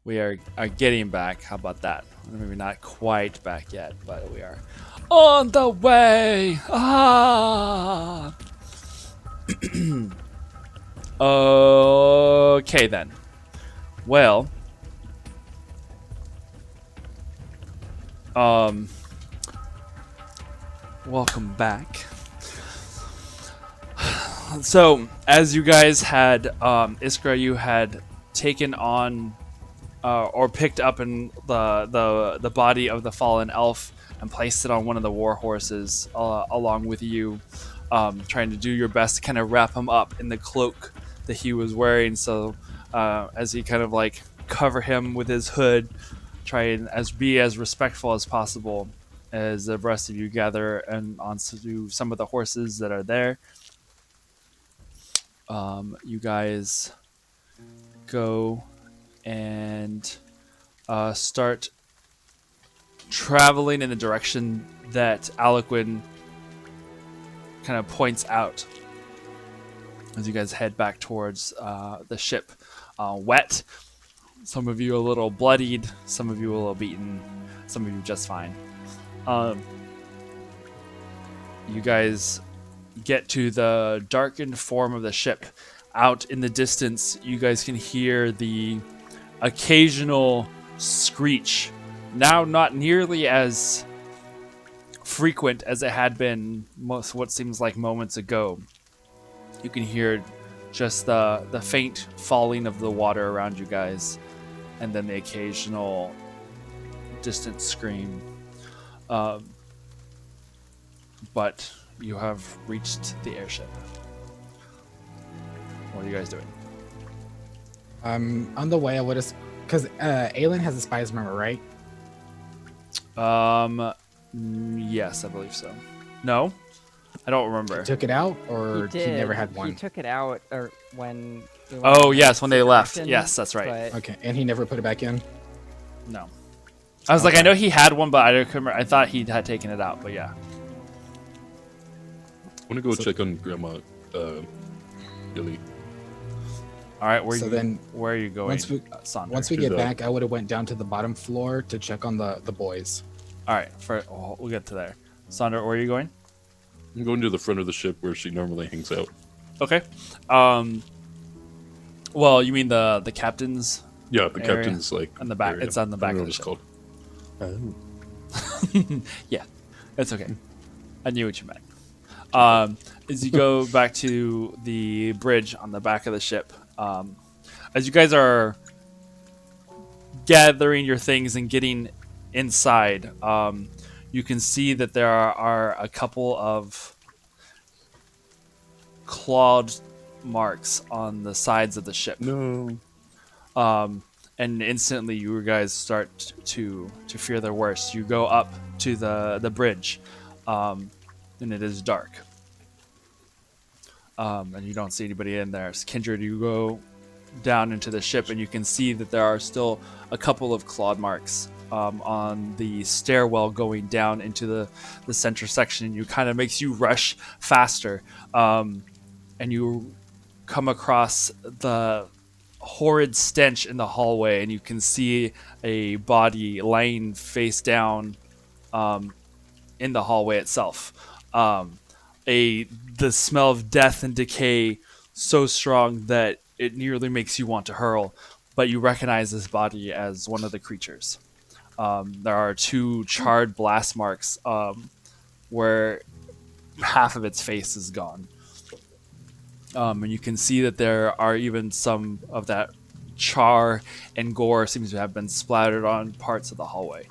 We are getting back. How about that? Maybe not quite back yet, but we are on the way. Ah. Okay then. Well, welcome back. So, as you guys had, Iskra, you had taken on or picked up in the body of the fallen elf and placed it on one of the war horses along with you, trying to do your best to kind of wrap him up in the cloak that he was wearing. So as you kind of like cover him with his hood, try and be as respectful as possible as the rest of you gather and onto some of the horses that are there. You guys go and start traveling in the direction that Aliquin kind of points out as you guys head back towards the ship. Wet. Some of you a little bloodied. Some of you a little beaten. Some of you just fine. You guys get to the darkened form of the ship. Out in the distance, you guys can hear the occasional screech, now not nearly as frequent as it had been what seems like moments ago. You can hear just the faint falling of the water around you guys, and then the occasional distant scream. But you have reached the airship. What are you guys doing? On the way, I would have, because Aelin has a spies member, right? Yes, I believe so. No, I don't remember. Took it out, or he did. never had one? He took it out, or when. we went Oh in yes, when they left. direction, Yes, that's right. but Okay, and he never put it back in. No, I was like, I know he had one, but I don't remember. I thought he had taken it out, but yeah. I want to go check on Grandma Billy. All right, where So you? then, Where are you going, Sonder? Once we To get the- back, I would have went down to the bottom floor to check on the boys. All right, we'll get to there. Sonder, where are you going? I'm going to the front of the ship where she normally hangs out. Okay. Well, you mean the captain's Yeah, the area? captain's like On the back. area. It's on the I back don't of know the what ship. it's called. Yeah, it's okay. I knew what you meant. As you go back to the bridge on the back of the ship, as you guys are gathering your things and getting inside, you can see that there are a couple of clawed marks on the sides of the ship. No. And instantly you guys start to fear the worst. You go up to the bridge, and it is dark. And you don't see anybody in there. So Kindred, you go down into the ship, and you can see that there are still a couple of clawed marks on the stairwell going down into the center section. You kind of makes you rush faster, and you come across the horrid stench in the hallway, and you can see a body laying face down in the hallway itself. The smell of death and decay so strong that it nearly makes you want to hurl, but you recognize this body as one of the creatures. There are two charred blast marks where half of its face is gone. And you can see that there are even some of that char and gore seems to have been splattered on parts of the hallway.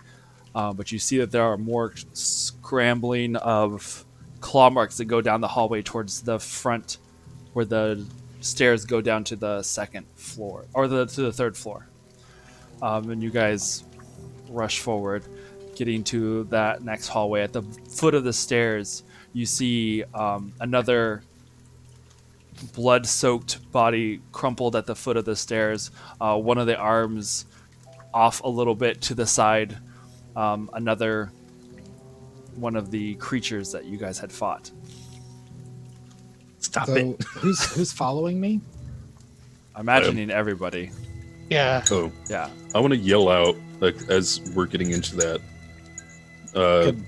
But you see that there are more scrambling of claw marks that go down the hallway towards the front, where the stairs go down to the second floor, or to the third floor. And you guys rush forward, getting to that next hallway. At the foot of the stairs, you see another blood-soaked body crumpled at the foot of the stairs. One of the arms off a little bit to the side. Another one of the creatures that you guys had fought. Stop So it. who's following me? I'm imagining everybody. Yeah. Oh, Yeah. I want to yell out like as we're getting into that. I'm Could-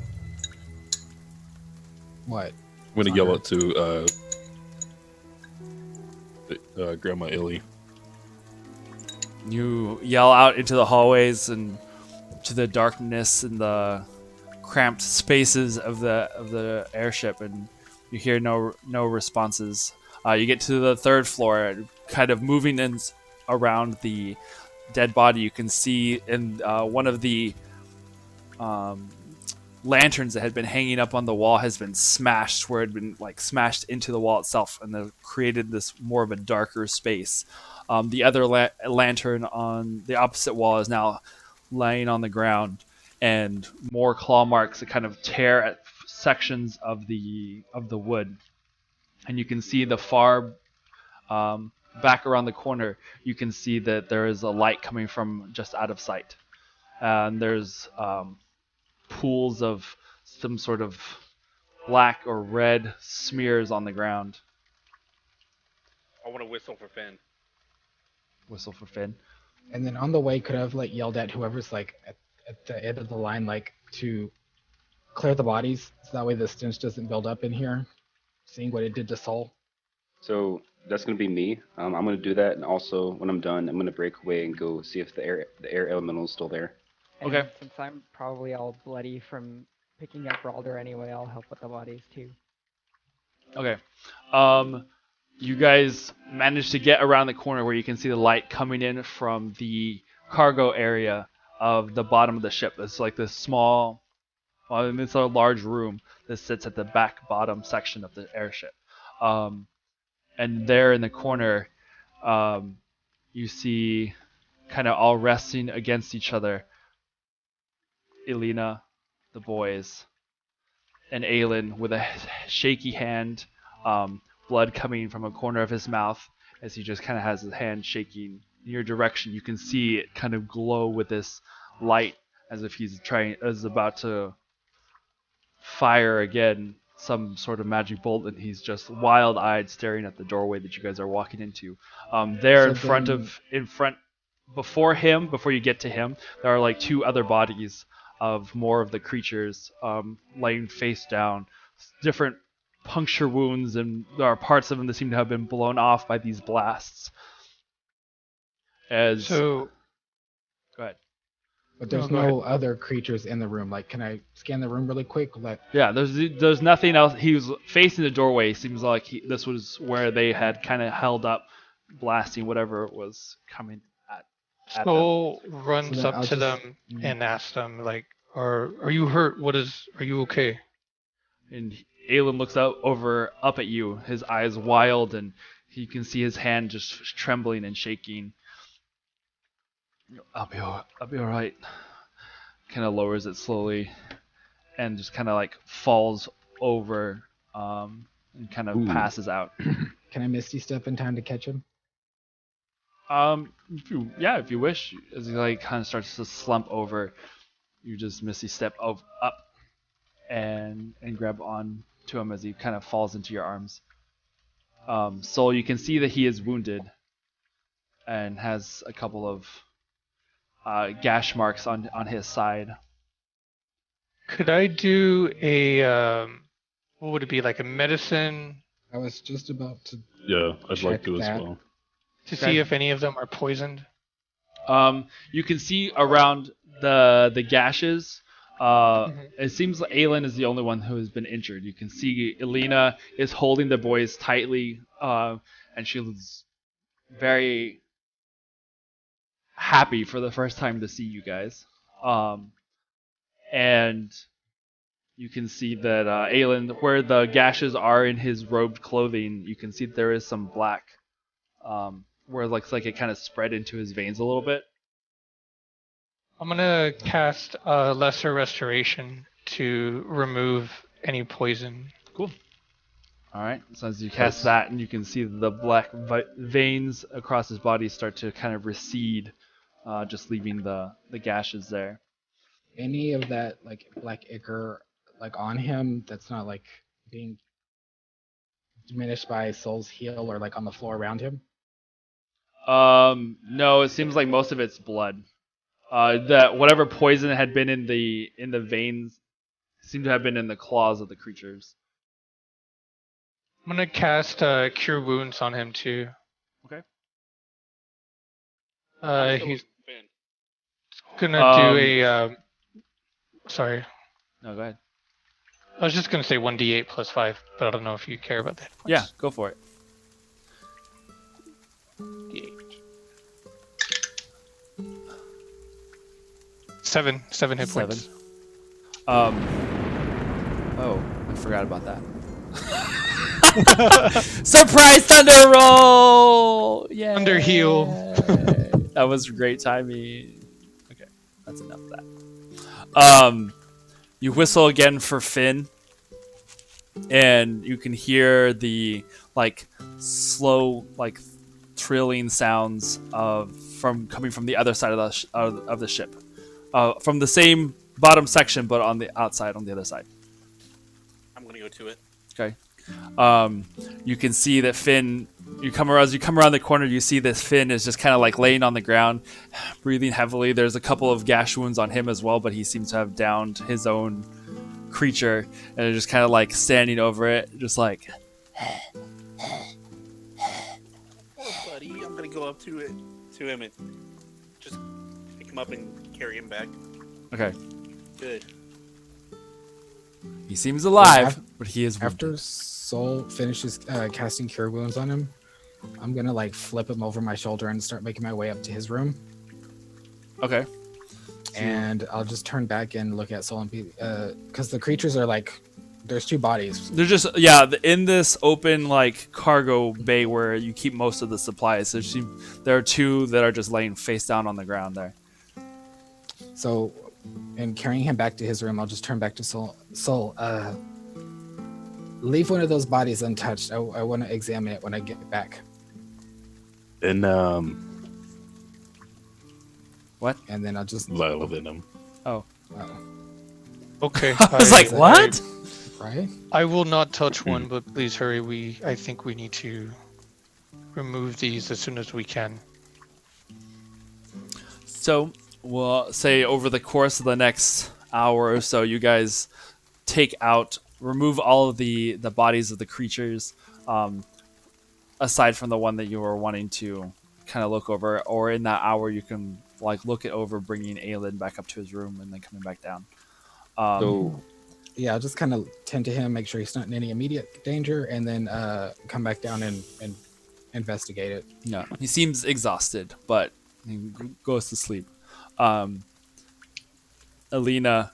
What? going to It's not yell her. out to Grandma Illy. You yell out into the hallways and to the darkness and the cramped spaces of the airship, and you hear no responses. You get to the third floor, kind of moving in around the dead body. You can see in one of the lanterns that had been hanging up on the wall has been smashed, where it had been like smashed into the wall itself, and then created this more of a darker space. The other lantern on the opposite wall is now laying on the ground, and more claw marks that kind of tear at sections of the wood. And you can see the far back around the corner. You can see that there is a light coming from just out of sight, and there's pools of some sort of black or red smears on the ground. I want to whistle for Finn. Whistle for Finn. And then on the way, could I have like yelled at whoever's like at the end of the line, like to clear the bodies, so that way the stench doesn't build up in here. Seeing what it did to Soul. So that's gonna be me. I'm gonna do that, and also when I'm done, I'm gonna break away and go see if the air elemental is still there. And Okay. since I'm probably all bloody from picking up Ralder anyway, I'll help with the bodies too. Okay. You guys managed to get around the corner where you can see the light coming in from the cargo area of the bottom of the ship. It's like this small, well, I mean, it's a large room that sits at the back bottom section of the airship. And there in the corner, you see kind of all resting against each other, Elena, the boys, and Aelin with a shaky hand, blood coming from a corner of his mouth as he just kind of has his hand shaking in your direction. You can see it kind of glow with this light as if he's about to fire again some sort of magic bolt, and he's just wild-eyed staring at the doorway that you guys are walking into. There in front before you get to him, there are like two other bodies of more of the creatures laying face down, different puncture wounds, and there are parts of them that seem to have been blown off by these blasts. So, Go ahead. But there's No, go no other creatures in the room. Like, can I scan the room really quick? Yeah, there's nothing else. He was facing the doorway. Seems like this was where they had kind of held up, blasting whatever it was coming at them. Soul runs So then up I'll to just- them and asks them, like, are you hurt? Are you okay? And Aelin looks up at you, his eyes wild, and you can see his hand just trembling and shaking. I'll be all right. Kind of lowers it slowly, and just kind of like falls over, and kind of passes out. Can I Misty Step in time to catch him? If you wish, as he like kind of starts to slump over, you just Misty Step up and grab on to him as he kind of falls into your arms. Soul, you can see that he is wounded and has a couple of gash marks on his side. Could I do a what would it be, like a medicine I was just about to. Yeah, I'd like Check to as that. well. to Okay. see if any of them are poisoned? You can see around the gashes. It seems like Aelin is the only one who has been injured. You can see Elena is holding the boys tightly, and she was very happy for the first time to see you guys. And you can see that Aelin, where the gashes are in his robed clothing, you can see that there is some black, where it looks like it kind of spread into his veins a little bit. I'm gonna cast Lesser Restoration to remove any poison. Cool. All right. So as you cast that, and you can see the black veins across his body start to kind of recede, just leaving the gashes there. Any of that like black ichor like on him that's not like being diminished by Soul's heal or like on the floor around him? No, it seems like most of it's blood. That whatever poison had been in the veins seemed to have been in the claws of the creatures. I'm gonna cast Cure Wounds on him too. Okay. He's Finn. gonna do a. Sorry, No, go ahead. I was just gonna say 1d8 plus 5, but I don't know if you care about that. Yeah, go for it. D8. 7 hit points. 7. Oh, I forgot about that. Surprise thunder roll! Yeah. Thunder heal. That was great timing. Okay, that's enough of that. You whistle again for Finn, and you can hear the slow trilling sounds coming from the other side of the ship, from the same bottom section, but on the outside, on the other side. I'm gonna go to it. Okay. You can see that Finn. As you come around the corner, you see that Finn is just kind of laying on the ground, breathing heavily. There's a couple of gash wounds on him as well, but he seems to have downed his own creature, and they're just kind of standing over it, just like. Oh, buddy, I'm gonna go up to him and just pick him up and carry him back. Okay. Good. He seems alive, but he is After wounded. Soul finishes casting Cure Wounds on him, I'm gonna flip him over my shoulder and start making my way up to his room. Okay. And I'll just turn back and look at Soul and be because the creatures are there's 2 bodies. They're just in this open cargo bay where you keep most of the supplies. There are 2 that are just laying face down on the ground there. So, in carrying him back to his room, I'll just turn back to Soul. Soul, leave one of those bodies untouched. I want to examine it when I get back. And What? And then I'll just. vial of venom. Oh. Okay. I was like, what? Right? I will not touch one, but please hurry. I think we need to remove these as soon as we can. So, we'll say over the course of the next hour or so, you guys remove all of the bodies of the creatures, aside from the one that you were wanting to kind of look over. Or in that hour, you can look it over, bringing Aelin back up to his room and then coming back down. Yeah, I'll just kind of tend to him, make sure he's not in any immediate danger, and then come back down and investigate it. Yeah, he seems exhausted, but he goes to sleep. Alina,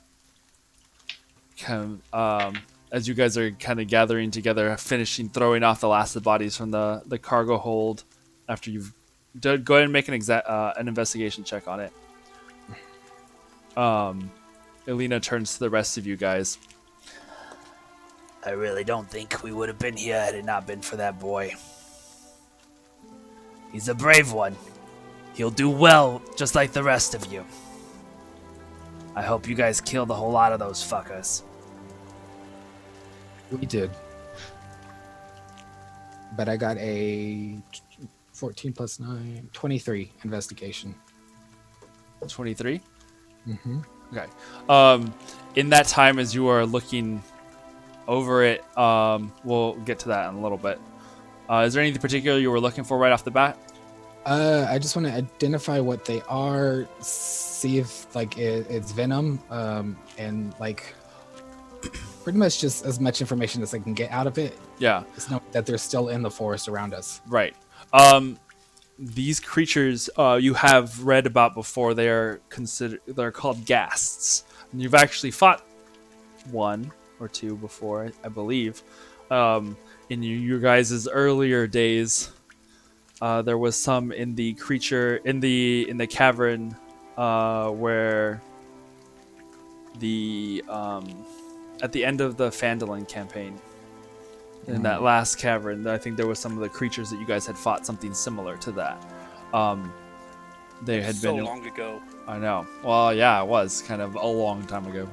as you guys are kind of gathering together, throwing off the last of the bodies from the cargo hold, after you've go ahead and make an investigation check on it. Alina turns to the rest of you guys. I really don't think we would have been here had it not been for that boy. He's a brave one. He'll do well, just like the rest of you. I hope you guys killed a whole lot of those fuckers. We did. But I got a 14 plus 9, 23 investigation. 23? Mm-hmm. Okay. In that time, as you are looking over it, we'll get to that in a little bit. Is there anything particular you were looking for right off the bat? I just want to identify what they are, see if it's venom, and pretty much just as much information as I can get out of it. Yeah. Just know that they're still in the forest around us. Right. These creatures you have read about before. They're called ghasts. And you've actually fought 1 or 2 before, I believe. In your guys' earlier days, there was some in the cavern where at the end of the Phandalin campaign. In that last cavern, I think there was some of the creatures that you guys had fought something similar to that. They had so been long ago. I know. Well, yeah, it was kind of a long time ago.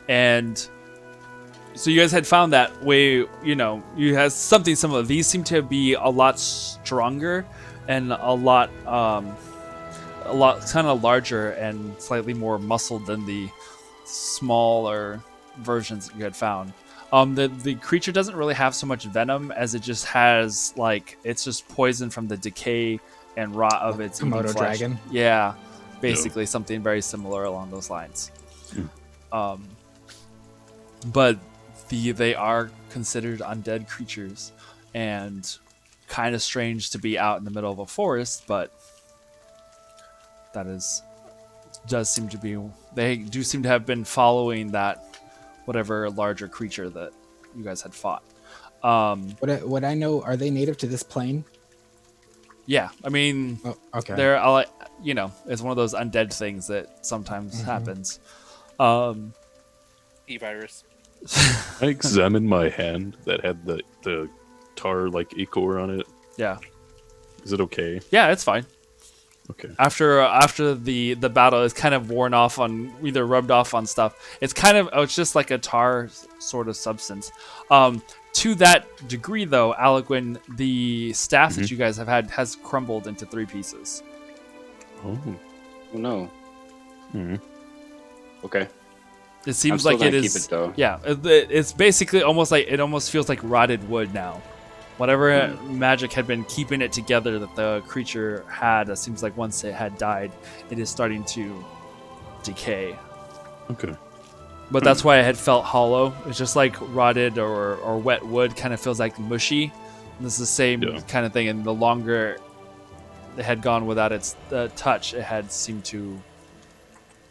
And So you guys had found that way, you had something similar. These seem to be a lot stronger and a lot kind of larger and slightly more muscled than the smaller versions that you had found. The creature doesn't really have so much venom as it just has it's just poison from the decay and rot of its eating Komodo flesh. dragon. Yeah, basically something very similar along those lines. But they are considered undead creatures, and kind of strange to be out in the middle of a forest, but does seem to be. They do seem to have been following that whatever larger creature that you guys had fought. Would I know? Are they native to this plane? Yeah, I mean, Okay. they're it's one of those undead things that sometimes happens. E-virus. I examined my hand that had the tar ichor on it. Yeah, Is it okay? yeah, it's fine. Okay. After the battle is kind of worn off on either rubbed off on stuff. It's just like a tar sort of substance. To that degree, though, Aliquin, the staff that you guys have had has crumbled into 3 pieces. Oh. Oh no. Hmm. Okay. It seems still like it gonna is. keep it, though. Yeah, it's basically almost feels like rotted wood now. Whatever magic had been keeping it together that the creature had, it seems like once it had died, it is starting to decay. Okay. But that's why it had felt hollow. It's just like rotted or wet wood kind of feels like mushy. And this is the same kind of thing. And the longer it had gone without its touch, it had seemed to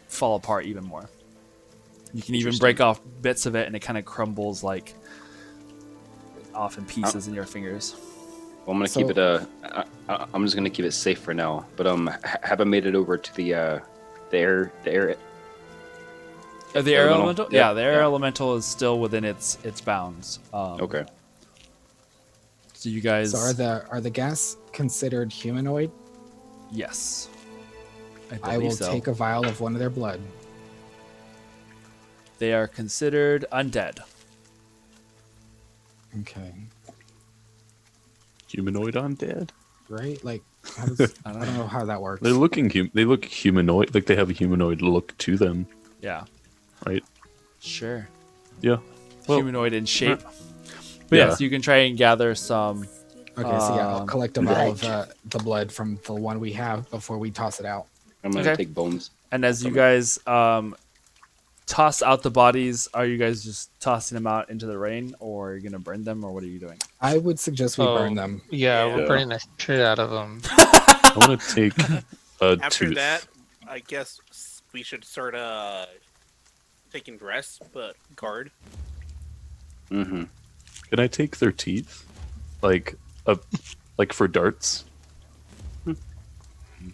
fall apart even more. You can even break off bits of it, and it kind of crumbles off in pieces in your fingers. Well, I'm gonna keep it. I'm just gonna keep it safe for now. But have I made it over to the air? The air elemental? Yeah, the air elemental is still within its bounds. Okay. So you guys. So are the gas considered humanoid? Yes. I will take a vial of one of their blood. They are considered undead. Okay. Humanoid undead? Right? How does, I don't know how that works. They're they look humanoid, they have a humanoid look to them, Yeah. right? Sure. Yeah. Well, Humanoid in shape. But yes, you can try and gather some. Okay, so yeah, I'll collect a vial of the blood from the one we have before we toss it out. I'm gonna take bones. And as you guys toss out the bodies, are you guys just tossing them out into the rain, or are you gonna burn them, or what are you doing? I would suggest we burn them. Yeah, we're burning the shit out of them. I want to take a After tooth. that, I guess we should start taking rest, but guard. Mm-hmm. Can I take their teeth? Like for darts? You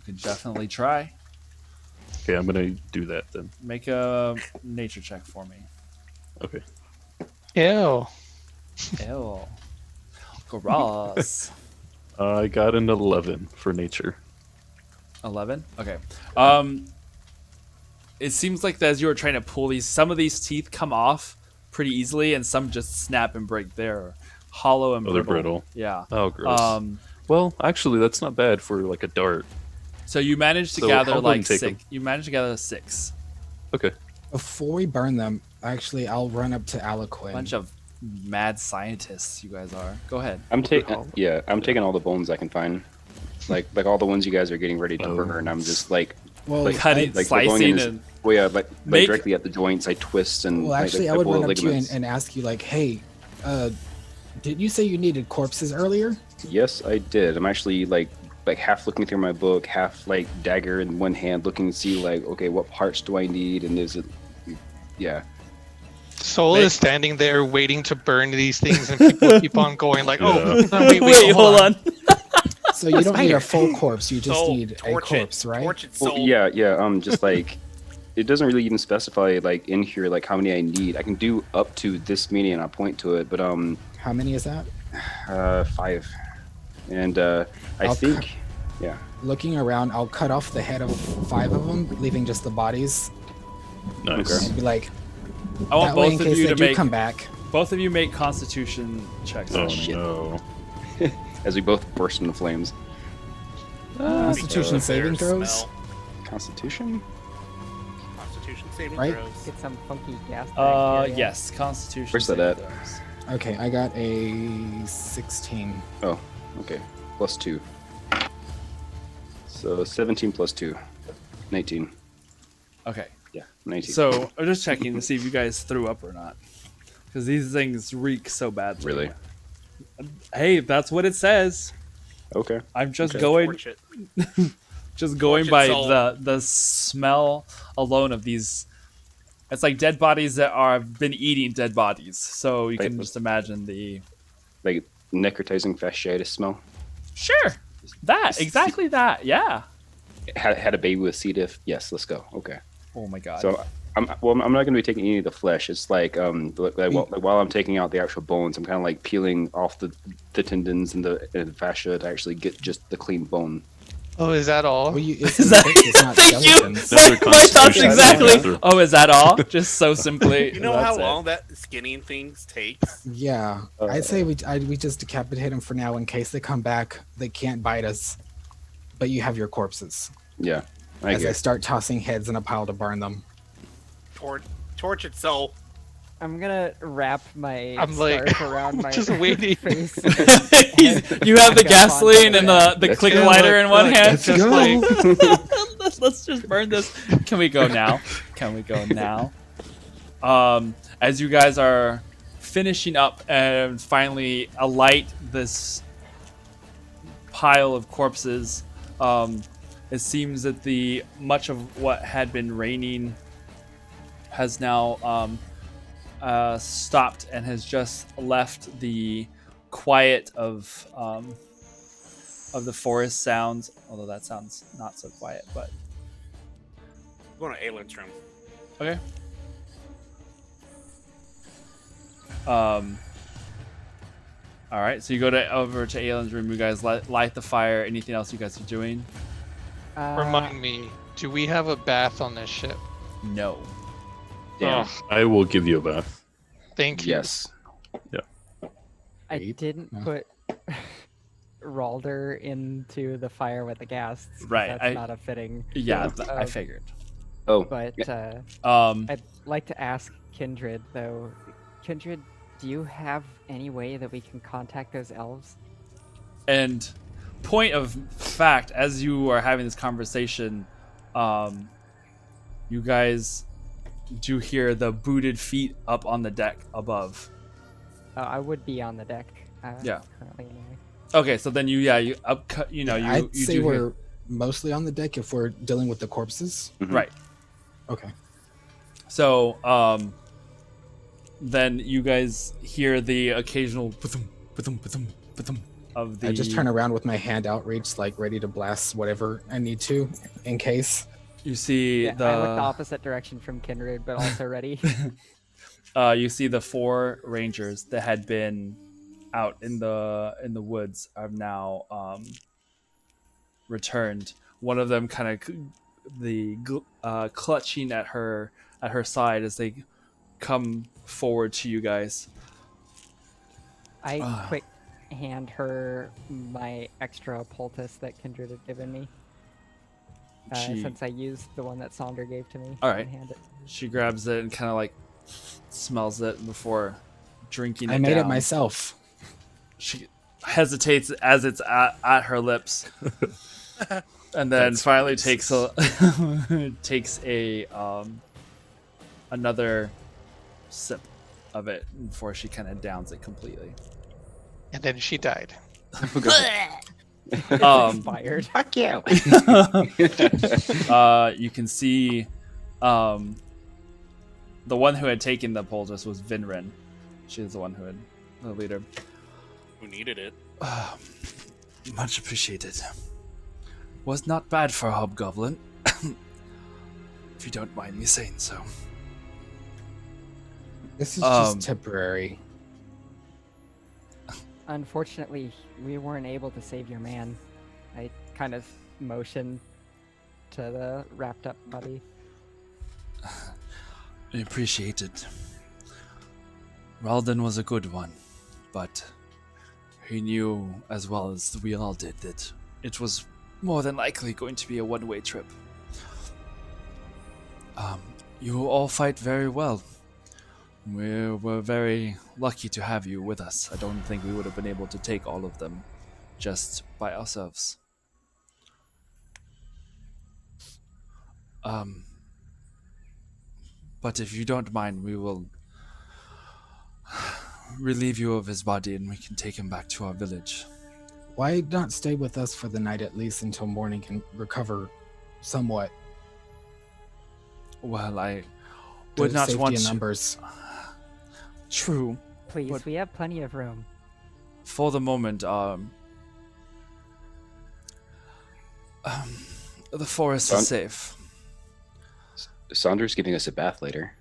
could definitely try. Okay, I'm gonna do that then. Make a nature check for me. Okay. Ew. Ew. Gross. I got an 11 for nature. 11? Okay. It seems like as you were trying to pull these, some of these teeth come off pretty easily, and some just snap and break. They're hollow and They're brittle. brittle. Yeah. Oh, gross. Well, actually, that's not bad for a dart. So you managed to So gather help them take 6. You managed to gather 6. Okay. Before we burn them, actually, I'll run up to Aliquin. Bunch of mad scientists you guys are. Go ahead. I'm taking all the bones I can find, like all the ones you guys are getting ready to burn. I'm just Well, Cutting, we're going slicing, in and well, yeah, like directly at the joints. I twist and well, actually, I I would pull run the up to you ligaments. and ask you, hey, did you say you needed corpses earlier? Yes, I did. I'm actually like half looking through my book, half dagger in one hand, looking to see okay, what parts do I need, and is it, yeah. Soul is standing there waiting to burn these things, and people keep on going wait, hold on. So you don't need a full corpse. You just Soul, need a torch it. corpse, right? Torch it, Well, soul. yeah. Just it doesn't really even specify in here how many I need. I can do up to this many, and I'll point to it. But How many is that? 5, and I think, yeah. Looking around, I'll cut off the head of 5 of them, leaving just the bodies. Nice. And be like, I want that way in both of case you they to do make. come back. both of you make Constitution checks. Oh shit. no. As we both burst into flames. Constitution The saving bear throws. smell. Constitution? Constitution saving Right? throws. Get some funky gas. bacteria. Yes, Constitution. Where's that saving at? throws. Okay, I got a 16. Oh, okay. Plus 2. So 17 plus 2. 19. Okay. Yeah, 19. So I'm just checking to see if you guys threw up or not, because these things reek so badly. Really? Hey, that's what it says. Okay. I'm just Okay. going, Torch it. just going Torch by its soul. the smell alone of these. It's like dead bodies that are been eating dead bodies. So you can Right. just imagine the. Like necrotizing fasciitis smell. Sure. That exactly that. Yeah. Had a baby with C. diff. Yes, let's go. Okay. Oh my god. So I'm not going to be taking any of the flesh. It's like while I'm taking out the actual bones, I'm kind of like peeling off the tendons and the fascia to actually get just the clean bone. Oh, is that all? Well, it's that- it's not Thank you. skeletons. Another My thoughts Constitution exactly. saving throw. Oh, is that all? Just so simply. You know how that's it. long that skinning things takes? Yeah, I'd say we just decapitate them for now in case they come back. They can't bite us, but you have your corpses. Yeah. I As I guess. start tossing heads in a pile to burn them. Torch its soul. I'm gonna wrap my I'm like, scarf around my just waiting. face. You have the Back up gasoline and the Let's click go. lighter in one hand. Just like, Let's just burn this. Can we go now? Can we go now? As you guys are finishing up and finally alight this pile of corpses, it seems that the much of what had been raining has now stopped and has just left the quiet of the forest sounds. Although that sounds not so quiet, but I'm going to Aylin's room. okay. All right, so you go over to Aylin's room. You guys light the fire. Anything else you guys are doing? remind me, do we have a bath on this ship? No. Damn. Oh, I will give you a bath. thank you. Yes. I Eight? didn't No. put Ralder into the fire with the ghasts. 'cause Right, That's not a fitting. Yeah, Yeah. I figured. Oh. But yeah. I'd like to ask Kindred though. Kindred, do you have any way that we can contact those elves? And point of fact, as you are having this conversation, you guys do hear the booted feet up on the deck above. I would be on the deck. Yeah. Currently, anyway. Okay, so then you upcut. You know, I'd you say do we're hear, mostly on the deck if we're dealing with the corpses. right. Okay. So then you guys hear the occasional ba-thum, ba-thum, ba-thum, ba-thum of the. I just turn around with my hand outreached, like ready to blast whatever I need to, in case. You see Yeah, the. I look the opposite direction from Kindred, but also ready. You see the 4 rangers that had been out in the woods have now returned. One of them kind of clutching at her side as they come forward to you guys. I quick hand her my extra poultice that Kindred had given me. She- Since I used the one that Sonder gave to me. All I right. hand it. She grabs it and kind of like smells it before drinking it I made down. it myself. She hesitates as it's at her lips, and then That's finally racist. takes a another sip of it before she kind of downs it completely. And then she died. Inspired. Fuck you. You can see the one who had taken the poultice was Vinrin. She's the one who had the leader. Who needed it? Much appreciated. Was not bad for a hobgoblin, if you don't mind me saying so. This is Um, just temporary. Unfortunately, we weren't able to save your man. I kind of motioned to the wrapped up body. I appreciate it. Ralden was a good one, but he knew as well as we all did that it was more than likely going to be a one-way trip. You all fight very well. We were very lucky to have you with us. I don't think we would have been able to take all of them just by ourselves. But if you don't mind, we will relieve you of his body and we can take him back to our village. Why not stay with us for the night at least until morning can recover somewhat? Well, I would not Safety want in to. numbers. True. Please, But- we have plenty of room. For the moment, the forest is safe. Saunders giving us a bath later.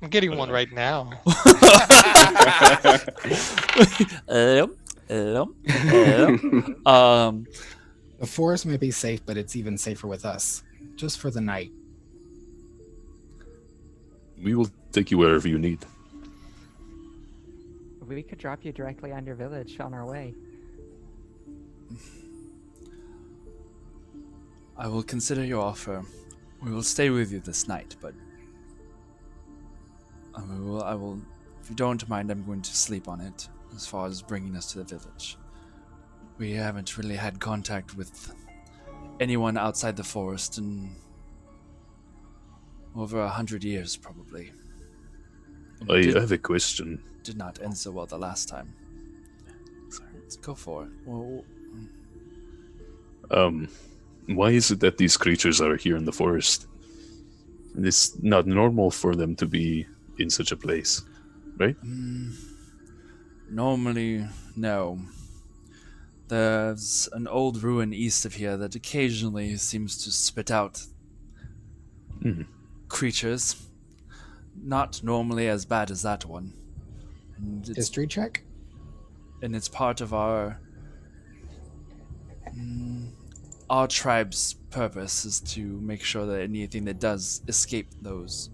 I'm getting one right now. The forest may be safe, but it's even safer with us. Just for the night. We will take you wherever you need. We could drop you directly on your village on our way. I will consider your offer. We will stay with you this night, but I will, if you don't mind, I'm going to sleep on it as far as bringing us to the village. We haven't really had contact with anyone outside the forest in over 100 years, probably. I Did- have a question. Did not end so well the last time. Sorry, let's go for it. Well, Why is it that these creatures are here in the forest? It's not normal for them to be in such a place, right? normally, no. There's an old ruin east of here that occasionally seems to spit out creatures. Not normally as bad as that one. And it's, History check? and it's part of our tribe's purpose is to make sure that anything that does escape those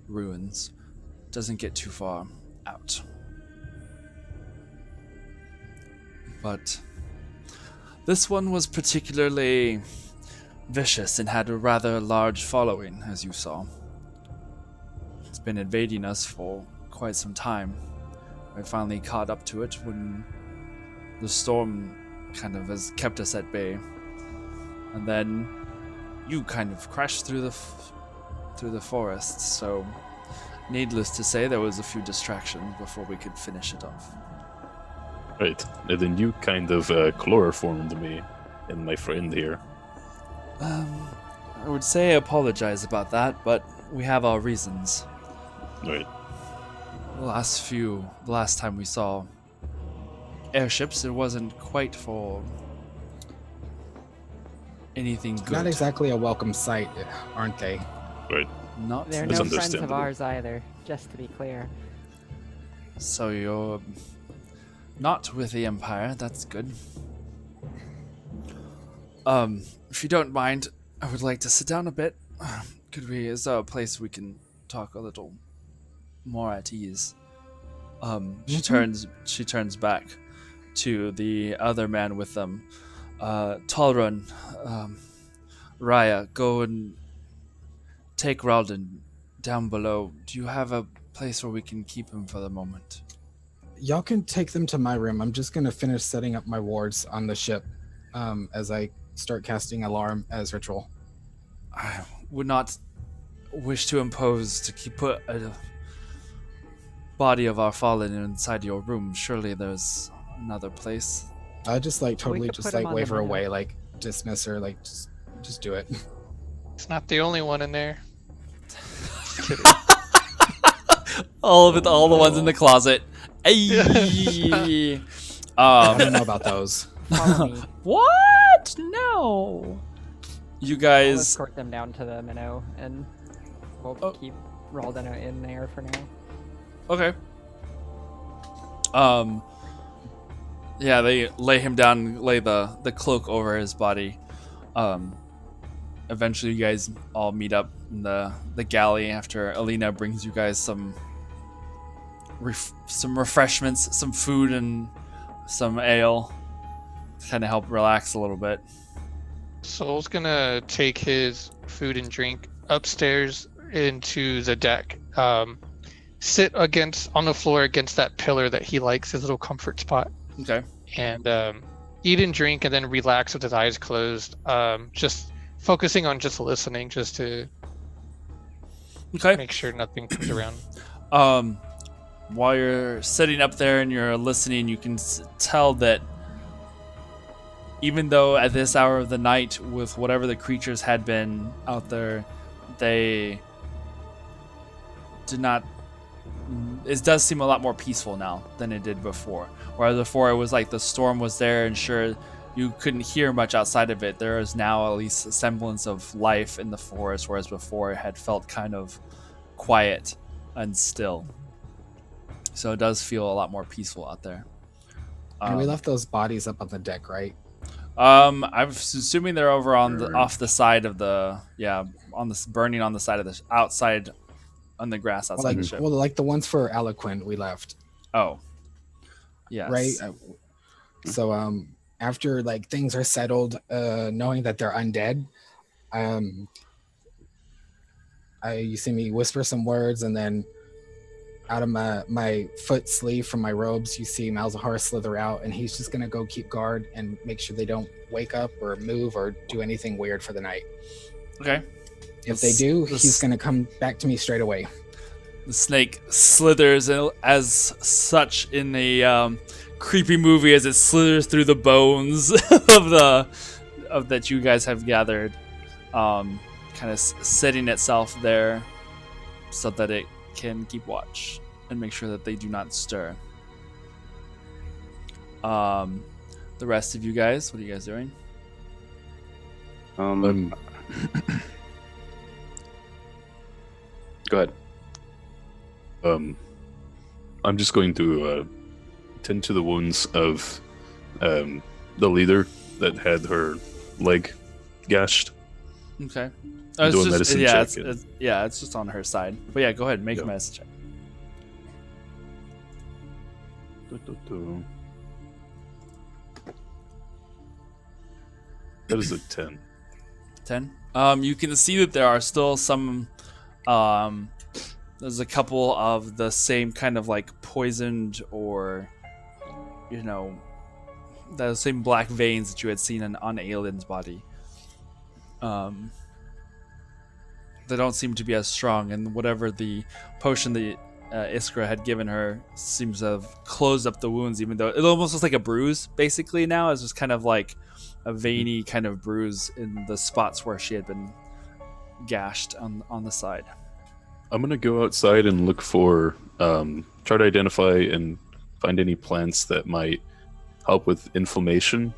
ruins doesn't get too far out. But this one was particularly vicious and had a rather large following, as you saw. It's been invading us for quite some time. I finally caught up to it when the storm kind of has kept us at bay. And then you kind of crashed through the forest, so needless to say there was a few distractions before we could finish it off. Right. And then you kind of chloroformed me and my friend here. I would say I apologize about that, but we have our reasons. Right. The last time we saw airships, it wasn't quite for anything good. Not exactly a welcome sight, aren't they? Right. Not They're That's no friends of understandable. ours either, just to be clear. So you're not with the Empire, that's good. If you don't mind, I would like to sit down a bit. Is there a place we can talk a little more at ease? She turns back to the other man with them. Talrun, Raya, go and take Ralden down below. Do you have a place where we can keep him for the moment? Y'all can take them to my room. I'm just gonna finish setting up my wards on the ship as I start casting alarm as ritual. I would not wish to impose to put a body of our fallen inside your room. Surely there's another place. I just like totally could just put 'em like on wave the her menu. away, like dismiss her, like just do it. It's not the only one in there. All the ones in the closet. Ayy. I don't know about those. Follow me. What? No. You I'll guys. escort them down to the minnow, and we'll Oh. keep Raldena in there for now. Okay. Yeah, they lay him down, lay the cloak over his body. Eventually, you guys all meet up in the galley after Alina brings you guys some some refreshments, some food, and some ale to kind of help relax a little bit. Soul's gonna take his food and drink upstairs into the deck. Sit on the floor against that pillar that he likes, his little comfort spot. Okay. And eat and drink, and then relax with his eyes closed. Just focusing on just listening, just to make sure nothing comes around. While you're sitting up there and you're listening, you can tell that even though at this hour of the night, with whatever the creatures had been out there, they did not. It does seem a lot more peaceful now than it did before. Whereas before it was like the storm was there, and sure, you couldn't hear much outside of it. There is now at least a semblance of life in the forest, whereas before it had felt kind of quiet and still. So it does feel a lot more peaceful out there. And we left those bodies up on the deck, right? I'm assuming they're over on off the side of the burning on the side of the outside on the grass outside the ship. Well, like the ones for Eloquent we left. Oh, yes. Right. So after like things are settled, knowing that they're undead, you see me whisper some words, and then out of my foot sleeve from my robes, you see Malzahar slither out, and he's just gonna go keep guard and make sure they don't wake up or move or do anything weird for the night. Okay. If they do, he's gonna come back to me straight away. The snake slithers as such in a creepy movie as it slithers through the bones of that you guys have gathered, kind of setting itself there so that it can keep watch and make sure that they do not stir. The rest of you guys, what are you guys doing? Go ahead. I'm just going to tend to the wounds of the leader that had her leg gashed. Okay. Do a medicine check. It's just on her side. But yeah, go ahead and make a medicine check. That is a 10. 10. You can see that there are still some. There's a couple of the same kind of like poisoned or, the same black veins that you had seen on Aelin's body. They don't seem to be as strong, and whatever the potion that Iskra had given her seems to have closed up the wounds, even though it almost looks like a bruise basically now. It's just kind of like a veiny kind of bruise in the spots where she had been gashed on the side. I'm going to go outside and look for, try to identify and find any plants that might help with inflammation.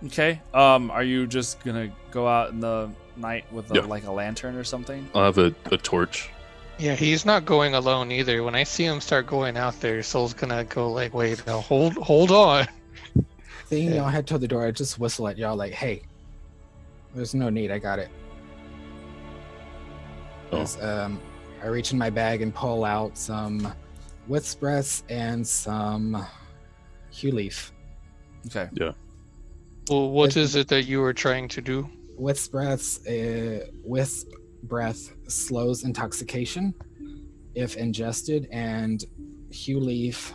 Okay. Are you just going to go out in the night with like a lantern or something? I'll have a torch. Yeah, he's not going alone either. When I see him start going out there, Soul's gonna go like, wait, now hold on. Seeing y'all head toward the door, I just whistle at y'all like, hey, there's no need, I got it. I reach in my bag and pull out some Wisp Breath and some Hue Leaf. Okay. Yeah. Well, what is it that you were trying to do? Wisp Breath slows intoxication if ingested, and Hue Leaf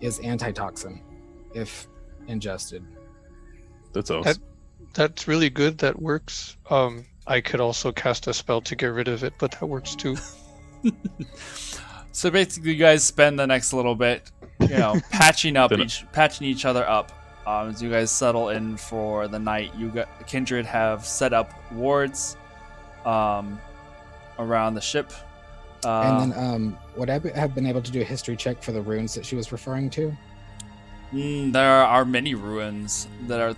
is antitoxin if ingested. That's awesome. That's really good. That works. I could also cast a spell to get rid of it, but that works too. So basically, you guys spend the next little bit, patching each other up. As you guys settle in for the night, Kindred have set up wards around the ship. And then, would I have been able to do a history check for the runes that she was referring to? There are many ruins that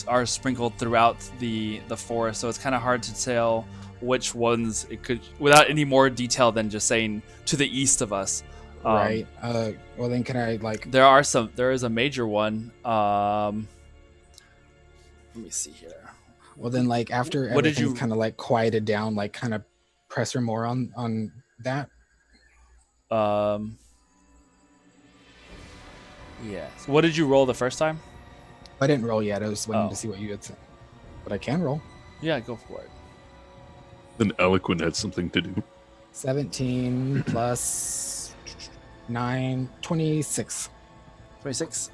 are sprinkled throughout the forest, so it's kind of hard to tell which ones it could, without any more detail than just saying to the east of us. Right. Well, then can I There is a major one. Let me see here. Well, then, like, after everything's kind of like quieted down, like, kind of press her more on that. Um. Yes. What did you roll the first time? I didn't roll yet. I was waiting Oh. to see what you had said. But I can roll. Yeah, go for it. Then Eloquent had something to do. 17 plus 9, 26. 26.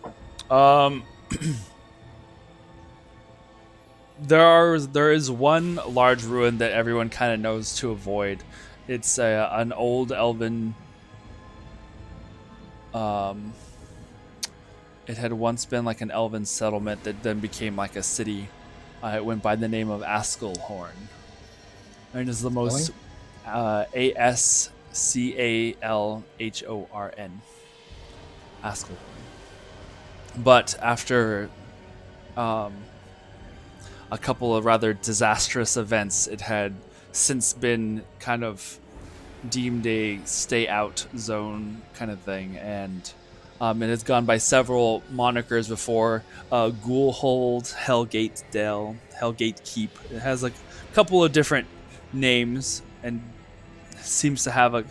There is one large ruin that everyone kind of knows to avoid. It's an old elven. It had once been like an elven settlement that then became like a city. It went by the name of Ascalhorn. And is the most Ascalhorn. Ascalhorn. But after a couple of rather disastrous events, it had since been kind of deemed a stay out zone kind of thing, and it has gone by several monikers before: Ghoulhold, Hellgate Dell, Hellgate Keep. It has a couple of different names and seems to have a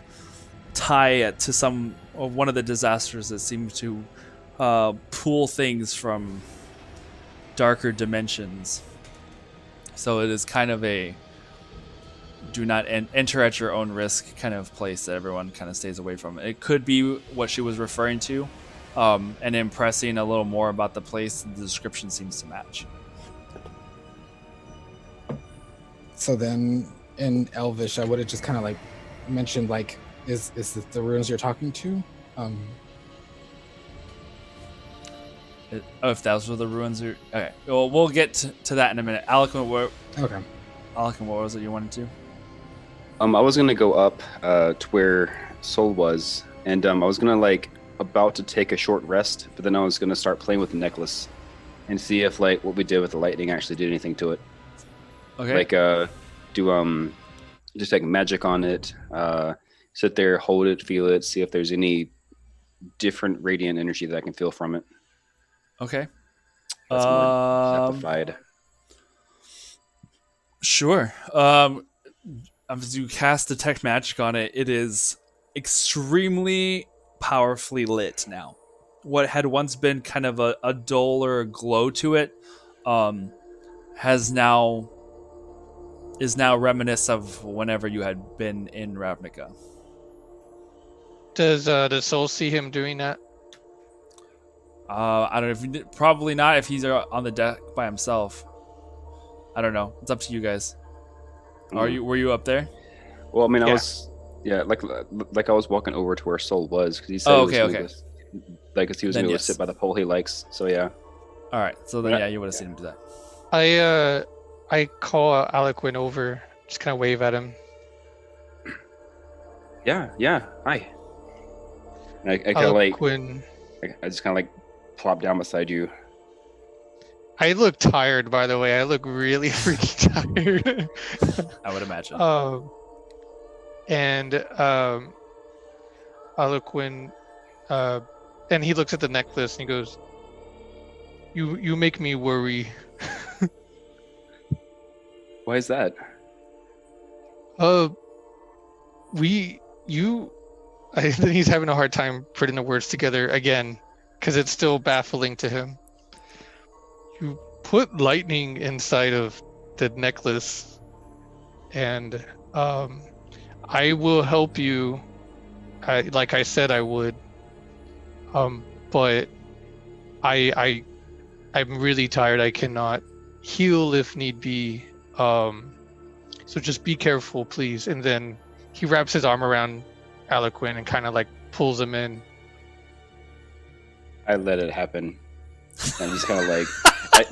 tie to some of one of the disasters that seems to pull things from darker dimensions. So it is kind of a do not enter at your own risk kind of place that everyone kind of stays away from. It could be what she was referring to, and impressing a little more about the place. The description seems to match. So then in Elvish, I would have just kind of like mentioned, like, is this the ruins you're talking to? If those were the ruins, okay. Well, we'll get to that in a minute. Eloquent, what was it you wanted to? I was gonna go up to where Soul was, and I was gonna like about to take a short rest, but then I was gonna start playing with the necklace and see if like what we did with the lightning actually did anything to it. Okay. Like do just like magic on it, sit there, hold it, feel it, see if there's any different radiant energy that I can feel from it. Okay. That's more simplified. Sure. As you cast detect magic on it, it is extremely powerfully lit now. What had once been kind of a duller glow to it, is now reminiscent of whenever you had been in Ravnica. Does Soul see him doing that? I don't know. Probably not if he's on the deck by himself. I don't know. It's up to you guys. Were you up there? Well, I mean, Yeah. I was, like I was walking over to where Soul was because he said, Okay. Because he was Then going to yes. sit by the pole he likes. So yeah. All right. So then, yeah, you would have seen him do that. I call Eloquent over, just kind of wave at him. Yeah. Hi. And I kind of like, Eloquent. I just kind of like plop down beside you. I look tired, by the way. I look really freaking tired. I would imagine. Eloquent, and he looks at the necklace and he goes, "You make me worry." Why is that? I think he's having a hard time putting the words together again, because it's still baffling to him. You put lightning inside of the necklace, and I will help you. Like I said, I would. But I'm really tired. I cannot heal if need be. So just be careful, please. And then he wraps his arm around Eloquent and kind of like pulls him in. I let it happen. And just kind of like, I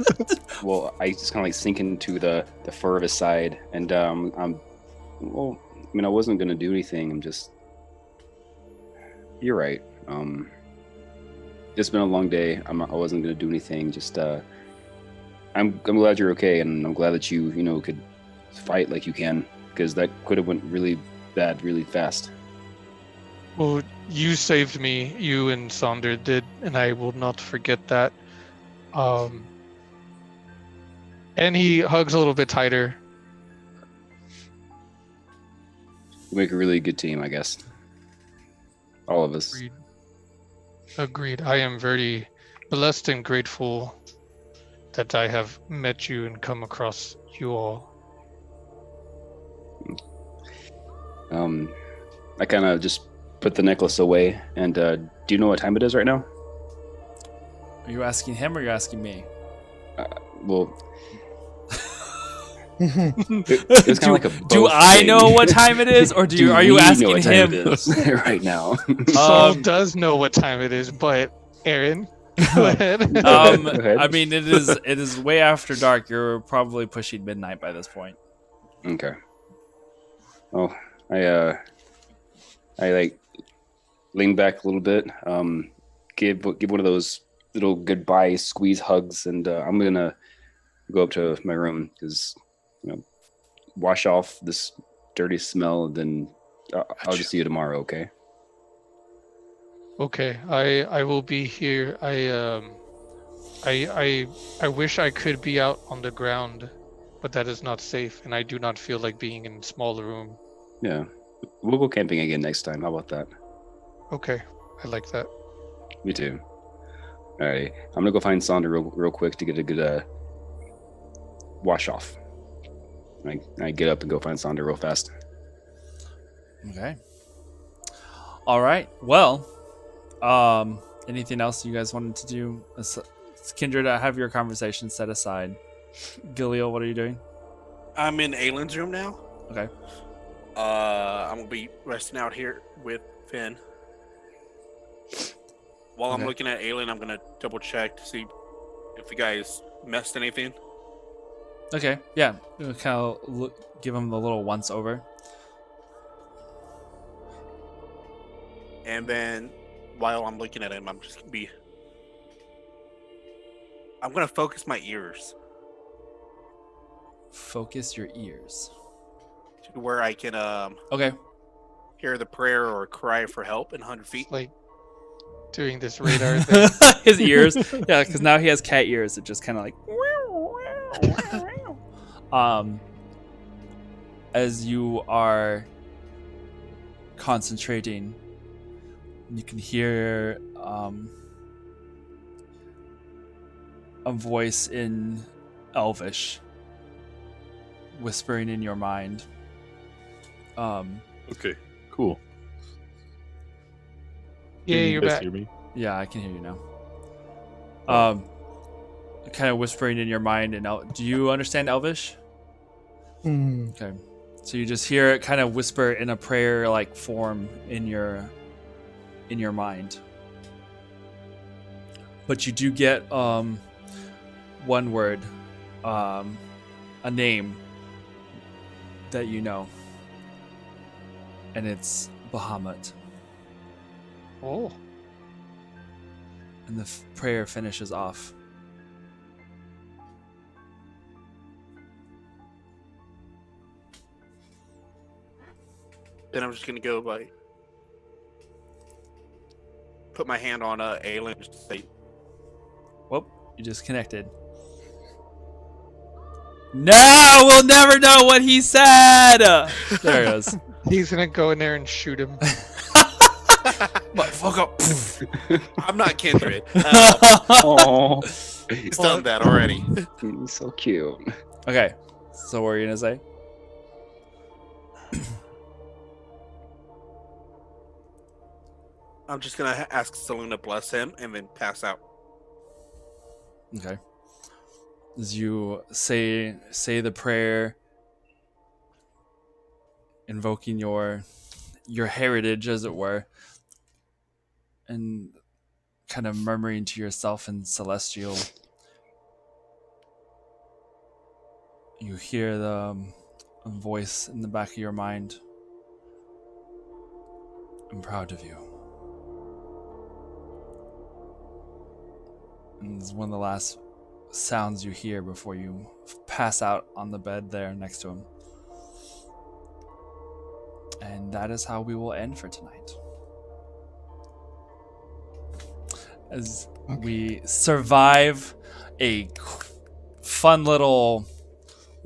just kind of like sink into the fur of his side, and I wasn't gonna do anything. I'm just, you're right. It's been a long day. I wasn't gonna do anything. Just, I'm glad you're okay, and I'm glad that you could fight like you can, because that could have went really bad really fast. Well, you saved me. You and Sonder did, and I will not forget that. And he hugs a little bit tighter. You make a really good team, I guess. All of us. Agreed. Agreed. I am very blessed and grateful that I have met you and come across you all. I kind of just put the necklace away, and do you know what time it is right now? Are you asking him or are you asking me? Well, it was kind of like a Do both I thing. know what time it is, or are you we know asking what time him? it is right now? Saul does know what time it is, but Aaron, go ahead. Go ahead. I mean, it is way after dark. You're probably pushing midnight by this point. Okay. Well, I like lean back a little bit, give one of those little goodbye squeeze hugs, and I'm gonna go up to my room because wash off this dirty smell, and then I'll just see you tomorrow. Okay. Okay, I will be here. I wish I could be out on the ground, but that is not safe, and I do not feel like being in a small room. Yeah. We'll go camping again next time. How about that? Okay, I like that. Me too. All right. I'm gonna go find Sonder real quick to get a good wash off. I get up and go find Sonder real fast. Okay. All right. Well, anything else you guys wanted to do? Kindred, have your conversation set aside. Gilliel, what are you doing? I'm in Aylin's room now. Okay. I'm gonna be resting out here with Finn. While I'm Okay. looking at Aylin, I'm gonna double check to see if the guys messed anything. Okay. Yeah. Kind of give him the little once over. And then while I'm looking at him, I'm gonna focus my ears Focus your ears. to where I can Okay. hear the prayer or cry for help in 100 feet. Like doing this radar thing. His ears. Yeah, because now he has cat ears. It just kind of like. As you are concentrating, you can hear a voice in Elvish whispering in your mind. Okay, cool. Yeah, Can you you're guys back. hear me? Yeah, I can hear you now. Kind of whispering in your mind. And do you understand Elvish? Okay, so you just hear it kind of whisper in a prayer-like form in your mind. But you do get one word, a name that you know, and it's Bahamut. Oh, And the prayer finishes off. Then I'm just gonna go put my hand on Aylin just to say, Whoop, you disconnected. No, we'll never know what he said. There it is. he's gonna go in there and shoot him. fuck up. I'm not Kindred. Oh, He's done that already. he's so cute. Okay, so what are you gonna say? I'm just gonna ask Selena to bless him and then pass out. Okay. As you say the prayer, invoking your heritage, as it were, and kind of murmuring to yourself in Celestial, you hear a voice in the back of your mind. I'm proud of you. And it's one of the last sounds you hear before you pass out on the bed there next to him. And that is how we will end for tonight. As we survive a fun little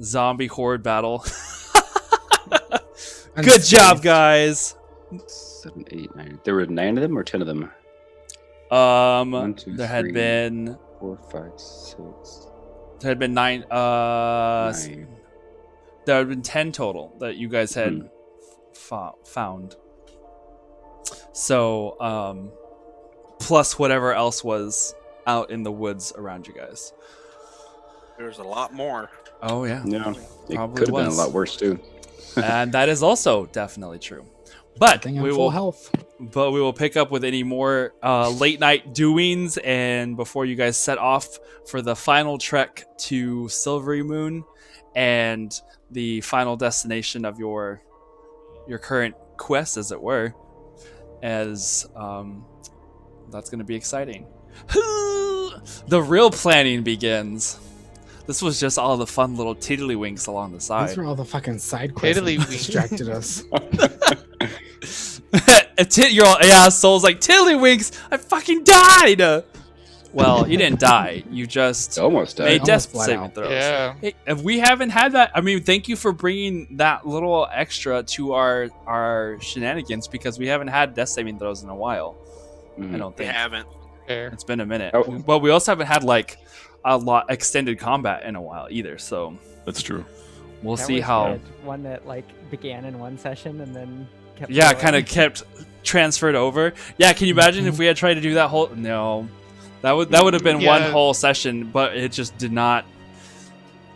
zombie horde battle. Good job, guys. 7, 8, 9. There were 9 of them or 10 of them? 1, 2, There had 3, been 4, 5, 6. there had been 9. 9. There had been 10 total that you guys had found. So, plus whatever else was out in the woods around you guys. There's a lot more. Oh yeah, Yeah, it Probably could have been a was. lot worse too. and that is also definitely true. But I think I'm we full will, health. but we will pick up with any more late night doings, and before you guys set off for the final trek to Silvery Moon, and the final destination of your current quest, as it were, as that's going to be exciting. The real planning begins. This was just all the fun little tiddlywinks along the side. These were all the fucking side quests that Tiddlywink. distracted us. You're all, yeah, Soul's like, tiddlywinks, I fucking died! Well, you didn't die. You just Almost died. made death Almost flat saving out. throws. Yeah. Hey, if we haven't had that, I mean, thank you for bringing that little extra to our shenanigans, because we haven't had death saving throws in a while. Mhm. I don't We think. haven't. Fair. It's been a minute. Oh. But we also haven't had like a lot extended combat in a while either. So That's true. we'll That see was how. good. One that like began in one session and then kept Yeah, going. kind of kept transferred over. Yeah, can you imagine if we had tried to do that whole? No, that would have been one Yeah. whole session, but it just did not.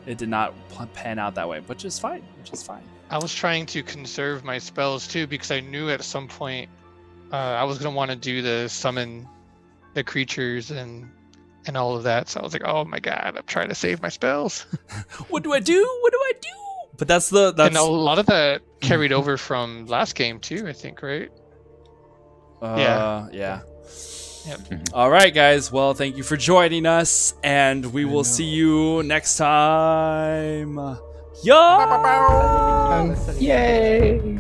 It did not pan out that way, which is fine. Which is fine. I was trying to conserve my spells too because I knew at some point I was gonna want to do the summon the creatures and all of that. So I was like, oh my god, I'm trying to save my spells. What do I do? What do I do? But that's And a lot of that carried over from last game too, I think, right? yeah. Yep. All right, guys. Well, thank you for joining us, and we will see you next time. Yo! Yay!